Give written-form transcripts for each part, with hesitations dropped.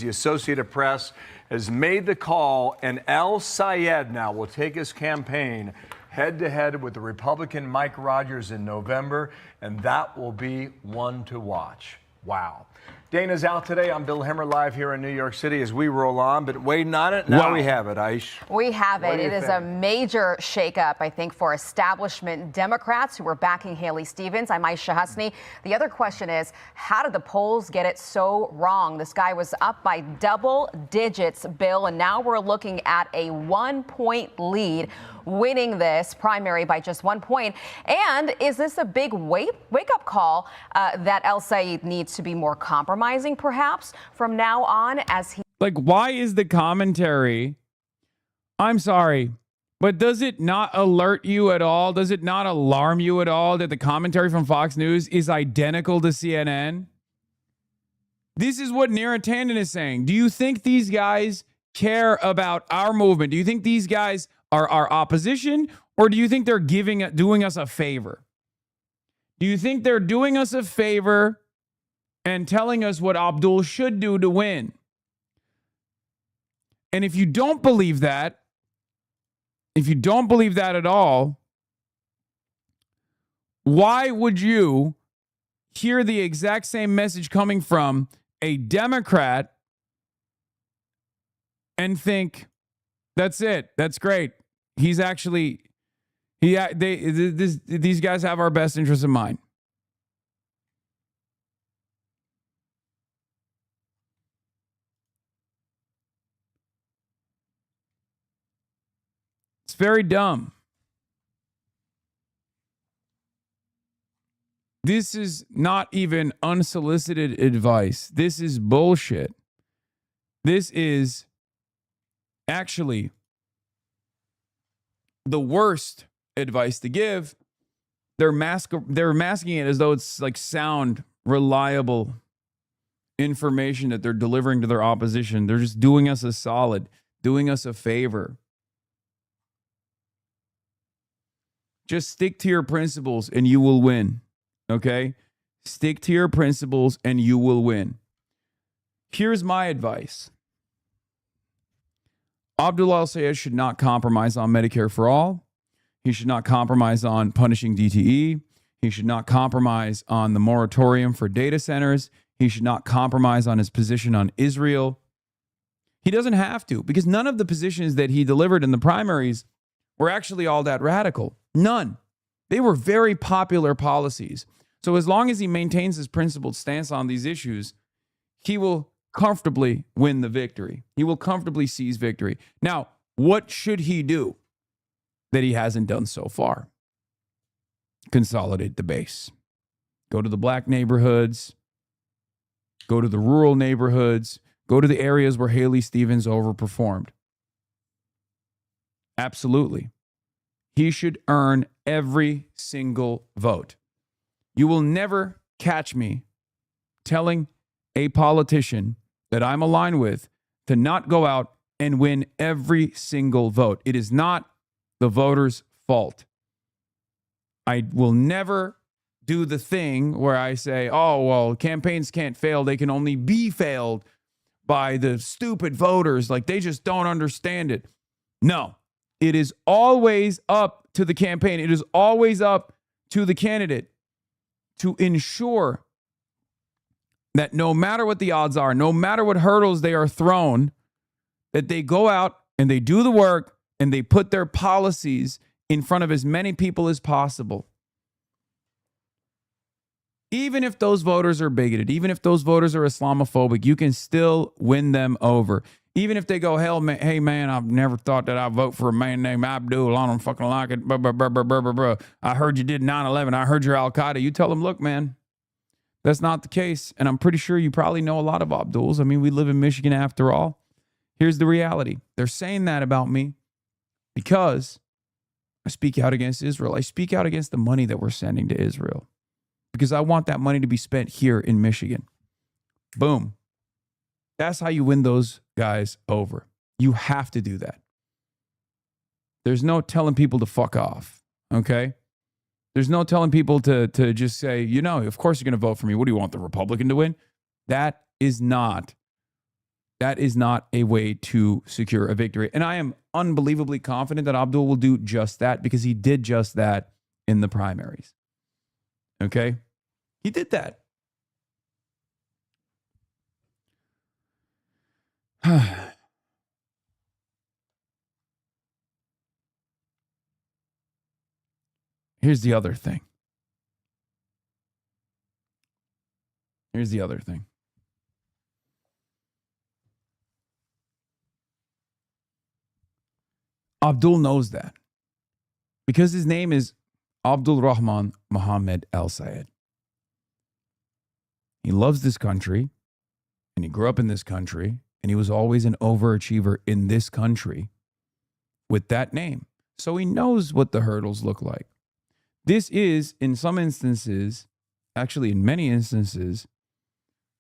The Associated Press has made the call, and El Sayed now will take his campaign head-to-head with the Republican Mike Rogers in November, and that will be one to watch. Wow. Dana's out today. I'm Bill Hemmer, live here in New York City as we roll on, but waiting on it. Now we have it, Aish. We have it. It is a major shakeup, I think, for establishment Democrats who are backing Haley Stevens. I'm Aisha Hasanabi. The other question is, how did the polls get it so wrong? This guy was up by double digits, Bill, and now we're looking at a 1-point lead, winning this primary by just 1 point. And is this a big wake-up call that El Sayed needs to be more compromising, perhaps, from now on as he... Like, why is the commentary... I'm sorry, but does it not alert you at all? Does it not alarm you at all that the commentary from Fox News is identical to CNN? This is what Neera Tanden is saying. Do you think these guys care about our movement? Do you think these guys are our opposition, or do you think they're doing us a favor? Do you think they're doing us a favor and telling us what Abdul should do to win? And if you don't believe that, at all, why would you hear the exact same message coming from a Democrat and think, that's it, that's great? He's actually, these guys have our best interests in mind. It's very dumb. This is not even unsolicited advice. This is bullshit. This is actually the worst advice to give. They're masking it as though it's like sound, reliable information that they're delivering to their opposition. They're just doing us a solid, doing us a favor. Just stick to your principles and you will win. Okay? Stick to your principles and you will win. Here's my advice. Abdul El-Sayed should not compromise on Medicare for all. He should not compromise on punishing DTE. He should not compromise on the moratorium for data centers. He should not compromise on his position on Israel. He doesn't have to, because none of the positions that he delivered in the primaries were actually all that radical. None. They were very popular policies. So as long as he maintains his principled stance on these issues, he will comfortably win the victory. He will comfortably seize victory. Now, what should he do that he hasn't done so far? Consolidate the base. Go to the black neighborhoods. Go to the rural neighborhoods. Go to the areas where Haley Stevens overperformed. Absolutely. He should earn every single vote. You will never catch me telling a politician that I'm aligned with to not go out and win every single vote. It is not the voters' fault. I will never do the thing where I say, oh, well, campaigns can't fail. They can only be failed by the stupid voters. Like, they just don't understand it. No, it is always up to the campaign. It is always up to the candidate to ensure that no matter what the odds are, no matter what hurdles they are thrown, that they go out and they do the work and they put their policies in front of as many people as possible. Even if those voters are bigoted, even if those voters are Islamophobic, you can still win them over. Even if they go, hey, man, I've never thought that I'd vote for a man named Abdul. I don't fucking like it. I heard you did 9/11. I heard you're Al-Qaeda. You tell them, look, man, that's not the case. And I'm pretty sure you probably know a lot of Abduls. I mean, we live in Michigan after all. Here's the reality. They're saying that about me because I speak out against Israel. I speak out against the money that we're sending to Israel because I want that money to be spent here in Michigan. Boom. That's how you win those guys over. You have to do that. There's no telling people to fuck off, okay? There's no telling people to just say, you know, of course you're going to vote for me. What do you want, the Republican to win? That is not That is not a way to secure a victory. And I am unbelievably confident that Abdul will do just that because he did just that in the primaries. Okay? He did that. Here's the other thing. Abdul knows that because his name is Abdul Rahman Mohammed Al Sayed. He loves this country and he grew up in this country and he was always an overachiever in this country with that name. So he knows what the hurdles look like. This is, in some instances, actually in many instances,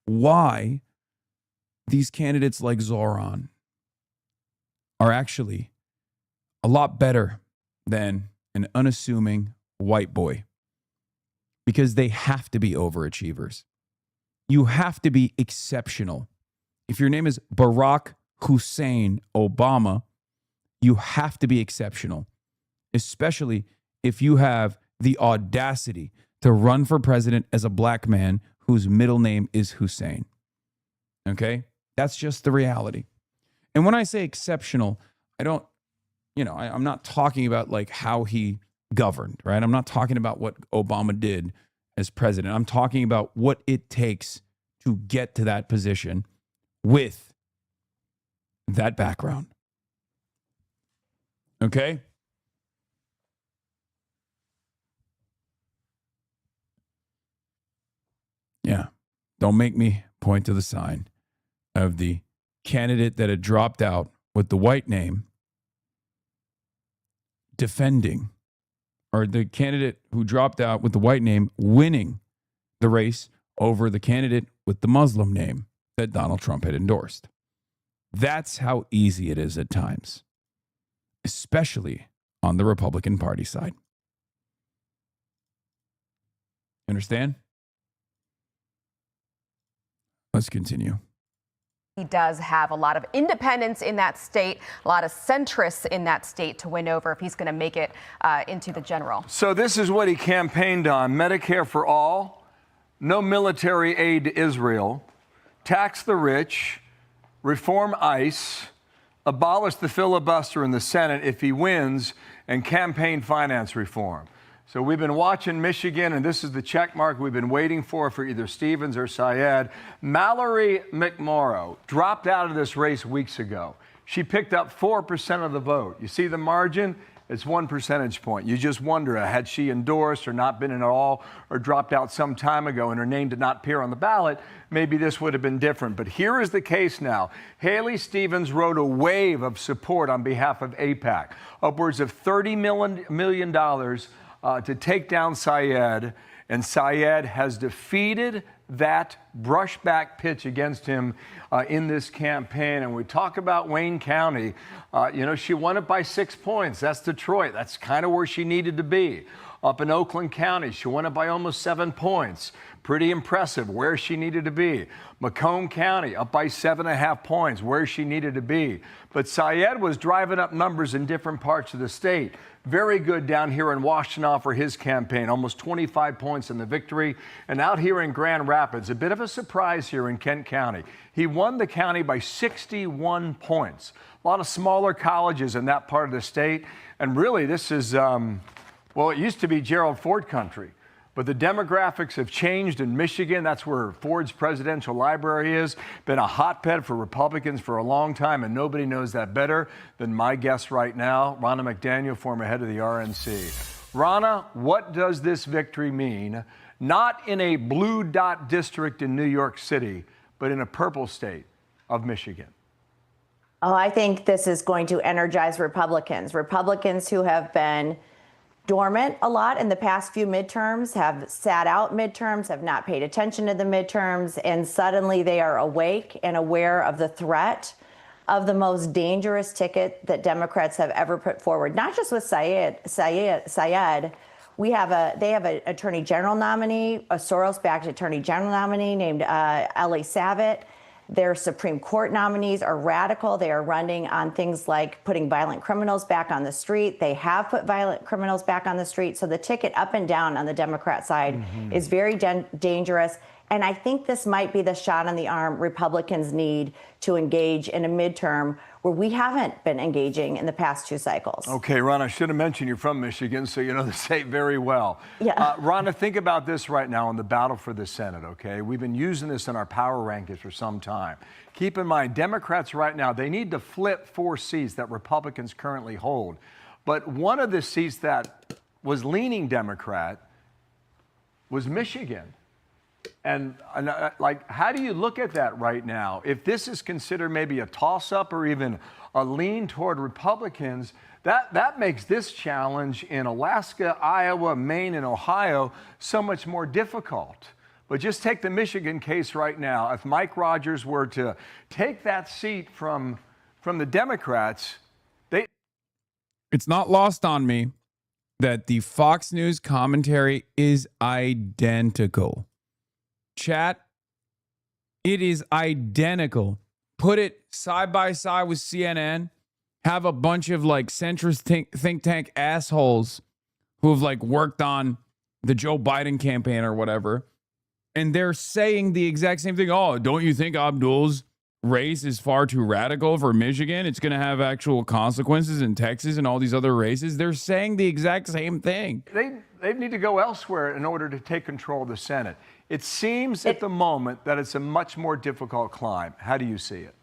why these candidates like Zoran are actually a lot better than an unassuming white boy. Because they have to be overachievers. You have to be exceptional. If your name is Barack Hussein Obama, you have to be exceptional, especially if you have the audacity to run for president as a black man whose middle name is Hussein. Okay? That's just the reality. And when I say exceptional, I'm not talking about like how he governed, right? I'm not talking about what Obama did as president. I'm talking about what it takes to get to that position with that background. Okay? Yeah. Don't make me point to the sign of the candidate that had dropped out with the white name defending, or the candidate who dropped out with the white name winning the race over the candidate with the Muslim name that Donald Trump had endorsed. That's how easy it is at times, especially on the Republican Party side. Understand? Let's continue. He does have a lot of independents in that state, a lot of centrists in that state to win over if he's going to make it into the general. So this is what he campaigned on: Medicare for all, no military aid to Israel, tax the rich, reform ICE, abolish the filibuster in the Senate if he wins, and campaign finance reform. So we've been watching Michigan, and this is the check mark we've been waiting for either Stevens or Syed. Mallory McMorrow dropped out of this race weeks ago. She picked up 4% of the vote. You see the margin? It's 1 percentage point. You just wonder, had she endorsed or not been in at all, or dropped out some time ago and her name did not appear on the ballot, maybe this would have been different. But here is the case now. Haley Stevens wrote a wave of support on behalf of AIPAC, upwards of $30 million to take down Syed, and Syed has defeated that brushback pitch against him in this campaign. And we talk about Wayne County. She won it by 6 points. That's Detroit. That's kind of where she needed to be. Up in Oakland County, she won it by almost 7 points. Pretty impressive where she needed to be. Macomb County, up by 7.5 points, where she needed to be. But Syed was driving up numbers in different parts of the state. Very good down here in Washtenaw for his campaign, almost 25 points in the victory. And out here in Grand Rapids, a bit of a surprise here in Kent County. He won the county by 61 points. A lot of smaller colleges in that part of the state. And really, this is, it used to be Gerald Ford country. But the demographics have changed in Michigan. That's where Ford's presidential library is. Been a hotbed for Republicans for a long time, and nobody knows that better than my guest right now, Ronna McDaniel, former head of the RNC. Ronna, what does this victory mean? Not in a blue dot district in New York City, but in a purple state of Michigan. Oh, I think this is going to energize Republicans. Republicans who have been dormant a lot in the past few midterms, have sat out midterms, have not paid attention to the midterms, and suddenly they are awake and aware of the threat of the most dangerous ticket that Democrats have ever put forward. Not just with Syed. They have an attorney general nominee, a Soros-backed attorney general nominee named Ellie Savitt. Their Supreme Court nominees are radical. They are running on things like putting violent criminals back on the street. They have put violent criminals back on the street. So the ticket up and down on the Democrat side is very dangerous. And I think this might be the shot on the arm Republicans need to engage in a midterm where we haven't been engaging in the past 2 cycles. Okay, Ron, I should have mentioned you're from Michigan, so you know the state very well. Yeah. Rhonda, think about this right now in the battle for the Senate, okay? We've been using this in our power rankings for some time. Keep in mind, Democrats right now, they need to flip 4 seats that Republicans currently hold. But one of the seats that was leaning Democrat was Michigan. And like, how do you look at that right now? If this is considered maybe a toss-up or even a lean toward Republicans, that makes this challenge in Alaska, Iowa, Maine, and Ohio so much more difficult. But just take the Michigan case right now. If Mike Rogers were to take that seat from the Democrats, It's not lost on me that the Fox News commentary is identical. Chat, it is identical. Put it side by side with CNN. Have a bunch of like centrist think tank assholes who have like worked on the Joe Biden campaign or whatever. And they're saying the exact same thing. Oh, don't you think Abdul's race is far too radical for Michigan? It's going to have actual consequences in Texas and all these other races. They're saying the exact same thing. They need to go elsewhere in order to take control of the Senate. It seems at the moment that it's a much more difficult climb. How do you see it?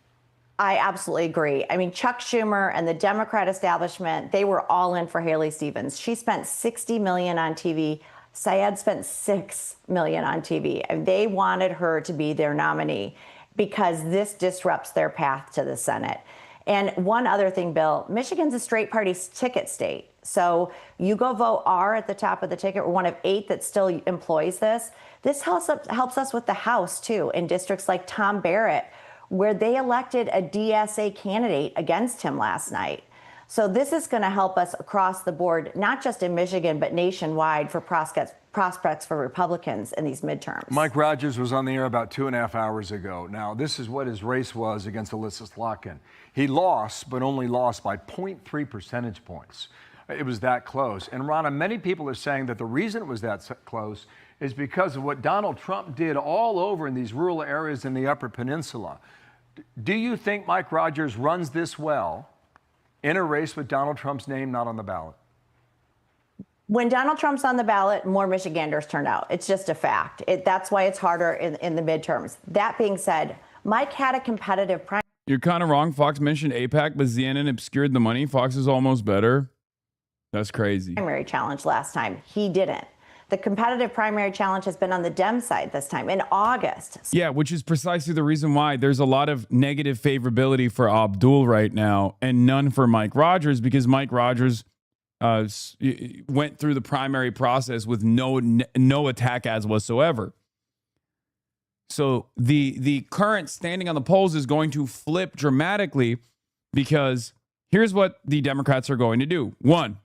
I absolutely agree. I mean, Chuck Schumer and the Democrat establishment, they were all in for Haley Stevens. She spent $60 million on TV. Syed spent $6 million on TV. And they wanted her to be their nominee because this disrupts their path to the Senate. And one other thing, Bill, Michigan's a straight party ticket state. So you go vote R at the top of the ticket. We're one of 8 that still employs this. This helps us with the House, too, in districts like Tom Barrett, where they elected a DSA candidate against him last night. So this is going to help us across the board, not just in Michigan, but nationwide for prospects for Republicans in these midterms. Mike Rogers was on the air about 2.5 hours ago. Now, this is what his race was against Alyssa Slotkin. He lost, but only lost by 0.3 percentage points. It was that close. And Ronna, many people are saying that the reason it was that close is because of what Donald Trump did all over in these rural areas in the Upper Peninsula. Do you think Mike Rogers runs this well in a race with Donald Trump's name not on the ballot? When Donald Trump's on the ballot, more Michiganders turn out. It's just a fact. That's why it's harder in the midterms. That being said, Mike had a competitive primary. You're kind of wrong. Fox mentioned AIPAC, but CNN obscured the money. Fox is almost better. That's crazy. Primary challenge last time. He didn't. The competitive primary challenge has been on the Dem side this time in August. Yeah, which is precisely the reason why there's a lot of negative favorability for Abdul right now and none for Mike Rogers, because Mike Rogers went through the primary process with no attack ads whatsoever. So the current standing on the polls is going to flip dramatically, because here's what the Democrats are going to do. One,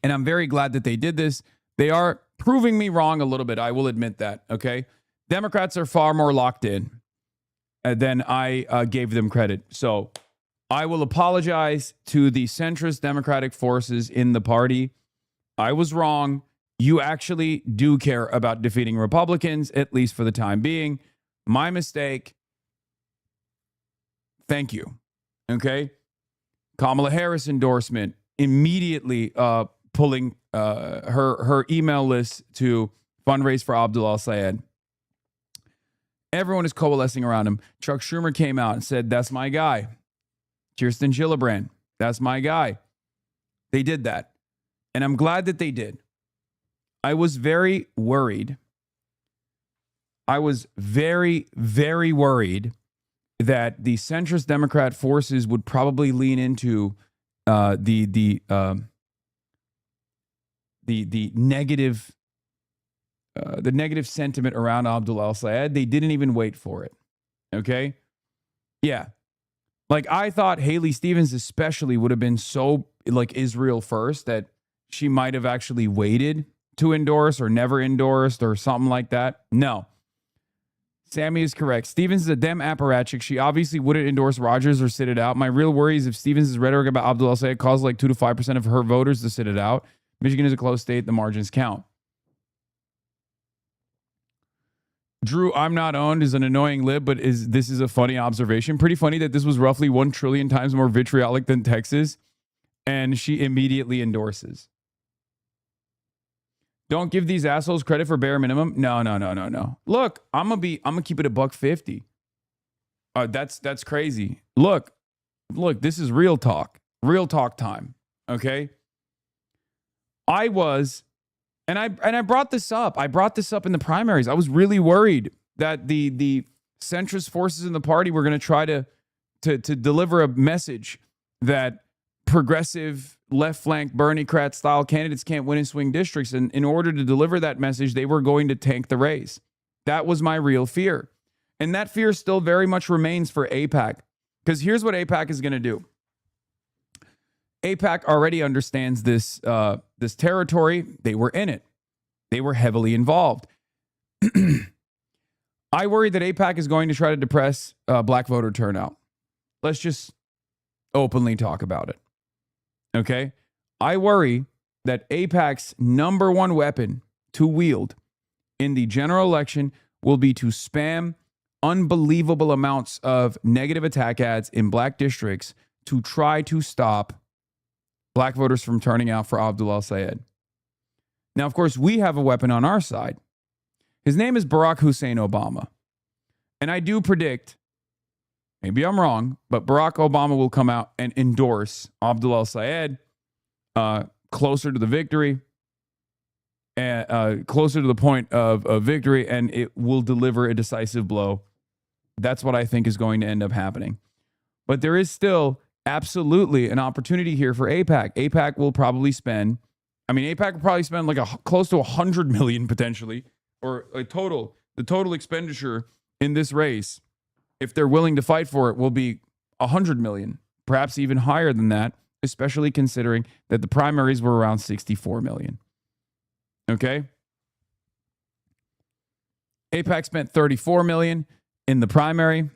and I'm very glad that they did this, they are proving me wrong a little bit. I will admit that, okay? Democrats are far more locked in than I gave them credit. So I will apologize to the centrist Democratic forces in the party. I was wrong. You actually do care about defeating Republicans, at least for the time being. My mistake. Thank you. Okay? Kamala Harris endorsement, immediately pulling her email list to fundraise for Abdul al-Sayed. Everyone is coalescing around him. Chuck Schumer came out and said, that's my guy. Kirsten Gillibrand, that's my guy. They did that. And I'm glad that they did. I was very worried. I was very, very worried that the centrist Democrat forces would probably lean into the negative sentiment around Abdul al-Sayed. They didn't even wait for it. Okay? Yeah. Like, I thought Haley Stevens especially would have been so like Israel first that she might have actually waited to endorse or never endorsed or something like that. No. Sammy is correct. Stevens is a Dem apparatchik. She obviously wouldn't endorse Rogers or sit it out. My real worry is if Stevens' rhetoric about Abdul al-Sayed caused like 2 to 5% of her voters to sit it out. Michigan is a close state. The margins count. Drew, I'm not owned is an annoying lib, but this is a funny observation. Pretty funny that this was roughly 1 trillion times more vitriolic than Texas, and she immediately endorses. Don't give these assholes credit for bare minimum. No. Look, I'm gonna keep it $1.50. That's crazy. Look, this is real talk time. Okay. I brought this up. I brought this up in the primaries. I was really worried that the centrist forces in the party were going to try to deliver a message that progressive left flank Bernie-crat style candidates can't win in swing districts. And in order to deliver that message, they were going to tank the race. That was my real fear. And that fear still very much remains for AIPAC. Because here's what AIPAC is going to do. AIPAC already understands this territory. They were in it. They were heavily involved. I worry that AIPAC is going to try to depress black voter turnout. Let's just openly talk about it. Okay? I worry that AIPAC's number one weapon to wield in the general election will be to spam unbelievable amounts of negative attack ads in black districts to try to stop black voters from turning out for Abdul al-Sayed. Now, of course, we have a weapon on our side. His name is Barack Hussein Obama. And I do predict, maybe I'm wrong, but Barack Obama will come out and endorse Abdul al-Sayed closer to the victory, closer to the point of victory, and it will deliver a decisive blow. That's what I think is going to end up happening. But there is still absolutely an opportunity here for AIPAC. AIPAC will probably spend, AIPAC will probably spend like close to 100 million potentially, or the total expenditure in this race, if they're willing to fight for it, will be 100 million, perhaps even higher than that, especially considering that the primaries were around 64 million. Okay? AIPAC spent 34 million in the primary.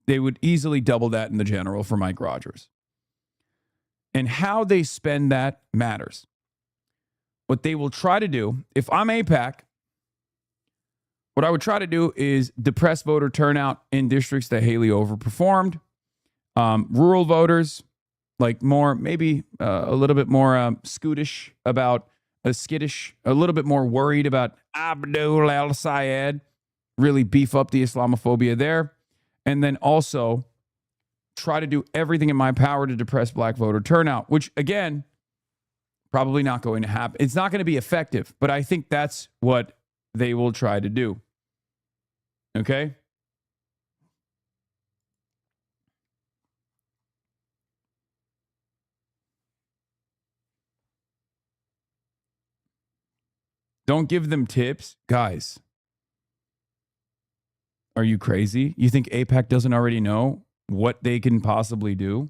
They would easily double that in the general for Mike Rogers. And how they spend that matters. What they will try to do, if I'm AIPAC, what I would try to do is depress voter turnout in districts that Haley overperformed. Rural voters, like maybe a little bit more skittish, a little bit more worried about Abdul al-Sayed, really beef up the Islamophobia there. And then also try to do everything in my power to depress black voter turnout, which, again, probably not going to happen. It's not going to be effective, but I think that's what they will try to do. Okay? Don't give them tips. Guys, are you crazy? You think AIPAC doesn't already know what they can possibly do?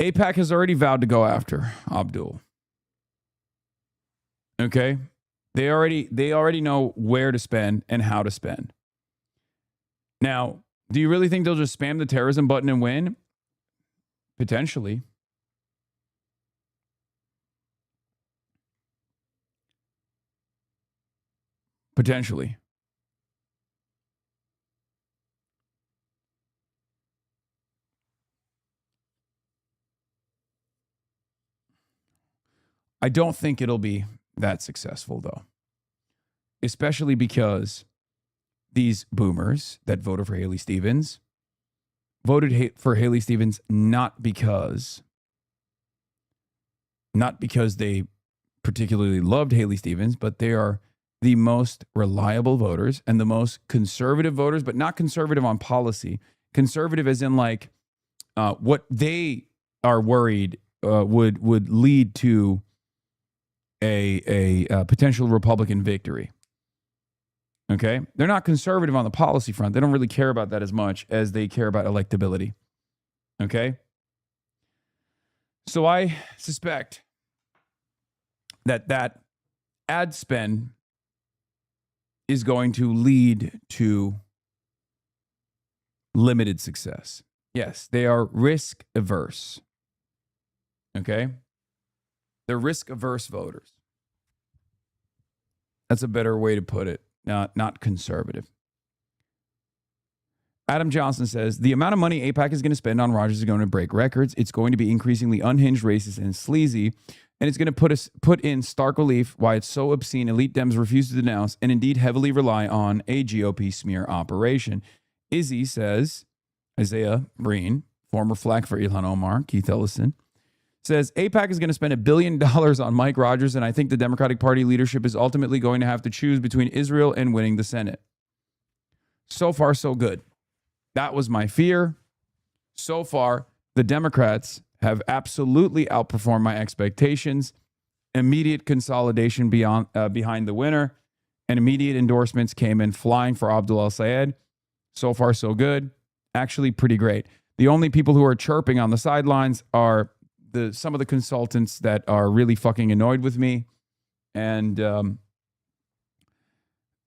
AIPAC has already vowed to go after Abdul. Okay? They already know where to spend and how to spend. Now, do you really think they'll just spam the terrorism button and win? Potentially. Potentially. I don't think it'll be that successful, though. Especially because these boomers that voted for Haley Stevens voted for Haley Stevens not because they particularly loved Haley Stevens, but they are the most reliable voters and the most conservative voters, but not conservative on policy. Conservative as in like what they are worried would lead to a potential Republican victory. Okay? They're not conservative on the policy front. They don't really care about that as much as they care about electability. Okay? So I suspect that ad spend is going to lead to limited success. Yes, they are risk averse. Okay? They're risk averse voters. That's a better way to put it, not conservative. Adam Johnson says, the amount of money AIPAC is going to spend on Rogers is going to break records. It's going to be increasingly unhinged, racist, and sleazy. And it's going to put in stark relief why it's so obscene elite Dems refuse to denounce and indeed heavily rely on a GOP smear operation. Izzy says, Isaiah Breen, former flag for Ilhan Omar, Keith Ellison, says AIPAC is going to spend $1 billion on Mike Rogers, and I think the Democratic Party leadership is ultimately going to have to choose between Israel and winning the Senate. So far, so good. That was my fear. So far, the Democrats have absolutely outperformed my expectations. Immediate consolidation behind the winner, and immediate endorsements came in flying for Abdul al-Sayed. So far, so good. Actually, pretty great. The only people who are chirping on the sidelines are some of the consultants that are really fucking annoyed with me, and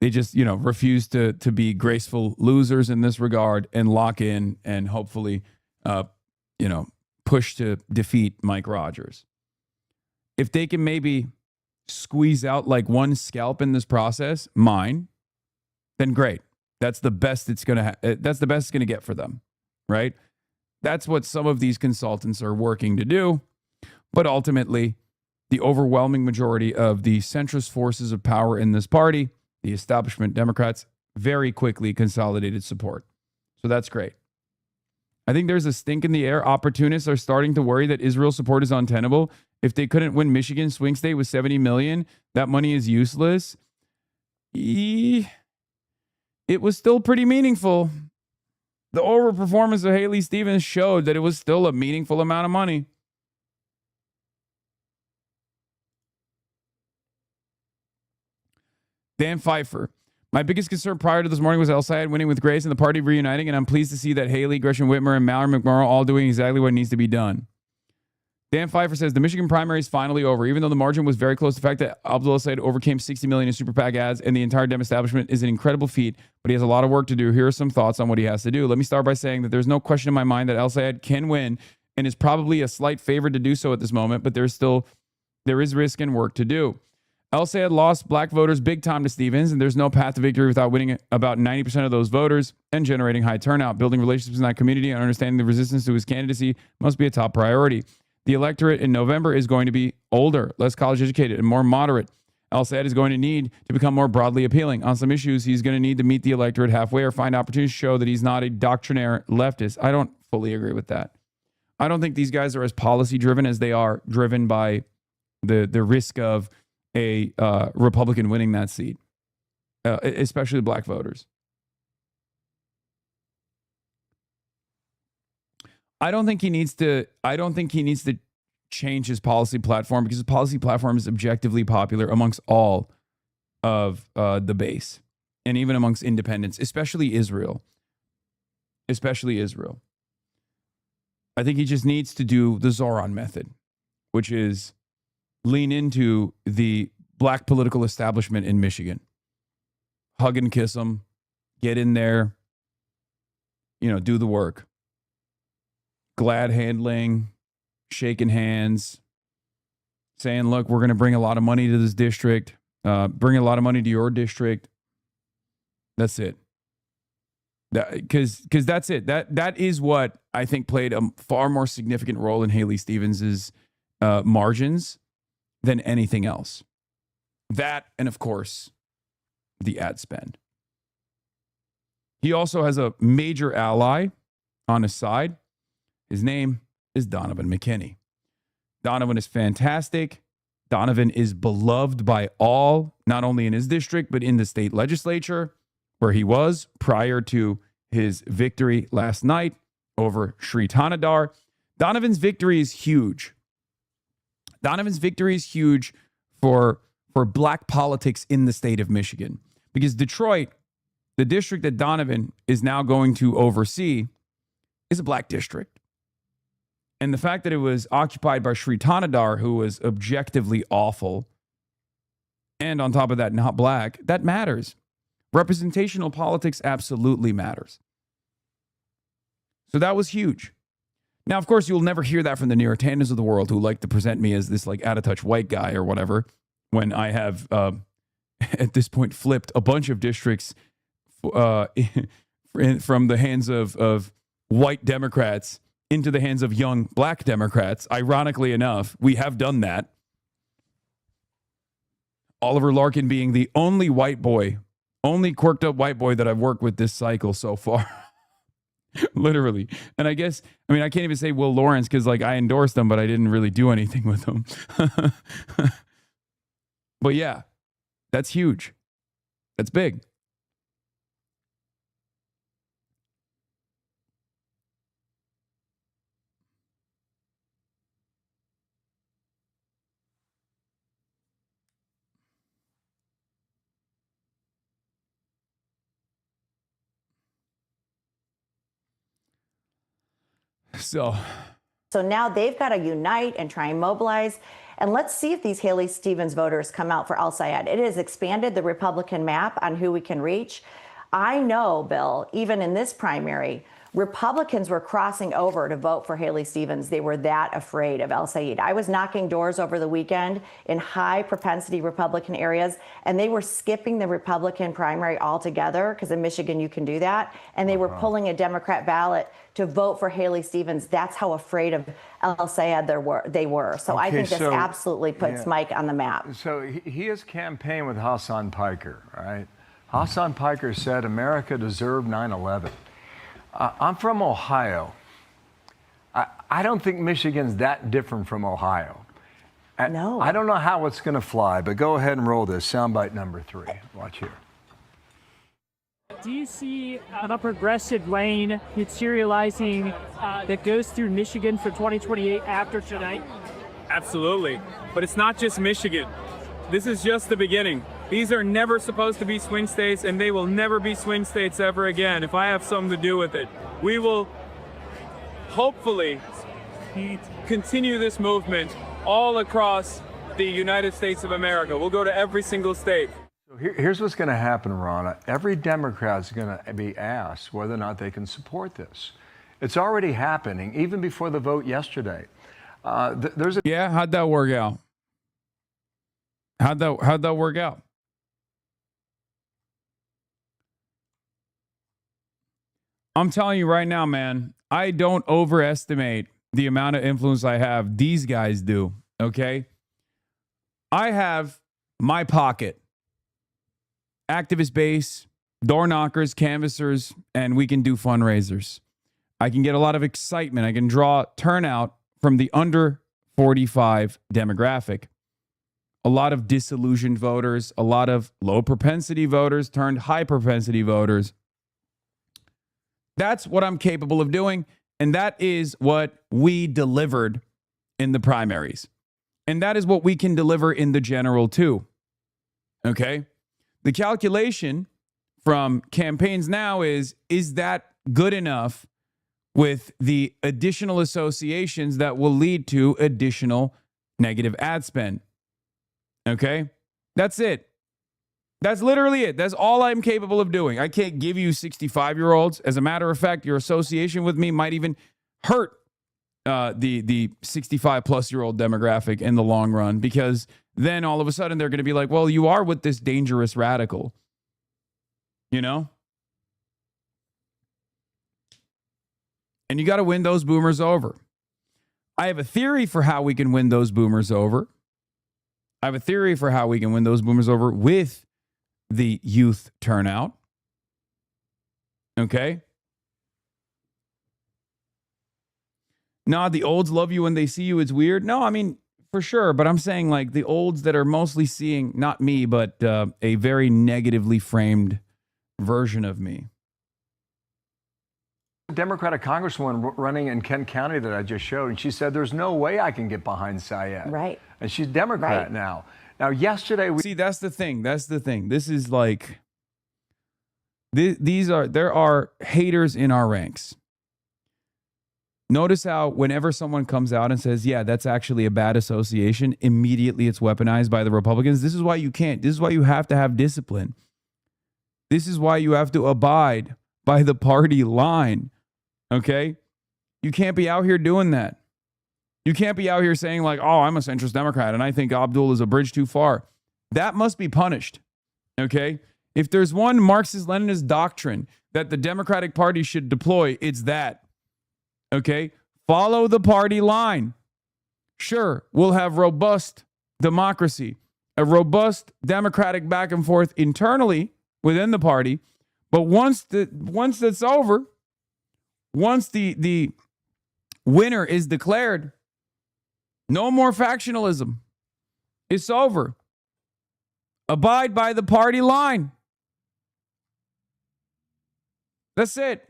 they just, refuse to be graceful losers in this regard and lock in and hopefully, push to defeat Mike Rogers. If they can maybe squeeze out like one scalp in this process, mine, then great. That's the best it's gonna. That's the best it's gonna get for them, right? That's what some of these consultants are working to do, but ultimately, the overwhelming majority of the centrist forces of power in this party, the establishment Democrats, very quickly consolidated support. So that's great. I think there's a stink in the air. Opportunists are starting to worry that Israel's support is untenable. If they couldn't win Michigan swing state with $70 million, that money is useless. It was still pretty meaningful. The overperformance of Haley Stevens showed that it was still a meaningful amount of money. Dan Pfeiffer. My biggest concern prior to this morning was El-Sayed winning with grace and the party reuniting, and I'm pleased to see that Haley, Gresham Whitmer, and Mallory McMorrow all doing exactly what needs to be done. Dan Pfeiffer says the Michigan primary is finally over. Even though the margin was very close, the fact that Abdul al-Sayed overcame 60 million in super PAC ads and the entire Dem establishment is an incredible feat, but he has a lot of work to do. Here are some thoughts on what he has to do. Let me start by saying that there's no question in my mind that El-Sayed can win and is probably a slight favorite to do so at this moment, but there is risk and work to do. El-Sayed lost black voters big time to Stevens, and there's no path to victory without winning about 90% of those voters and generating high turnout. Building relationships in that community and understanding the resistance to his candidacy must be a top priority. The electorate in November is going to be older, less college educated, and more moderate. El-Sayed is going to need to become more broadly appealing. On some issues, he's going to need to meet the electorate halfway or find opportunities to show that he's not a doctrinaire leftist. I don't fully agree with that. I don't think these guys are as policy driven as they are driven by the risk of a Republican winning that seat, especially black voters. I don't think he needs to change his policy platform because his policy platform is objectively popular amongst all of the base and even amongst independents, especially Israel. I think he just needs to do the Zoran method, which is lean into the black political establishment in Michigan. Hug and kiss them. Get in there. Do the work. Glad handling. Shaking hands. Saying, look, we're going to bring a lot of money to this district. Bring a lot of money to your district. That's it. Because that's it. That is what I think played a far more significant role in Haley Stevens's margins than anything else. That, and of course, the ad spend. He also has a major ally on his side. His name is Donovan McKinney. Donovan is fantastic. Donovan is beloved by all, not only in his district, but in the state legislature, where he was prior to his victory last night over Shri Tanadar. Donovan's victory is huge. Donovan's victory is huge for black politics in the state of Michigan, because Detroit, the district that Donovan is now going to oversee, is a black district. And the fact that it was occupied by Shri Tanadar, who was objectively awful, and on top of that, not black, that matters. Representational politics absolutely matters. So that was huge. Now, of course, you'll never hear that from the New York Tanners of the world who like to present me as this like out of touch white guy or whatever, when I have at this point flipped a bunch of districts from the hands of white Democrats into the hands of young black Democrats. Ironically enough, we have done that. Oliver Larkin being the only white boy, only quirked up white boy that I've worked with this cycle so far. Literally. And I guess, I mean, I can't even say Will Lawrence because like I endorsed him, but I didn't really do anything with him. But yeah, that's huge. That's big. So now they've got to unite and try and mobilize. And let's see if these Haley Stevens voters come out for El-Sayed. It has expanded the Republican map on who we can reach. I know, Bill, even in this primary, Republicans were crossing over to vote for Haley Stevens. They were that afraid of El-Sayed. I was knocking doors over the weekend in high propensity Republican areas, and they were skipping the Republican primary altogether, because in Michigan you can do that, and they were pulling a Democrat ballot to vote for Haley Stevens. That's how afraid of El-Sayed they were. So I think this absolutely puts Mike on the map. So he has campaigned with Hassan Piker, right? Hassan Piker said America deserved 9/11. I'm from Ohio. I don't think Michigan's that different from Ohio. No. I don't know how it's going to fly, but go ahead and roll this. Soundbite number 3. Watch here. Do you see a progressive lane materializing that goes through Michigan for 2028 after tonight? Absolutely. But it's not just Michigan. This is just the beginning. These are never supposed to be swing states, and they will never be swing states ever again if I have something to do with it. We will hopefully continue this movement all across the United States of America. We'll go to every single state. So here's what's going to happen, Rana. Every Democrat's going to be asked whether or not they can support this. It's already happening, even before the vote yesterday. Yeah, how'd that work out? How'd that work out? I'm telling you right now, man, I don't overestimate the amount of influence I have. These guys do, okay? I have my pocket, activist base, door knockers, canvassers, and we can do fundraisers. I can get a lot of excitement. I can draw turnout from the under 45 demographic. A lot of disillusioned voters, a lot of low propensity voters turned high propensity voters. That's what I'm capable of doing. And that is what we delivered in the primaries. And that is what we can deliver in the general too. Okay? The calculation from campaigns now is that good enough with the additional associations that will lead to additional negative ad spend? Okay? That's it. That's literally it. That's all I'm capable of doing. I can't give you 65-year-olds. As a matter of fact, your association with me might even hurt the 65-plus-year-old demographic in the long run, because then all of a sudden they're going to be like, well, you are with this dangerous radical. You know? And you got to win those boomers over. I have a theory for how we can win those boomers over. I have a theory for how we can win those boomers over with the youth turnout. Okay? Nah, the olds love you when they see you. It's weird. No, I mean, for sure. But I'm saying like the olds that are mostly seeing, not me, but a very negatively framed version of me. Democratic Congresswoman running in Kent County that I just showed, and she said, there's no way I can get behind Syed. Right. And she's Democrat now. Now, yesterday we... See, that's the thing. That's the thing. This is like... there are haters in our ranks. Notice how whenever someone comes out and says, yeah, that's actually a bad association, immediately it's weaponized by the Republicans. This is why you can't. This is why you have to have discipline. This is why you have to abide by the party line. Okay? You can't be out here doing that. You can't be out here saying like, oh, I'm a centrist Democrat and I think Abdul is a bridge too far. That must be punished. Okay? If there's one Marxist-Leninist doctrine that the Democratic Party should deploy, it's that. Okay? Follow the party line. Sure, we'll have robust democracy, a robust democratic back and forth internally within the party. But once that's over, once the winner is declared, no more factionalism. It's over. Abide by the party line. That's it.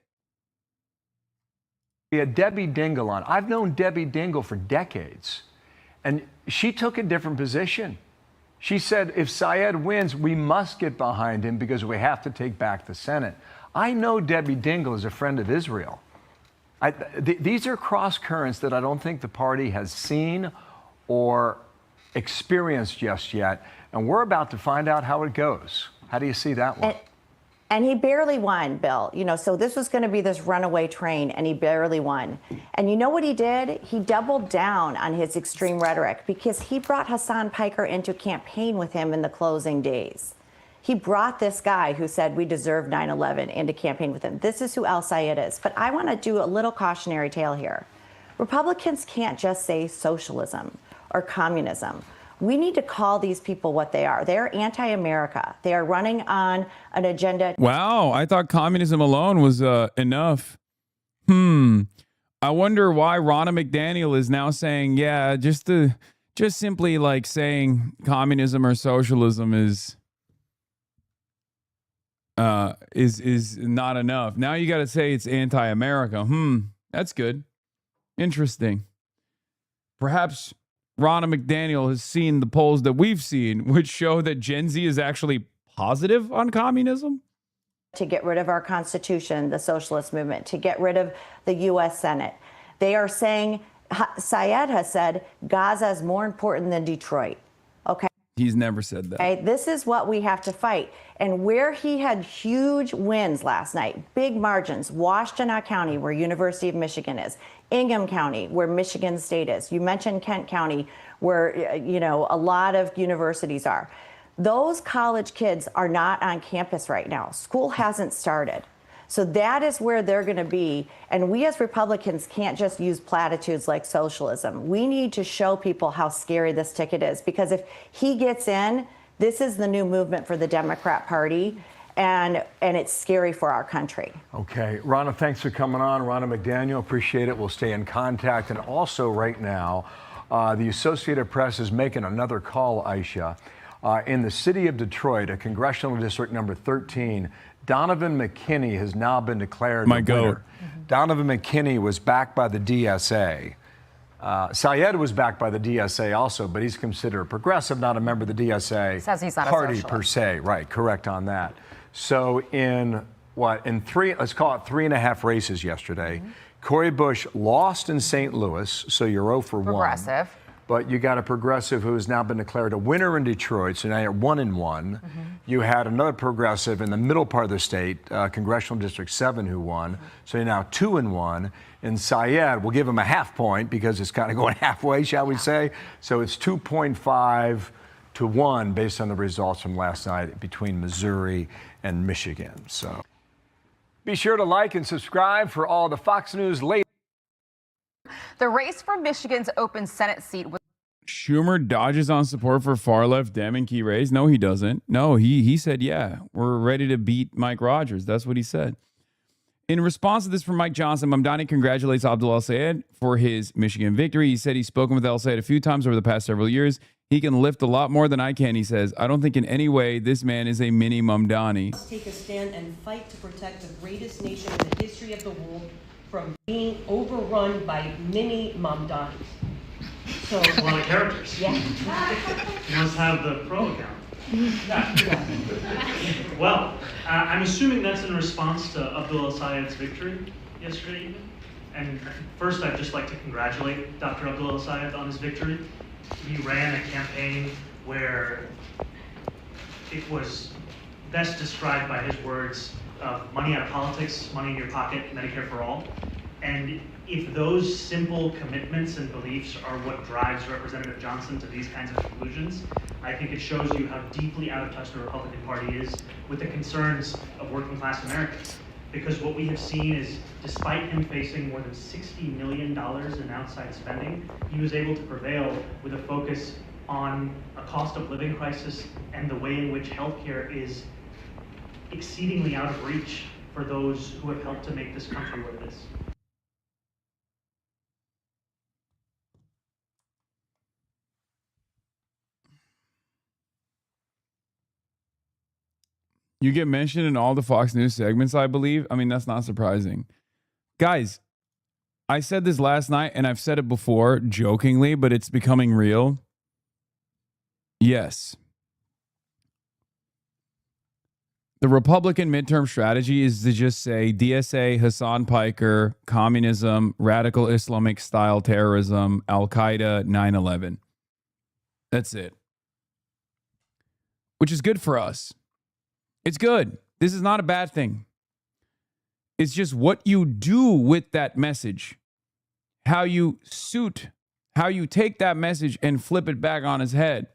We had Debbie Dingell on. I've known Debbie Dingell for decades, and she took a different position. She said, if Syed wins, we must get behind him because we have to take back the Senate. I know Debbie Dingell is a friend of Israel. These are cross currents that I don't think the party has seen or experienced just yet, and we're about to find out how it goes. How do you see that one? And he barely won, Bill. So this was going to be this runaway train, and he barely won. And you know what he did? He doubled down on his extreme rhetoric because he brought Hassan Piker into campaign with him in the closing days. He brought this guy who said we deserve 9/11 into campaign with him. This is who Al Sayed is. But I want to do a little cautionary tale here. Republicans can't just say socialism or communism. We need to call these people what they are. They're anti-America. They are running on an agenda. Wow, I thought communism alone was enough. I wonder why Ronna McDaniel is now saying, yeah, just simply like saying communism or socialism is not enough. Now you got to say it's anti-America. That's good. Interesting. Perhaps Ronna McDaniel has seen the polls that we've seen, which show that Gen Z is actually positive on communism. To get rid of our Constitution, the socialist movement, to get rid of the U.S. Senate. They are saying, Syed has said, Gaza is more important than Detroit. Okay. He's never said that. Okay? This is what we have to fight. And where he had huge wins last night, big margins, Washtenaw County, where University of Michigan is, Ingham County, where Michigan State is. You mentioned Kent County, where, a lot of universities are. Those college kids are not on campus right now. School hasn't started. So that is where they're going to be. And we as Republicans can't just use platitudes like socialism. We need to show people how scary this ticket is, because if he gets in, this is the new movement for the Democrat Party, and it's scary for our country. Okay. Ronna, thanks for coming on. Ronna McDaniel, appreciate it. We'll stay in contact. And also right now, the Associated Press is making another call, Aisha. In the city of Detroit, a congressional district number 13, Donovan McKinney has now been declared My the goat. winner. Donovan McKinney was backed by the DSA. Syed was backed by the DSA also, but he's considered a progressive, not a member of the DSA Says he's not a party socialist. per se. Right, correct on that. So in three, let's call it 3.5 races yesterday, Cori Bush lost in St. Louis, so you're 0 for 1. Progressive. But you got a progressive who has now been declared a winner in Detroit, so now you're 1-1. You had another progressive in the middle part of the state, Congressional District 7, who won, so you're now 2-1. And Syed, we'll give him a half point because it's kind of going halfway, shall we say? So it's 2.5 to 1 based on the results from last night between Missouri and Michigan. So be sure to like and subscribe for all the Fox News latest. The race for Michigan's open Senate seat was Schumer dodges on support for far-left Dem and key race. No, he doesn't. No, he said, yeah, we're ready to beat Mike Rogers. That's what he said. In response to this from Mike Johnson, Mamdani congratulates Abdul El-Sayed for his Michigan victory. He said he's spoken with El-Sayed a few times over the past several years. He can lift a lot more than I can, he says. I don't think in any way this man is a mini Mamdani. Let's take a stand and fight to protect the greatest nation in the history of the world from being overrun by mini Mamdanis. So, a lot of characters. yeah. You must have the pro account. Well, I'm assuming that's in response to Abdul El-Sayed's victory yesterday evening. And first, I'd just like to congratulate Dr. Abdul on his victory. He ran a campaign where it was best described by his words of money out of politics, money in your pocket, Medicare for all. And if those simple commitments and beliefs are what drives Representative Johnson to these kinds of conclusions, I think it shows you how deeply out of touch the Republican Party is with the concerns of working class Americans. Because what we have seen is, despite him facing more than $60 million in outside spending, he was able to prevail with a focus on a cost of living crisis and the way in which healthcare is exceedingly out of reach for those who have helped to make this country what it is. You get mentioned in all the Fox News segments, I believe. I mean, that's not surprising. Guys, I said this last night and I've said it before jokingly, but it's becoming real. Yes. The Republican midterm strategy is to just say DSA, Hassan Piker, communism, radical Islamic style terrorism, Al Qaeda, 9/11. That's it. Which is good for us. It's good. This is not a bad thing. It's just what you do with that message, how you take that message and flip it back on his head.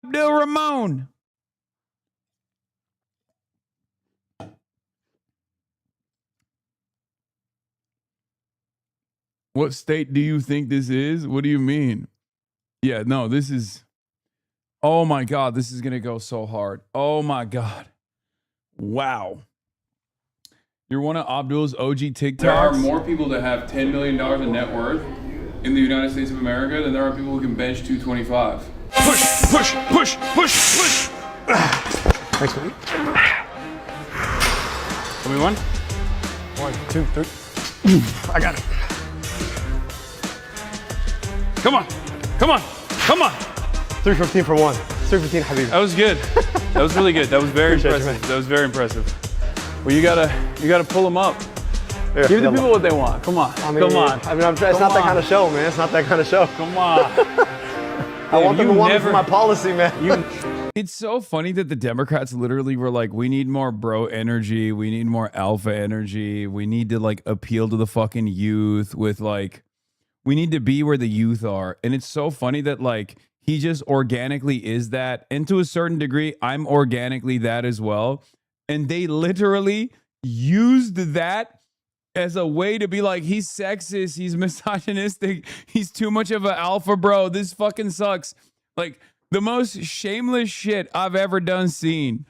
Abdul Ramon. What state do you think this is? What do you mean? Yeah, no, this is, oh my God, this is going to go so hard. Oh my God. Wow. You're one of Abdul's OG TikToks. There are more people that have $10 million in net worth in the United States of America than there are people who can bench 225. Push, push, push, push, push. Thanks, man. Tell me one. 1, 2, 3. I got it. Come on. Come on. Come on. 315 for 1. 315, Habibi. That was good. That was really good. That was very Appreciate you, impressive. man. That was very impressive. Well, you gotta pull them up. Yeah, Give the people what they want. Come on. I mean, Come on. I mean, it's not that kind of show, man. It's not that kind of show. Come on. I want them to want me for my policy, man. It's so funny that the Democrats literally were like, we need more bro energy. We need more alpha energy. We need to like appeal to the fucking youth with like, we need to be where the youth are. And it's so funny that like, he just organically is that. And to a certain degree, I'm organically that as well. And they literally used that as a way to be like, he's sexist, he's misogynistic, he's too much of an alpha bro. This fucking sucks. Like the most shameless shit I've ever done seen.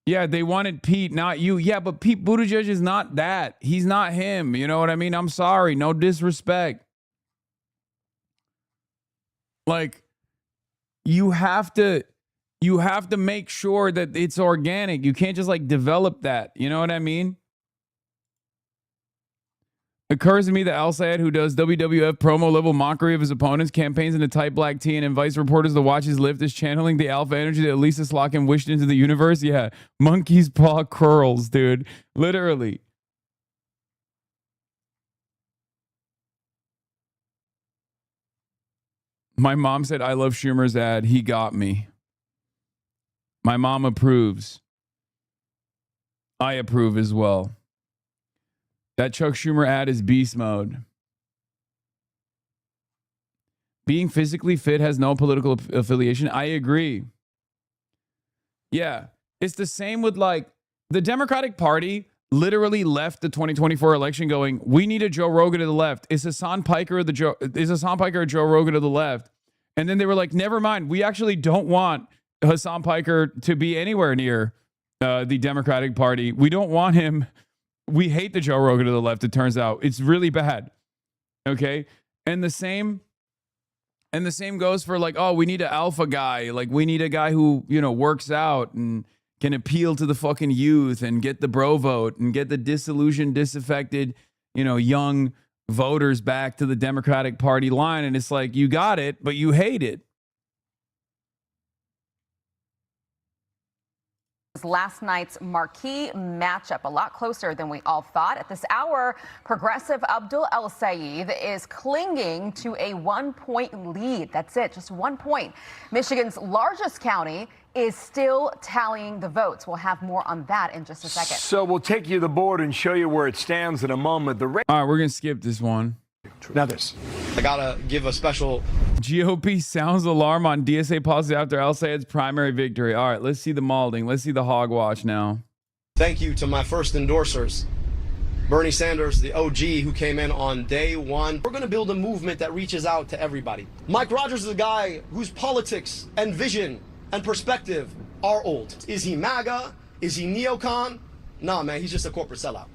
Yeah, they wanted Pete, not you. Yeah, but Pete Buttigieg is not that. He's not him. You know what I mean? I'm sorry. No disrespect. Like, you have to make sure that it's organic. You can't just like develop that. You know what I mean? Occurs to me that Al Sayed, who does WWF promo level mockery of his opponents, campaigns in a tight black tee, and invites reporters to watch his lift, is channeling the alpha energy that Lisa Slotkin wished into the universe. Yeah, monkey's paw curls, dude. Literally. My mom said, I love Schumer's ad. He got me. My mom approves. I approve as well. That Chuck Schumer ad is beast mode. Being physically fit has no political affiliation. I agree. Yeah. It's the same with like the Democratic Party literally left the 2024 election going, we need a Joe Rogan to the left. Is Hassan Piker or Joe Rogan to the left? And then they were like, never mind. We actually don't want Hassan Piker to be anywhere near the Democratic Party. We don't want him. We hate the Joe Rogan to the left, it turns out. It's really bad. Okay? And the same goes for like, oh, we need an alpha guy. Like we need a guy who, you know, works out and can appeal to the fucking youth and get the bro vote and get the disillusioned, disaffected, you know, young voters back to the Democratic Party line. And it's like, you got it, but you hate it. Last night's marquee matchup, a lot closer than we all thought. At this hour, progressive Abdul El-Sayed is clinging to a 1-point lead. That's it, just 1 point. Michigan's largest county is still tallying the votes. We'll have more on that in just a second. So we'll take you to the board and show you where it stands in a moment. All right, we're going to skip this one. Now this. I gotta give a special GOP sounds alarm on DSA policy after Al Sayed's primary victory. All right, let's see the malding. Let's see the hogwash now. thank you to my first endorsers. Bernie Sanders, the OG who came in on day one. We're gonna build a movement that reaches out to everybody. Mike Rogers is a guy whose politics and vision and perspective are old. Is he MAGA? Is he neocon? Nah, man, he's just a corporate sellout.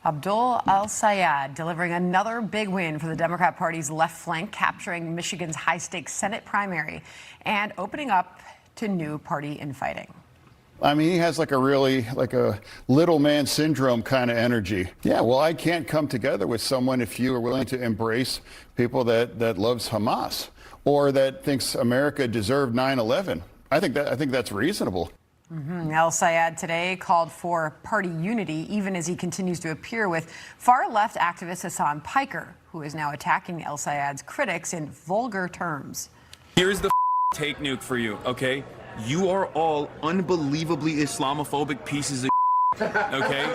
Abdul El-Sayed delivering another big win for the Democrat Party's left flank, capturing Michigan's high-stakes Senate primary and opening up to new party infighting. I mean, he has like a little man syndrome kind of energy. Yeah, well, I can't come together with someone if you are willing to embrace people that loves Hamas or that thinks America deserved 9/11. I think that's reasonable. El-Sayed today called for party unity, even as he continues to appear with far-left activist Hassan Piker, who is now attacking El-Sayed's critics in vulgar terms. Here's the take nuke for you, okay? You are all unbelievably Islamophobic pieces of okay?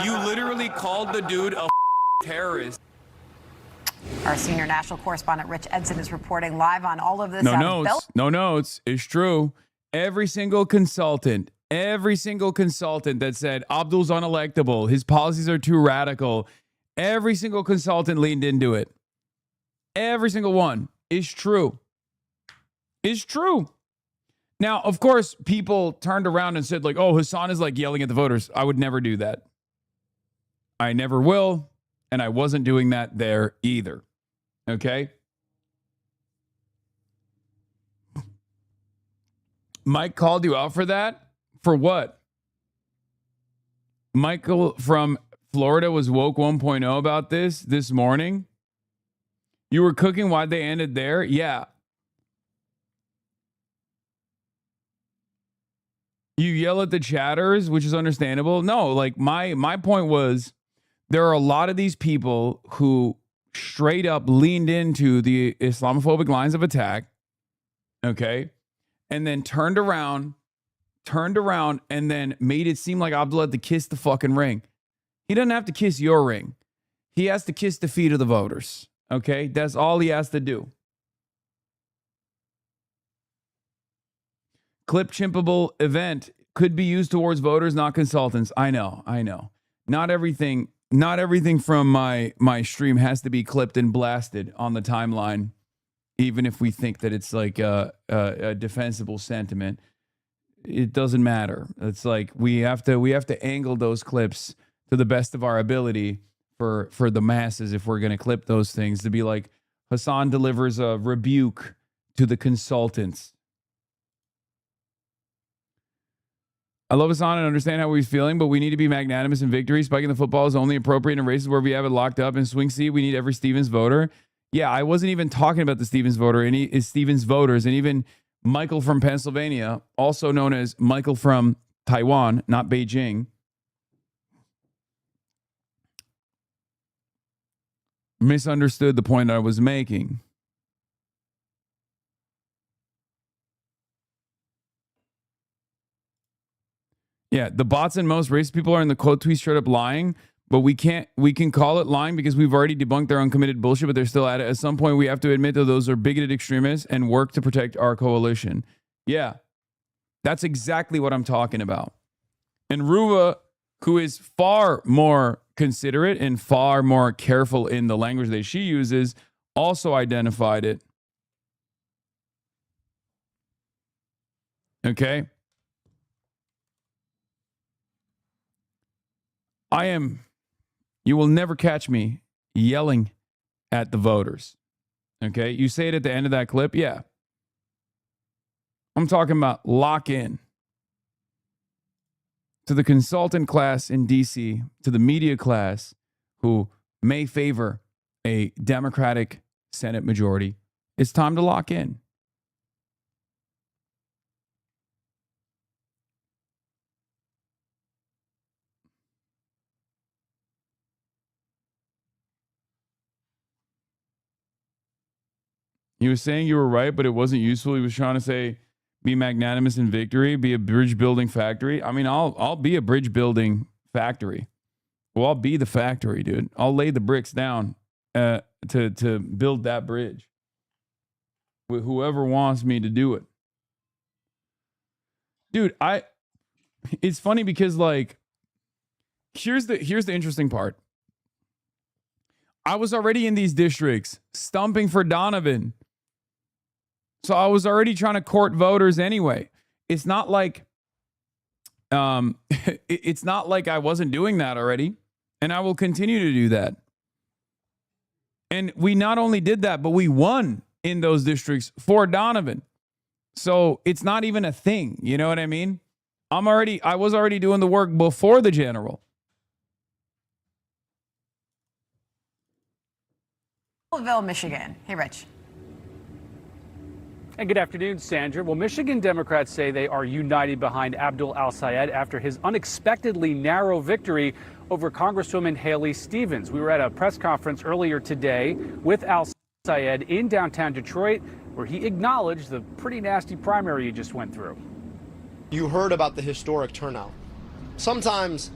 You literally called the dude a terrorist. Our senior national correspondent Rich Edson is reporting live on all of this. No notes. It's true. Every single consultant that said Abdul's unelectable, his policies are too radical, every single consultant leaned into it. Every single one. is true. Is true. Now, of course, people turned around and said, like, oh, Hassan is like yelling at the voters. I would never do that. I never will. And I wasn't doing that there either. Okay? Mike called you out for that? For what? Michael from Florida was woke 1.0 about this morning. You were cooking why they ended there? Yeah. You yell at the chatters, which is understandable. No, like my point was there are a lot of these people who straight up leaned into the Islamophobic lines of attack, okay, and then turned around, and then made it seem like Abdul had to kiss the fucking ring. He doesn't have to kiss your ring. He has to kiss the feet of the voters, okay? That's all he has to do. Clip chimpable event could be used towards voters, not consultants. I know. Not everything from my stream has to be clipped and blasted on the timeline, even if we think that it's like a defensible sentiment. It doesn't matter. It's like we have to angle those clips to the best of our ability for the masses if we're going to clip those things, to be like Hassan delivers a rebuke to the consultants. I love Hassan and understand how he's feeling, but we need to be magnanimous in victory. Spiking the football is only appropriate in races where we have it locked up. In swing seat, we need every Stevens voter. Yeah, I wasn't even talking about the Stevens voter, and he is Stevens voters, and even Michael from Pennsylvania, also known as Michael from Taiwan, not Beijing, misunderstood the point I was making. Yeah, the bots and most racist people are in the quote tweet straight up lying, but we can call it lying because we've already debunked their uncommitted bullshit, but they're still at it. At some point, we have to admit that those are bigoted extremists and work to protect our coalition. Yeah, that's exactly what I'm talking about. And Ruva, who is far more considerate and far more careful in the language that she uses, also identified it. Okay? You will never catch me yelling at the voters. Okay? You say it at the end of that clip? Yeah. I'm talking about lock in. To the consultant class in DC, to the media class who may favor a Democratic Senate majority, it's time to lock in. He was saying you were right, but it wasn't useful. He was trying to say, be magnanimous in victory, be a bridge building factory. I mean, I'll be a bridge building factory. Well, I'll be the factory, dude. I'll lay the bricks down to build that bridge with whoever wants me to do it. Dude, it's funny because like here's the interesting part. I was already in these districts stumping for Donovan. So I was already trying to court voters anyway. It's not like it's not like I wasn't doing that already, and I will continue to do that. And we not only did that, but we won in those districts for Donovan. So it's not even a thing, you know what I mean? I was already doing the work before the general. Louisville, Michigan. Hey, Rich. And good afternoon, Sandra. Well, Michigan Democrats say they are united behind Abdul al-Sayed after his unexpectedly narrow victory over Congresswoman Haley Stevens. We were at a press conference earlier today with al-Sayed in downtown Detroit, where he acknowledged the pretty nasty primary he just went through. You heard about the historic turnout. Sometimes,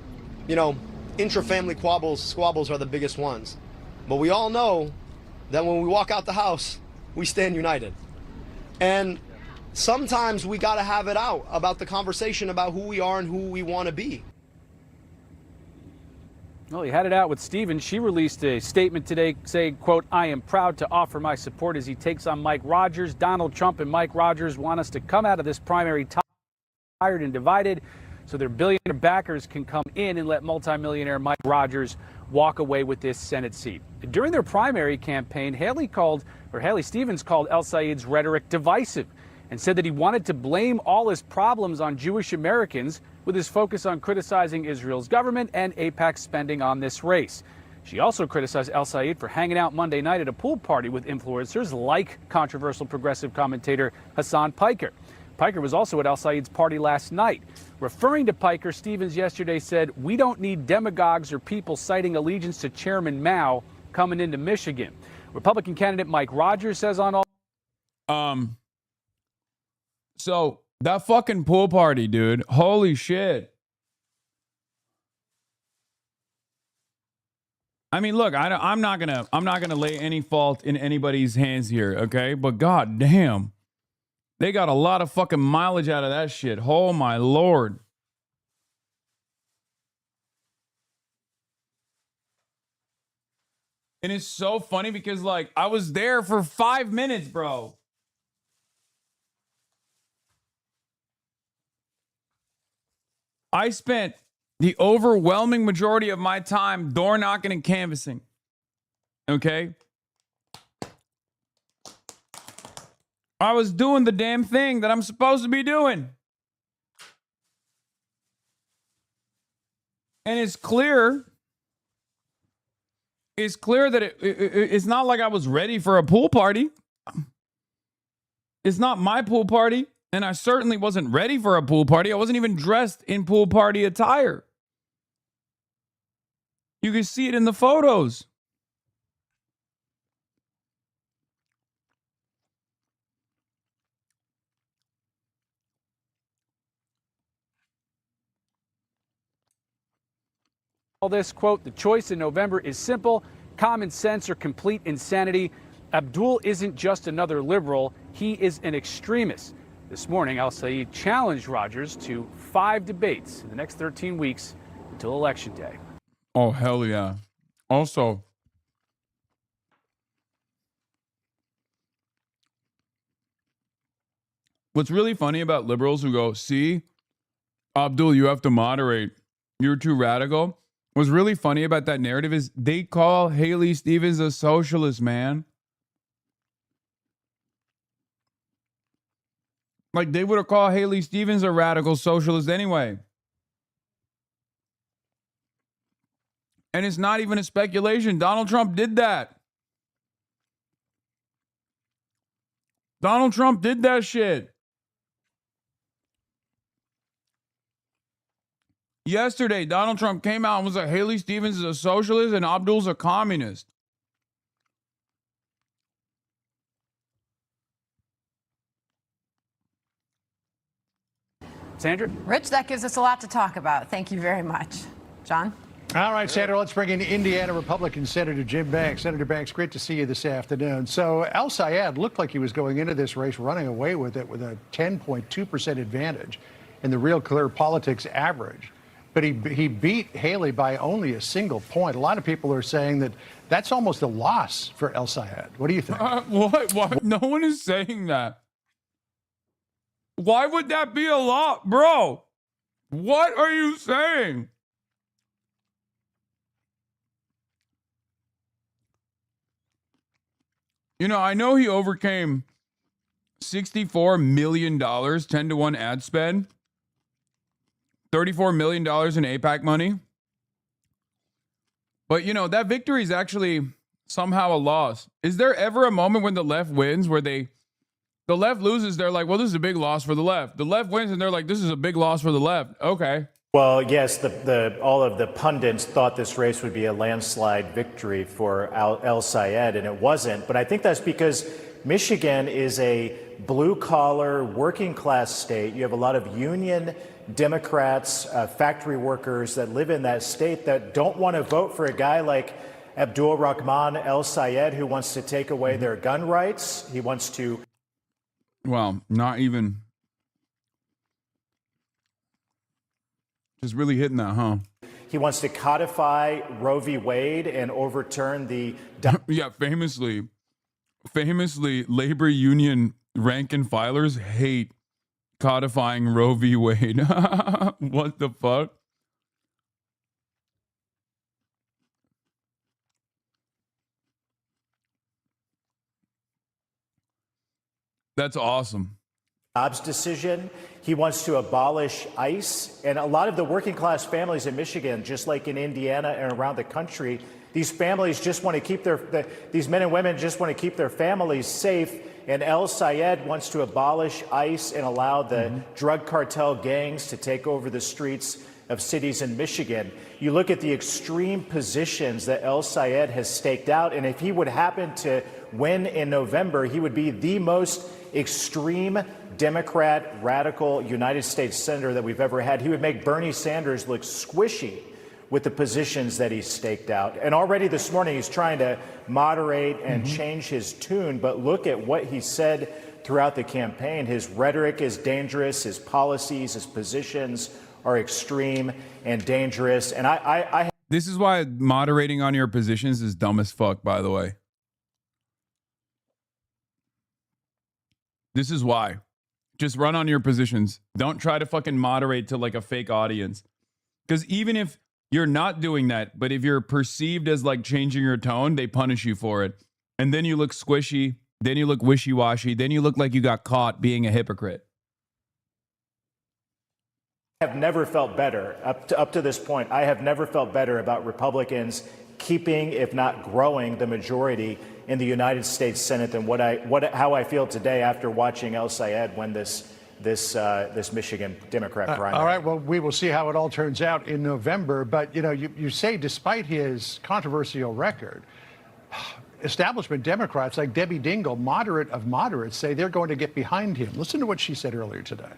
intra-family squabbles are the biggest ones. But we all know that when we walk out the house, we stand united. And sometimes we got to have it out about the conversation about who we are and who we want to be. Well, he had it out with Stevens. She released a statement today saying, quote, "I am proud to offer my support as he takes on Mike Rogers. Donald Trump and Mike Rogers want us to come out of this primary tired and divided so their billionaire backers can come in and let multimillionaire Mike Rogers walk away with this Senate seat." During their primary campaign, Haley Stevens called El Sayed's rhetoric divisive and said that he wanted to blame all his problems on Jewish Americans with his focus on criticizing Israel's government and AIPAC spending on this race. She also criticized El Sayed for hanging out Monday night at a pool party with influencers like controversial progressive commentator Hassan Piker. Piker was also at El Sayed's party last night. Referring to Piker, Stevens yesterday said, "We don't need demagogues or people citing allegiance to Chairman Mao coming into Michigan." Republican candidate Mike Rogers says on all... So that fucking pool party, dude. Holy shit. I mean, look, I'm not gonna lay any fault in anybody's hands here, okay? But god damn, they got a lot of fucking mileage out of that shit. Oh my lord. And it's so funny because, like, I was there for 5 minutes, bro. I spent the overwhelming majority of my time door knocking and canvassing. Okay? I was doing the damn thing that I'm supposed to be doing. And it's clear that it's not like I was ready for a pool party. It's not my pool party. And I certainly wasn't ready for a pool party. I wasn't even dressed in pool party attire. You can see it in the photos. All this, quote, "The choice in November is simple, common sense or complete insanity. Abdul isn't just another liberal. He is an extremist." This morning, El Sayed challenged Rogers to 5 debates in the next 13 weeks until Election Day. Oh, hell yeah. Also, what's really funny about liberals who go, "See, Abdul, you have to moderate. You're too radical." What's really funny about that narrative is they call Haley Stevens a socialist, man. Like, they would have called Haley Stevens a radical socialist anyway. And it's not even a speculation. Donald Trump did that. Donald Trump did that shit. Yesterday, Donald Trump came out and was like, Haley Stevens is a socialist and Abdul's a communist. Sandra? Rich, that gives us a lot to talk about. Thank you very much. John? All right, Sandra, let's bring in Indiana Republican Senator Jim Banks. Senator Banks, great to see you this afternoon. So El Sayed looked like he was going into this race running away with it with a 10.2% advantage in the Real Clear Politics average. But he beat Haley by only a single point. A lot of people are saying that that's almost a loss for El Sayed. What do you think? What? No one is saying that. Why would that be a lot? Bro, what are you saying? You know, I know he overcame $64 million, 10-to-1 ad spend, $34 million in AIPAC money. But, you know, that victory is actually somehow a loss. Is there ever a moment when the left wins where the left loses, they're like, well, this is a big loss for the left. The left wins, and they're like, this is a big loss for the left. Okay. Well, yes, all of the pundits thought this race would be a landslide victory for El Sayed, and it wasn't. But I think that's because Michigan is a blue-collar, working-class state. You have a lot of union Democrats, factory workers that live in that state that don't want to vote for a guy like Abdul Rahman El Sayed, who wants to take away their gun rights. He wants to... Well, not even. Just really hitting that, huh? He wants to codify Roe v. Wade and overturn the. Yeah, famously, labor union rank and filers hate codifying Roe v. Wade. What the fuck? That's awesome. Dobbs decision. He wants to abolish ICE. And a lot of the working class families in Michigan, just like in Indiana and around the country, these families just want to keep these men and women just want to keep their families safe. And El Sayed wants to abolish ICE and allow the drug cartel gangs to take over the streets of cities in Michigan. You look at the extreme positions that El Sayed has staked out, and if he would happen to win in November, he would be the most extreme Democrat, radical United States senator that we've ever had. He would make Bernie Sanders look squishy with the positions that he's staked out. And already this morning, he's trying to moderate and change his tune. But look at what he said throughout the campaign. His rhetoric is dangerous. His policies, his positions are extreme and dangerous. And This is why moderating on your positions is dumb as fuck, by the way. This is why. Just run on your positions. Don't try to fucking moderate to like a fake audience. Because even if you're not doing that, but if you're perceived as like changing your tone, they punish you for it. And then you look squishy. Then you look wishy-washy. Then you look like you got caught being a hypocrite. I have never felt better up to this point. I have never felt better about Republicans keeping, if not growing, the majority in the United States Senate than how I feel today after watching El Sayed win this Michigan Democrat primary. All right. Well, we will see how it all turns out in November. But you say, despite his controversial record, establishment Democrats like Debbie Dingell, moderate of moderates, say they're going to get behind him. Listen to what she said earlier today.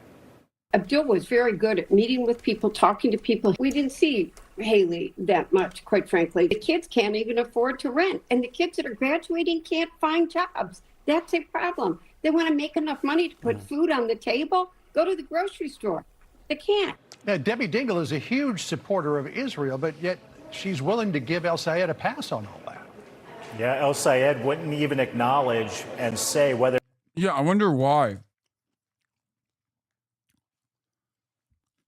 Abdul was very good at meeting with people, talking to people. We didn't see Haley that much, quite frankly. The kids can't even afford to rent, and the kids that are graduating can't find jobs. That's a problem. They want to make enough money to put food on the table, go to the grocery store. They can't. Now, Debbie Dingell is a huge supporter of Israel, but yet she's willing to give El Sayed a pass on all that. Yeah, El Sayed wouldn't even acknowledge and say whether. Yeah, I wonder why.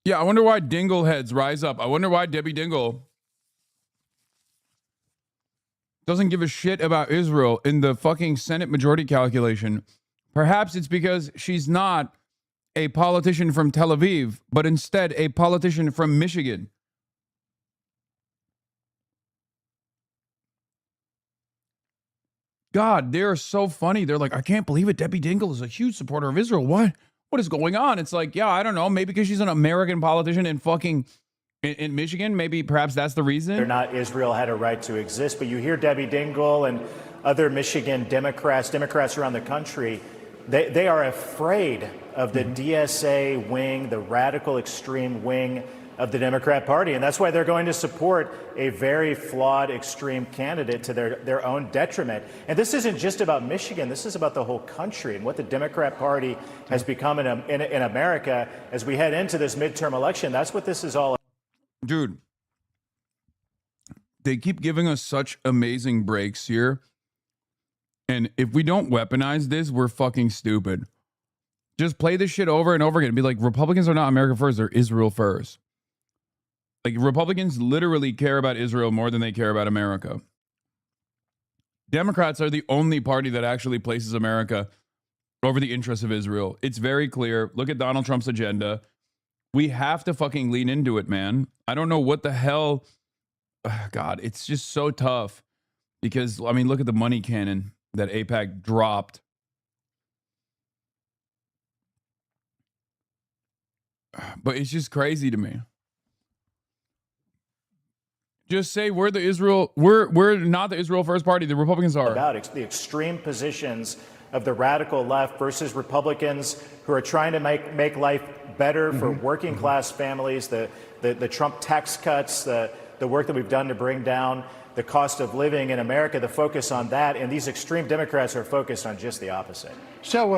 Yeah, I wonder why Dingell heads rise up. I wonder why Debbie Dingell doesn't give a shit about Israel in the fucking Senate majority calculation. Perhaps it's because she's not a politician from Tel Aviv, but instead a politician from Michigan. God, they're so funny. They're like, I can't believe it. Debbie Dingell is a huge supporter of Israel. What is going on? It's like, yeah, I don't know. Maybe because she's an American politician in fucking in Michigan. Maybe perhaps that's the reason. They're not Israel had a right to exist. But you hear Debbie Dingell and other Michigan Democrats around the country, they are afraid of the DSA wing, the radical extreme wing of the Democrat Party. And that's why they're going to support a very flawed extreme candidate to their own detriment. And this isn't just about Michigan. This is about the whole country and what the Democrat Party has become in America as we head into this midterm election. That's what this is all about. Dude, they keep giving us such amazing breaks here. And if we don't weaponize this, we're fucking stupid. Just play this shit over and over again and be like, Republicans are not America first, they're Israel first. Like, Republicans literally care about Israel more than they care about America. Democrats are the only party that actually places America over the interests of Israel. It's very clear. Look at Donald Trump's agenda. We have to fucking lean into it, man. I don't know what the hell. God, it's just so tough. Because, I mean, look at the money cannon that AIPAC dropped. But it's just crazy to me. Just say we're the Israel, we're not the Israel first party, the Republicans are. About the extreme positions of the radical left versus Republicans who are trying to make life better for working class families, the Trump tax cuts, the work that we've done to bring down the cost of living in America, the focus on that, and these extreme Democrats are focused on just the opposite. So,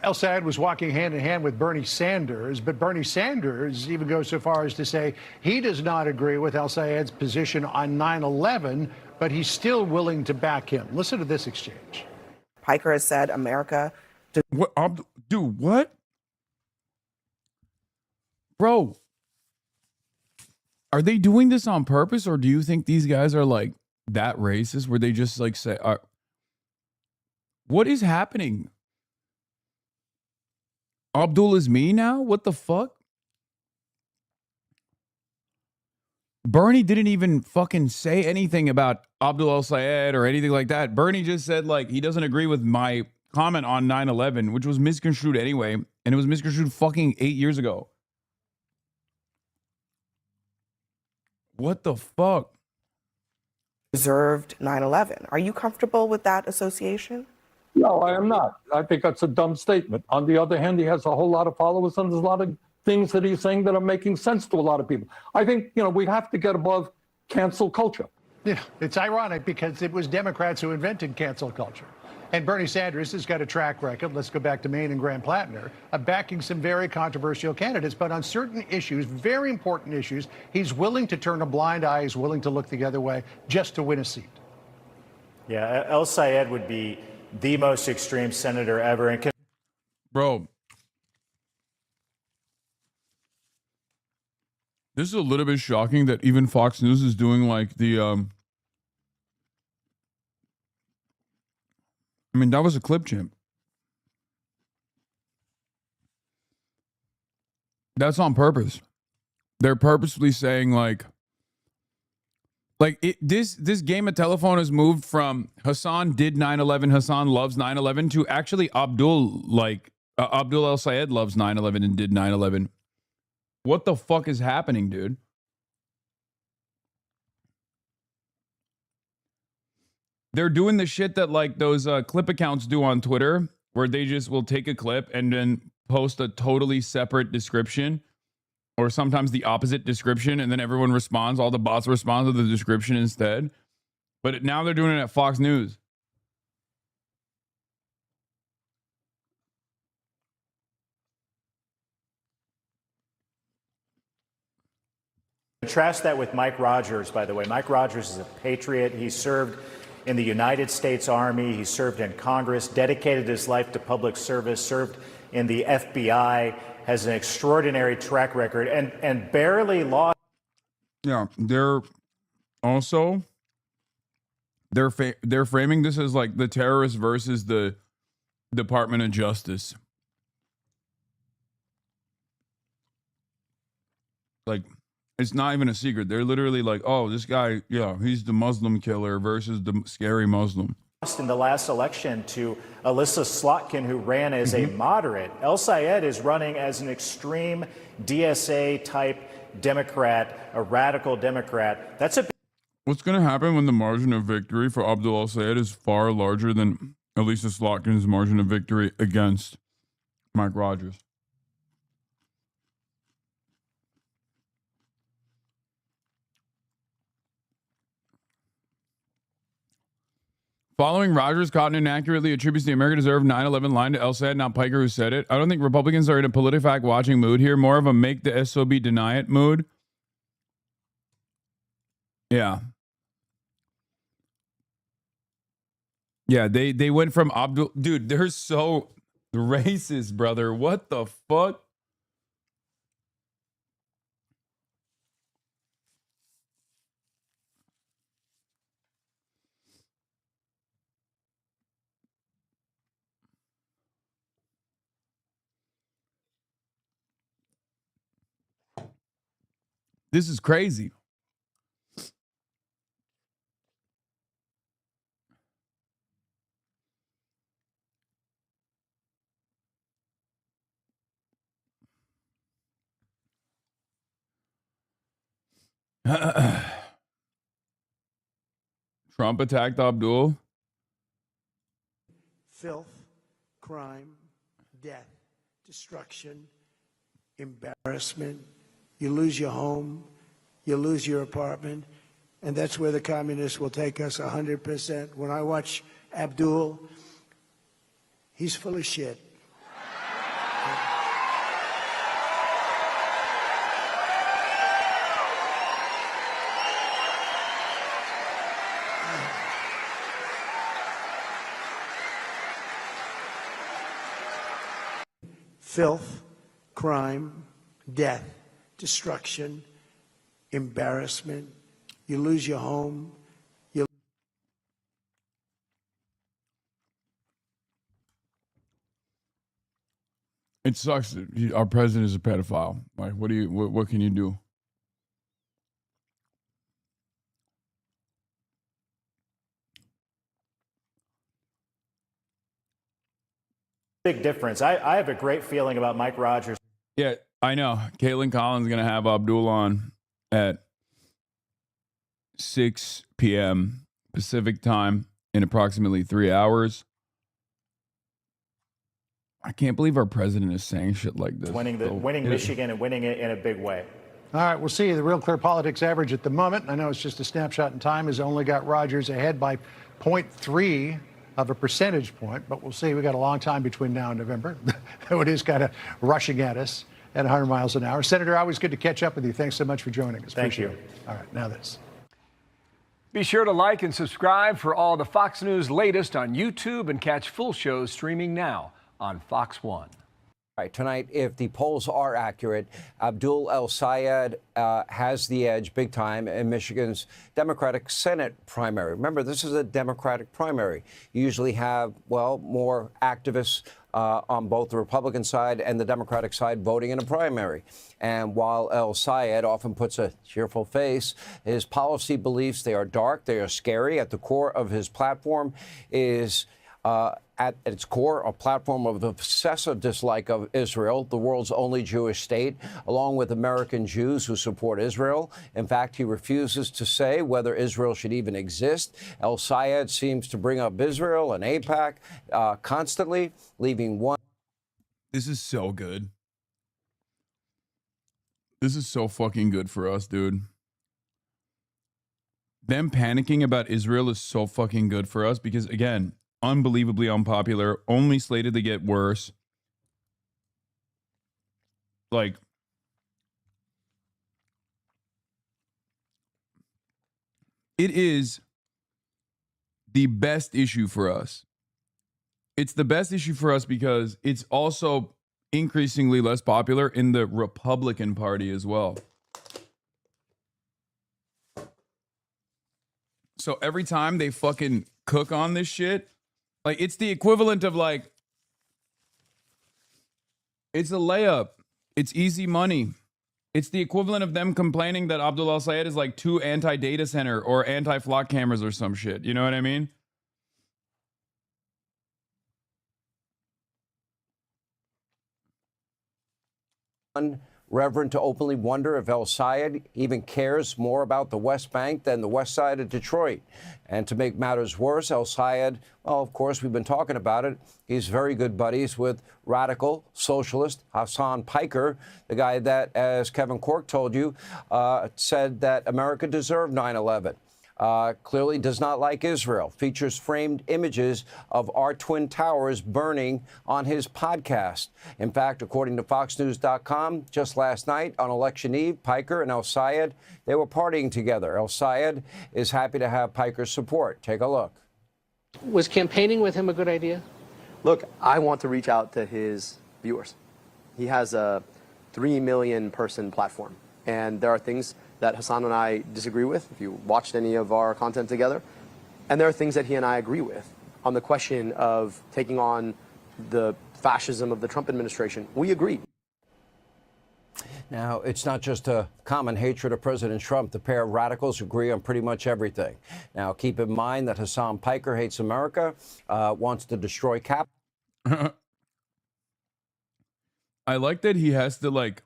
El Sayed was walking hand in hand with Bernie Sanders, but Bernie Sanders even goes so far as to say he does not agree with El Sayed's position on 9/11, but he's still willing to back him. Listen to this exchange. Piker has said America. What, dude, what? Bro, are they doing this on purpose, or do you think these guys are like that racist where they just like say, what is happening? Abdul is me now? What the fuck? Bernie didn't even fucking say anything about Abdul El-Sayed or anything like that. Bernie just said like he doesn't agree with my comment on 9/11, which was misconstrued anyway, and it was misconstrued fucking 8 years ago. What the fuck? Deserved 9/11. Are you comfortable with that association? No, I am not. I think that's a dumb statement. On the other hand, he has a whole lot of followers, and there's a lot of things that he's saying that are making sense to a lot of people. I think, we have to get above cancel culture. Yeah, it's ironic because it was Democrats who invented cancel culture. And Bernie Sanders has got a track record, let's go back to Maine and Grand Platner, of backing some very controversial candidates. But on certain issues, very important issues, he's willing to turn a blind eye, he's willing to look the other way just to win a seat. Yeah, El Sayed would be the most extreme senator ever. And bro, this is a little bit shocking that even Fox News is doing like the I mean, that was a clip, chimp. That's on purpose. They're purposefully saying this game of telephone has moved from Hassan did 9/11, Hassan loves 9/11 to actually Abdul Abdul El-Sayed loves 9/11 and did 9/11. What the fuck is happening, dude? They're doing the shit that like those clip accounts do on Twitter, where they just will take a clip and then post a totally separate description, or sometimes the opposite description, and then everyone responds. All the bots respond to the description instead. But now they're doing it at Fox News. contrast that with Mike Rogers, by the way. Mike Rogers is a patriot. He served in the United States Army. He served in Congress, dedicated his life to public service, served in the FBI, has an extraordinary track record, and barely lost. Yeah, they're also they're framing this as like the terrorists versus the Department of Justice. Like, it's not even a secret. They're literally like, oh, this guy, yeah, he's the Muslim killer versus the scary Muslim. In the last election to Alyssa Slotkin, who ran as a moderate. El Sayed is running as an extreme DSA type Democrat, a radical Democrat. That's a. What's going to happen when the margin of victory for Abdul El-Sayed is far larger than Alyssa Slotkin's margin of victory against Mike Rogers? Following Rogers, Cotton inaccurately attributes the America Deserved 9/11 line to El-Sayed, not Piker, who said it. I don't think Republicans are in a PolitiFact watching mood here, more of a make the SOB deny it mood. Yeah. Yeah, they went from Abdul. Dude, they're so racist, brother. What the fuck? This is crazy. Trump attacked Abdul. Filth, crime, death, destruction, embarrassment. You lose your home, you lose your apartment, And that's where the communists will take us 100%. When I watch Abdul, he's full of shit. Filth, crime, death, destruction, embarrassment. You lose your home. It sucks that our president is a pedophile. Like, what can you do? Big difference. I have a great feeling about Mike Rogers. Yeah, I know. Caitlin Collins is going to have Abdul on at 6 p.m. Pacific time in approximately 3 hours. I can't believe our president is saying shit like this. Winning Michigan and winning it in a big way. All right, we'll see. The Real Clear Politics average at the moment, I know it's just a snapshot in time, has only got Rogers ahead by 0.3 of a percentage point, but we'll see. We got a long time between now and November. It is kind of rushing at us at 100 miles an hour. Senator, always good to catch up with you. Thanks so much for joining us. Thank you. Appreciate it. All right, now this. Be sure to like and subscribe for all the Fox News latest on YouTube and catch full shows streaming now on Fox One. Right, tonight, if the polls are accurate, Abdul El-Sayed has the edge big time in Michigan's Democratic Senate primary. Remember, this is a Democratic primary. You usually have, well, more activists on both the Republican side and the Democratic side voting in a primary. And while El-Sayed often puts a cheerful face, his policy beliefs, they are dark, they are scary. At the core of his platform is at its core, a platform of obsessive dislike of Israel, the world's only Jewish state, along with American Jews who support Israel. In fact, he refuses to say whether Israel should even exist. El-Sayed seems to bring up Israel and AIPAC constantly, leaving one. This is so good. This is so fucking good for us, dude. Them panicking about Israel is so fucking good for us because, again, unbelievably unpopular, only slated to get worse. Like, it is the best issue for us. It's the best issue for us because it's also increasingly less popular in the Republican Party as well. So every time they fucking cook on this shit, like, it's the equivalent of, like, it's a layup. It's easy money. It's the equivalent of them complaining that Abdul El-Sayed is, like, too anti-data center or anti-flock cameras or some shit. You know what I mean? Reverend to openly wonder if El-Sayed even cares more about the West Bank than the west side of Detroit. And to make matters worse, El-Sayed, well, of course, we've been talking about it. He's very good buddies with radical socialist Hassan Piker, the guy that, as Kevin Corke told you, said that America deserved 9/11. Clearly does not like Israel, features framed images of our Twin Towers burning on his podcast. In fact, according to FoxNews.com, just last night on election eve, Piker and El-Sayed, they were partying together. El-Sayed is happy to have Piker's support. Take a look. Was campaigning with him a good idea? Look, I want to reach out to his viewers. He has a 3 million person platform, and there are things that Hassan and I disagree with, if you watched any of our content together. And there are things that he and I agree with. On the question of taking on the fascism of the Trump administration, we agree. Now, it's not just a common hatred of President Trump. The pair of radicals agree on pretty much everything. Now, keep in mind that Hassan Piker hates America, wants to destroy capital. I like that he has to, like,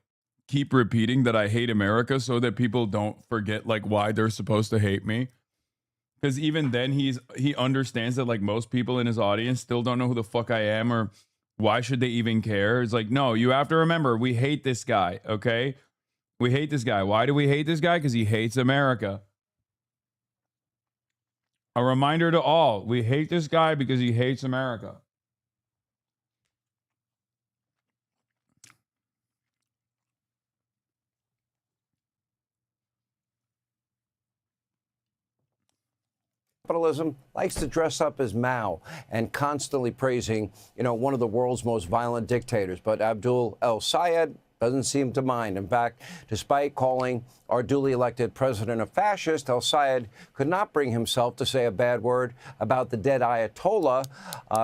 keep repeating that I hate America so that people don't forget, like, why they're supposed to hate me. Because even then he understands that, like, most people in his audience still don't know who the fuck I am or why should they even care. It's like, no, you have to remember, we hate this guy, okay? We hate this guy. Why do we hate this guy? Because he hates America. A reminder to all, we hate this guy because he hates America. Capitalism likes to dress up as Mao and constantly praising, one of the world's most violent dictators. But Abdul el-Sayed doesn't seem to mind. In fact, despite calling our duly elected president a fascist, el-Sayed could not bring himself to say a bad word about the dead Ayatollah,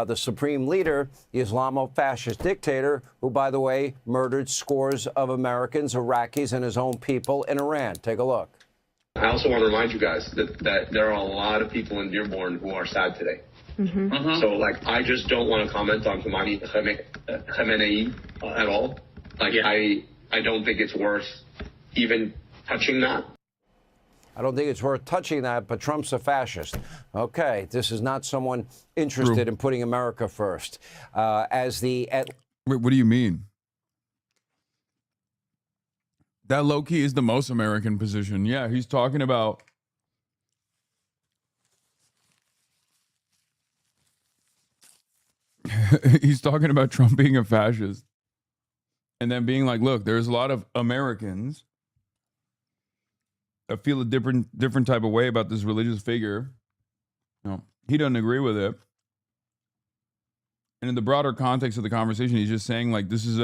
the supreme leader, the Islamo-fascist dictator, who, by the way, murdered scores of Americans, Iraqis, and his own people in Iran. Take a look. I also want to remind you guys that there are a lot of people in Dearborn who are sad today. So, I just don't want to comment on Khamenei at all. I don't think it's worth even touching that. I don't think it's worth touching that, but Trump's a fascist. Okay, this is not someone interested in putting America first. Wait, what do you mean? That low-key is the most American position. Yeah, he's talking about Trump being a fascist. And then being like, look, there's a lot of Americans that feel a different type of way about this religious figure. He doesn't agree with it. And in the broader context of the conversation, he's just saying this is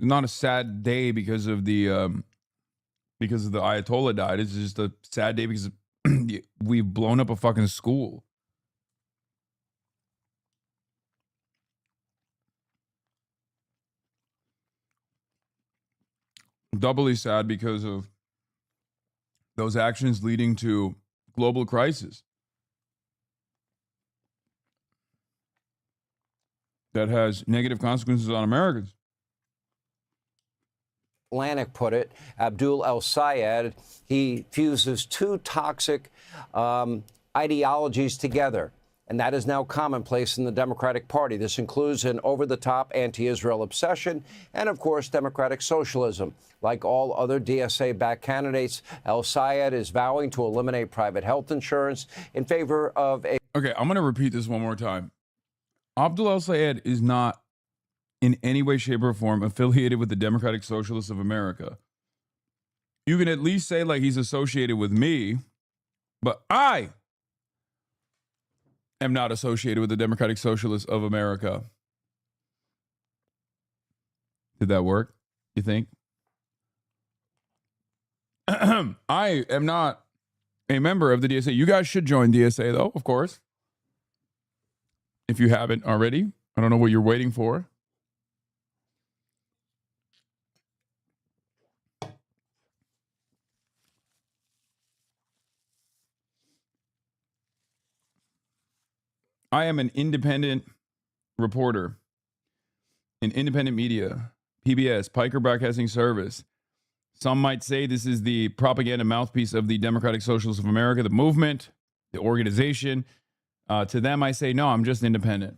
not a sad day because of the Ayatollah died. It's just a sad day because we've blown up a fucking school. Doubly sad because of those actions leading to global crisis that has negative consequences on Americans. Atlantic put it, Abdul el-Sayed, he fuses two toxic ideologies together. And that is now commonplace in the Democratic Party. This includes an over-the-top anti-Israel obsession and, of course, democratic socialism. Like all other DSA-backed candidates, el-Sayed is vowing to eliminate private health insurance in favor of a... Okay, I'm going to repeat this one more time. Abdul el-Sayed is not in any way, shape, or form affiliated with the Democratic Socialists of America. You can at least say he's associated with me, but I am not associated with the Democratic Socialists of America. Did that work, you think? I am not a member of the DSA. You guys should join DSA, though, of course. If you haven't already. I don't know what you're waiting for. I am an independent reporter in independent media, PBS, Piker Broadcasting Service. Some might say this is the propaganda mouthpiece of the Democratic Socialists of America, the movement, the organization. To them, I say, no, I'm just independent.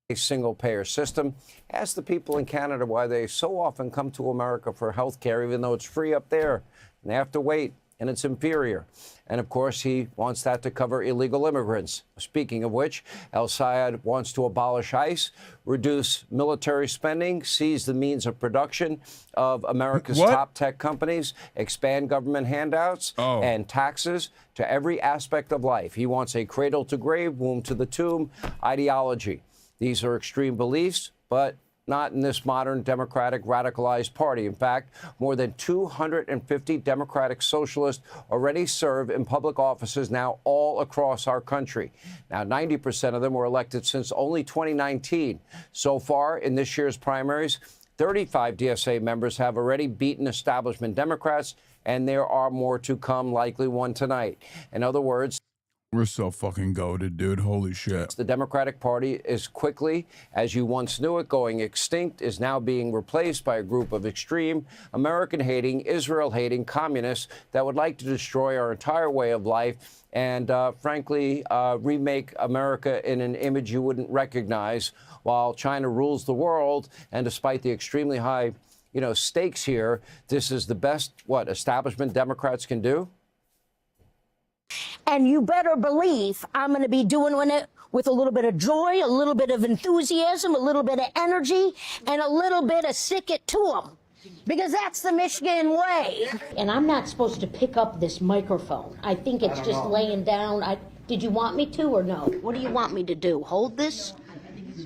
A single-payer system. Ask the people in Canada why they so often come to America for health care, even though it's free up there, and they have to wait, and it's inferior. And, of course, he wants that to cover illegal immigrants. Speaking of which, el-Sayed wants to abolish ICE, reduce military spending, seize the means of production of America's top tech companies, expand government handouts and taxes to every aspect of life. He wants a cradle-to-grave, womb-to-the-tomb ideology. These are extreme beliefs, but not in this modern Democratic radicalized party. In fact, more than 250 Democratic socialists already serve in public offices now all across our country. Now, 90% of them were elected since only 2019. So far, in this year's primaries, 35 DSA members have already beaten establishment Democrats, and there are more to come, likely one tonight. In other words... We're so fucking goated, dude. Holy shit. The Democratic Party is quickly, as you once knew it, going extinct, is now being replaced by a group of extreme, American-hating, Israel-hating communists that would like to destroy our entire way of life and, frankly, remake America in an image you wouldn't recognize while China rules the world. And despite the extremely high, stakes here, this is the best, establishment Democrats can do? And you better believe I'm going to be doing it with a little bit of joy, a little bit of enthusiasm, a little bit of energy, and a little bit of stick it to them. Because that's the Michigan way. And I'm not supposed to pick up this microphone. I think it's just laying down. Did you want me to or no? What do you want me to do? Hold this?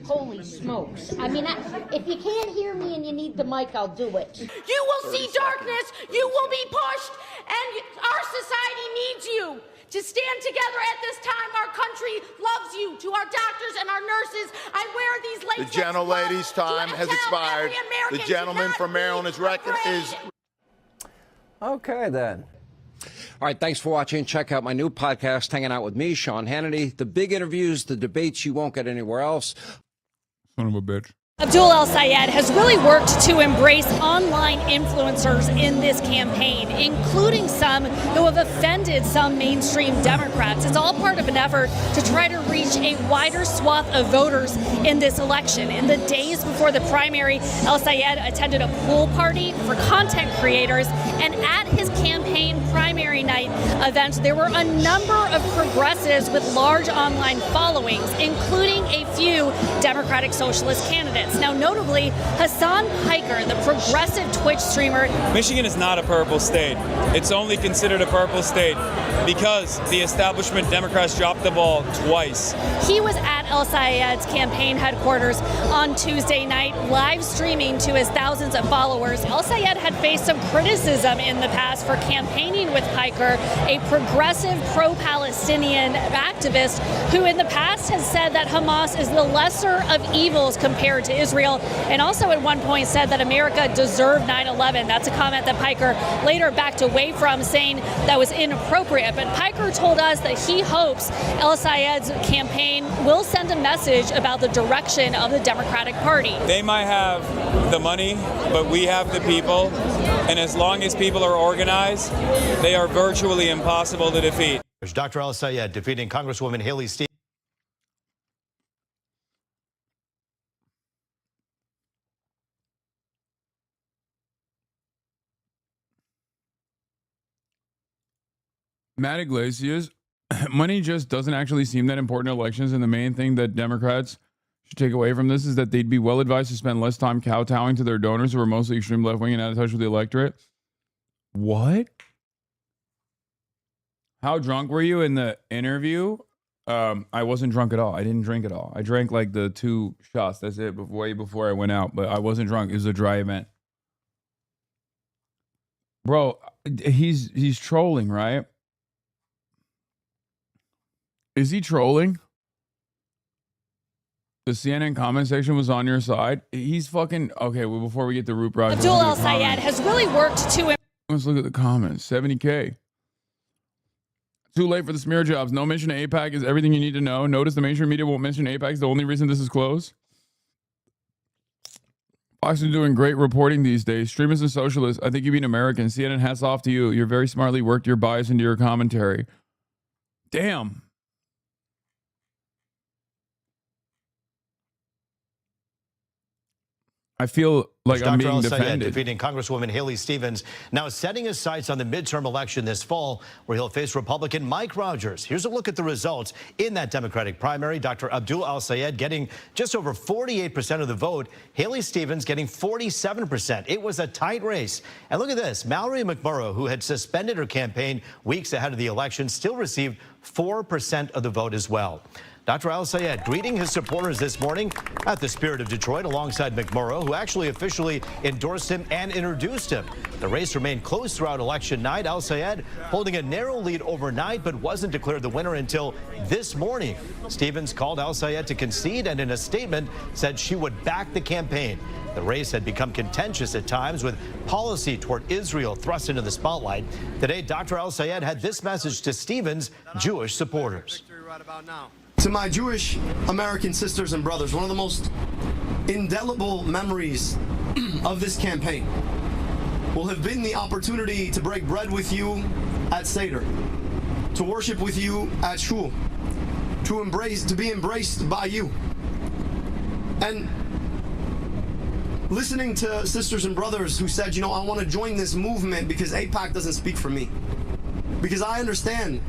Holy smokes. I mean, if you can't hear me and you need the mic, I'll do it. You will see darkness, you will be pushed, and our society needs you to stand together at this time. Our country loves you. To our doctors and our nurses, I wear these latex The gentle lady's time has expired. The gentleman from Maryland is Okay, then. All right, thanks for watching. Check out my new podcast, Hanging Out with Me, Sean Hannity. The big interviews, the debates you won't get anywhere else. Son of a bitch. Abdul El-Sayed has really worked to embrace online influencers in this campaign, including some who have offended some mainstream Democrats. It's all part of an effort to try to reach a wider swath of voters in this election. In the days before the primary, El-Sayed attended a pool party for content creators, and at his campaign primary night event, there were a number of progressives with large online followings, including a few Democratic Socialist candidates. Now, notably, Hassan Piker, the progressive Twitch streamer. Michigan is not a purple state. It's only considered a purple state because the establishment Democrats dropped the ball twice. He was at El-Sayed's campaign headquarters on Tuesday night, live streaming to his thousands of followers. El-Sayed had faced some criticism in the past for campaigning with Piker, a progressive pro-Palestinian activist who in the past has said that Hamas is the lesser of evils compared to Israel, and also at one point said that America deserved 9/11. That's a comment that Piker later backed away from, saying that was inappropriate. But Piker told us that he hopes El-Sayed's campaign will send a message about the direction of the Democratic Party. They might have the money, but we have the people. And as long as people are organized, they are virtually impossible to defeat. Dr. El-Sayed defeating Congresswoman Haley Stevens. Matt Iglesias, money just doesn't actually seem that important in elections. And the main thing that Democrats should take away from this is that they'd be well advised to spend less time kowtowing to their donors who are mostly extreme left wing and out of touch with the electorate. What? How drunk were you in the interview? I wasn't drunk at all. I didn't drink at all. I drank like the 2 shots. That's it. Way before I went out, but I wasn't drunk. It was a dry event. Bro, he's trolling, right? Is he trolling? The CNN comment section was on your side. He's fucking okay. Well, before we get to Root Project, Abdul El-Sayed has really worked to. Let's look at the comments. 70K. Too late for the smear jobs. No mention of AIPAC is everything you need to know. Notice the mainstream media won't mention AIPAC. Is the only reason this is closed. Fox is doing great reporting these days. Streamers and socialists. I think you mean Americans. CNN, hats off to you. You're very smartly worked your bias into your commentary. Damn. I feel like I'm being defended. Defeating Congresswoman Haley Stevens, now setting his sights on the midterm election this fall, where he'll face Republican Mike Rogers. Here's a look at the results in that Democratic primary. Dr. Abdul El-Sayed getting just over 48% of the vote. Haley Stevens getting 47%. It was a tight race. And look at this. Mallory McMurrow, who had suspended her campaign weeks ahead of the election, still received 4% of the vote as well. Dr. Al-Sayed greeting his supporters this morning at the Spirit of Detroit alongside McMurrow, who actually officially endorsed him and introduced him. The race remained close throughout election night. Al-Sayed holding a narrow lead overnight, but wasn't declared the winner until this morning. Stevens called Al-Sayed to concede and in a statement said she would back the campaign. The race had become contentious at times, with policy toward Israel thrust into the spotlight. Today, Dr. Al-Sayed had this message to Stevens' Jewish supporters. To my Jewish American sisters and brothers, one of the most indelible memories of this campaign will have been the opportunity to break bread with you at Seder, to worship with you at Shul, to be embraced by you. And listening to sisters and brothers who said, I want to join this movement because AIPAC doesn't speak for me. Because I understand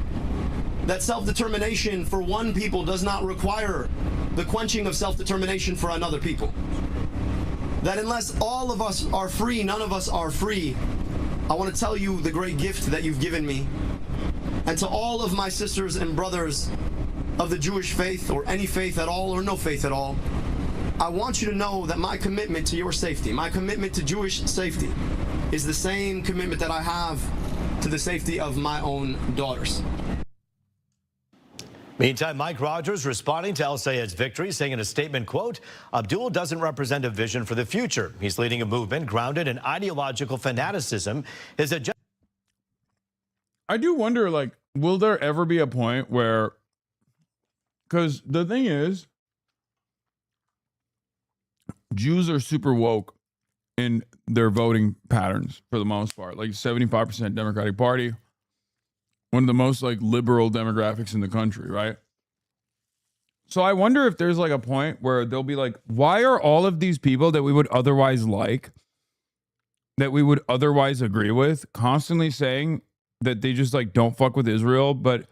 that self-determination for one people does not require the quenching of self-determination for another people. That unless all of us are free, none of us are free. I want to tell you the great gift that you've given me. And to all of my sisters and brothers of the Jewish faith, or any faith at all or no faith at all, I want you to know that my commitment to your safety, my commitment to Jewish safety, is the same commitment that I have to the safety of my own daughters. Meantime, Mike Rogers responding to Al-Sayed's victory, saying in a statement, quote, Abdul doesn't represent a vision for the future. He's leading a movement grounded in ideological fanaticism. His agenda. I do wonder, like, will there ever be a point where, because the thing is, Jews are super woke in their voting patterns for the most part. Like 75% Democratic Party, one of the most like liberal demographics in the country, right? So I wonder if there's like a point where they'll be like, why are all of these people that we would otherwise like, that we would otherwise agree with, constantly saying that they just like don't fuck with Israel, but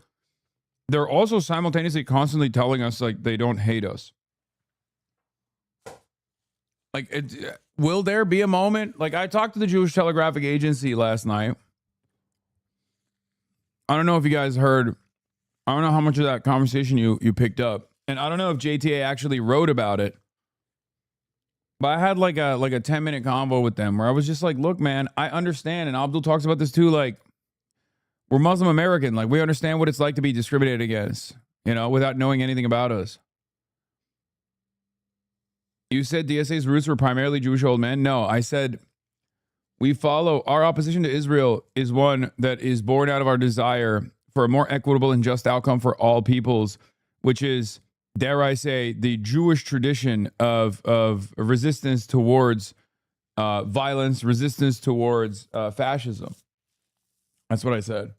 they're also simultaneously constantly telling us like they don't hate us. Like, will there be a moment? Like, I talked to the Jewish Telegraphic Agency last night. I don't know if you guys heard. I don't know how much of that conversation you picked up. And I don't know if JTA actually wrote about it. But I had like a 10-minute convo with them where I was just like, look, man, I understand. And Abdul talks about this too. Like, we're Muslim American. Like, we understand what it's like to be discriminated against, without knowing anything about us. You said DSA's roots were primarily Jewish old men. No, I said our opposition to Israel is one that is born out of our desire for a more equitable and just outcome for all peoples, which is, dare I say, the Jewish tradition of resistance towards violence, resistance towards fascism. That's what I said.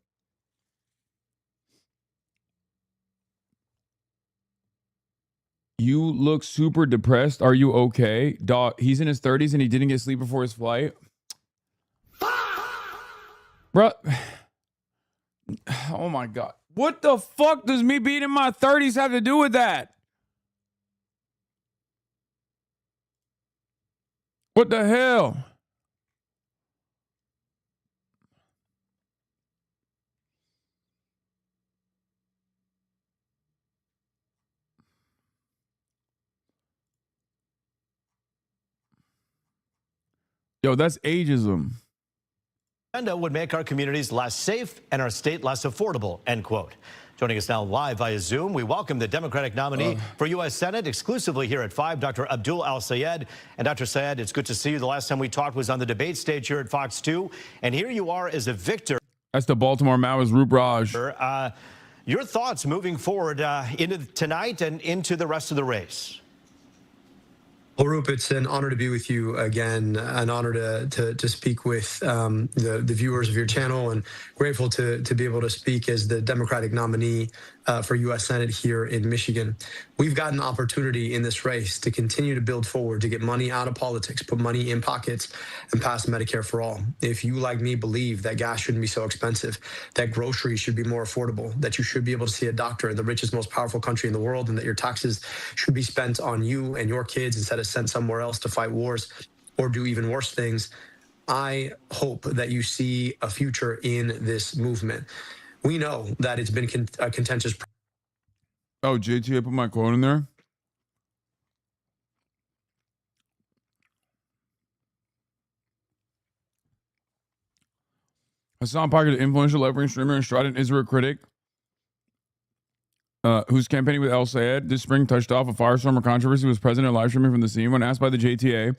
You look super depressed. Are you okay? Dog, he's in his 30s and he didn't get sleep before his flight. Bro. Oh my God. What the fuck does me being in my 30s have to do with that? What the hell? Yo, that's ageism. Would make our communities less safe and our state less affordable, end quote. Joining us now live via Zoom, we welcome the Democratic nominee for U.S. Senate exclusively here at 5, Dr. Abdul Al-Sayed. And Dr. Sayed, it's good to see you. The last time we talked was on the debate stage here at Fox 2. And here you are as a victor. That's the Baltimore Maoist Roop Raj. Your thoughts moving forward into tonight and into the rest of the race? Well, Roop, it's an honor to be with you again, an honor to speak with the viewers of your channel, and grateful to be able to speak as the Democratic nominee for U.S. Senate here in Michigan. We've got an opportunity in this race to continue to build forward, to get money out of politics, put money in pockets, and pass Medicare for all. If you, like me, believe that gas shouldn't be so expensive, that groceries should be more affordable, that you should be able to see a doctor in the richest, most powerful country in the world, and that your taxes should be spent on you and your kids instead of sent somewhere else to fight wars or do even worse things, I hope that you see a future in this movement. We know that it's been a contentious. Oh, JT, I put my quote in there. Hassan Piker, the influential left-wing streamer and strident Israel critic, who's campaigning with El Sayed this spring, touched off a firestorm of controversy, was present and live streaming from the scene. When asked by the JTA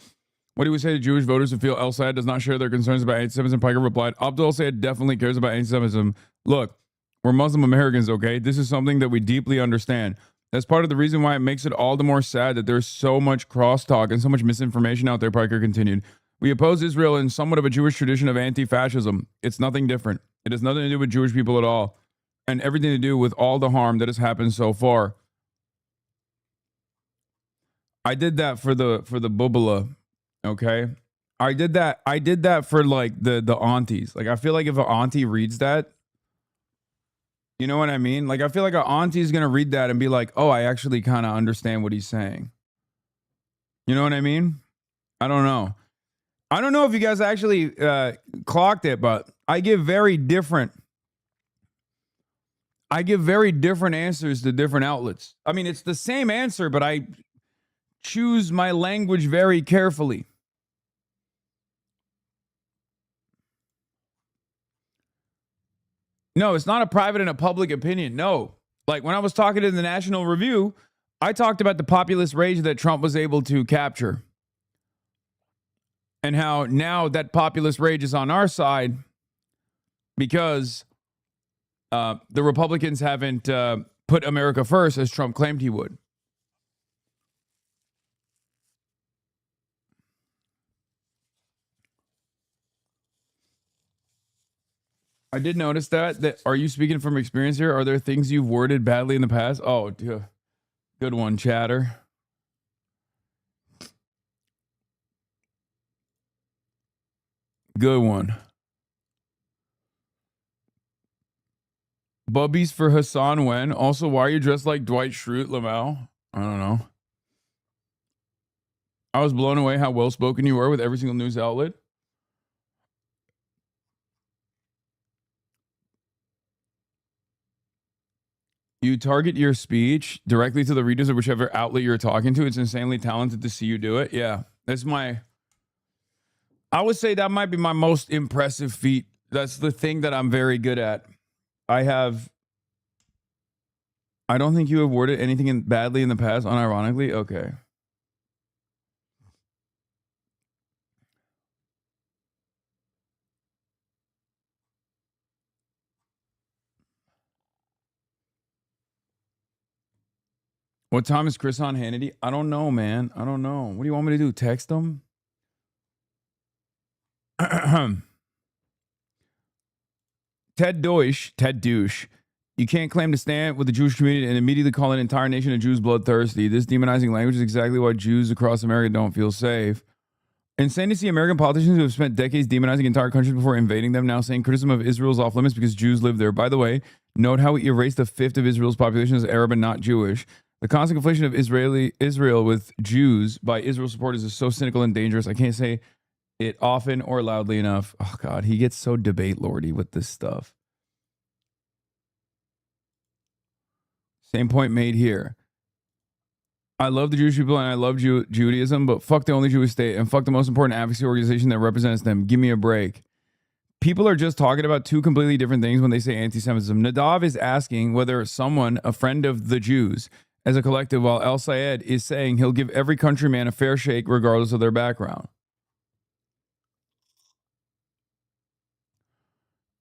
what he would say to Jewish voters who feel El Sayed does not share their concerns about anti-Semitism, Piker replied, Abdul El Sayed definitely cares about anti-Semitism. Look, we're Muslim Americans, okay? This is something that we deeply understand. That's part of the reason why it makes it all the more sad that there's so much crosstalk and so much misinformation out there, Piker continued. We oppose Israel in somewhat of a Jewish tradition of anti-fascism. It's nothing different. It has nothing to do with Jewish people at all, and everything to do with all the harm that has happened so far. I did that for the bubala, okay? I did that for like the aunties. Like I feel like if an auntie reads that, you know what I mean? Like I feel like an auntie is gonna read that and be like, oh, I actually kind of understand what he's saying. You know what I mean? I don't know. I don't know if you guys actually clocked it, but I give very different answers to different outlets. I mean, it's the same answer, but I choose my language very carefully. No, it's not a private and a public opinion. No. Like when I was talking to the National Review, I talked about the populist rage that Trump was able to capture. And how now that populist rage is on our side because the Republicans haven't put America first as Trump claimed he would. I did notice that. Are you speaking from experience here? Are there things you've worded badly in the past? Oh, good one, chatter. Good one. Bubbies for Hassan when? Also, why are you dressed like Dwight Schrute, Lamau? I don't know. I was blown away how well-spoken you were with every single news outlet. You target your speech directly to the readers of whichever outlet you're talking to. It's insanely talented to see you do it. Yeah, I would say that might be my most impressive feat. That's the thing that I'm very good at. I don't think you have worded anything badly in the past, unironically. Okay. What time is Chris on Hannity? I don't know, man. I don't know. What do you want me to do? Text him? Ted Douche. You can't claim to stand with the Jewish community and immediately call an entire nation of Jews bloodthirsty. This demonizing language is exactly why Jews across America don't feel safe. Insane to see American politicians who have spent decades demonizing entire countries before invading them now saying criticism of Israel is off limits because Jews live there. By the way, note how we erased a fifth of Israel's population as Arab and not Jewish. The constant conflation of Israel with Jews by Israel supporters is so cynical and dangerous. I can't say it often or loudly enough. Oh, God, he gets so debate lordy with this stuff. Same point made here. I love the Jewish people and I love Judaism, but fuck the only Jewish state and fuck the most important advocacy organization that represents them. Give me a break. People are just talking about two completely different things when they say anti-Semitism. Nadav is asking whether someone, a friend of the Jews, as a collective, while El Sayed is saying he'll give every countryman a fair shake regardless of their background.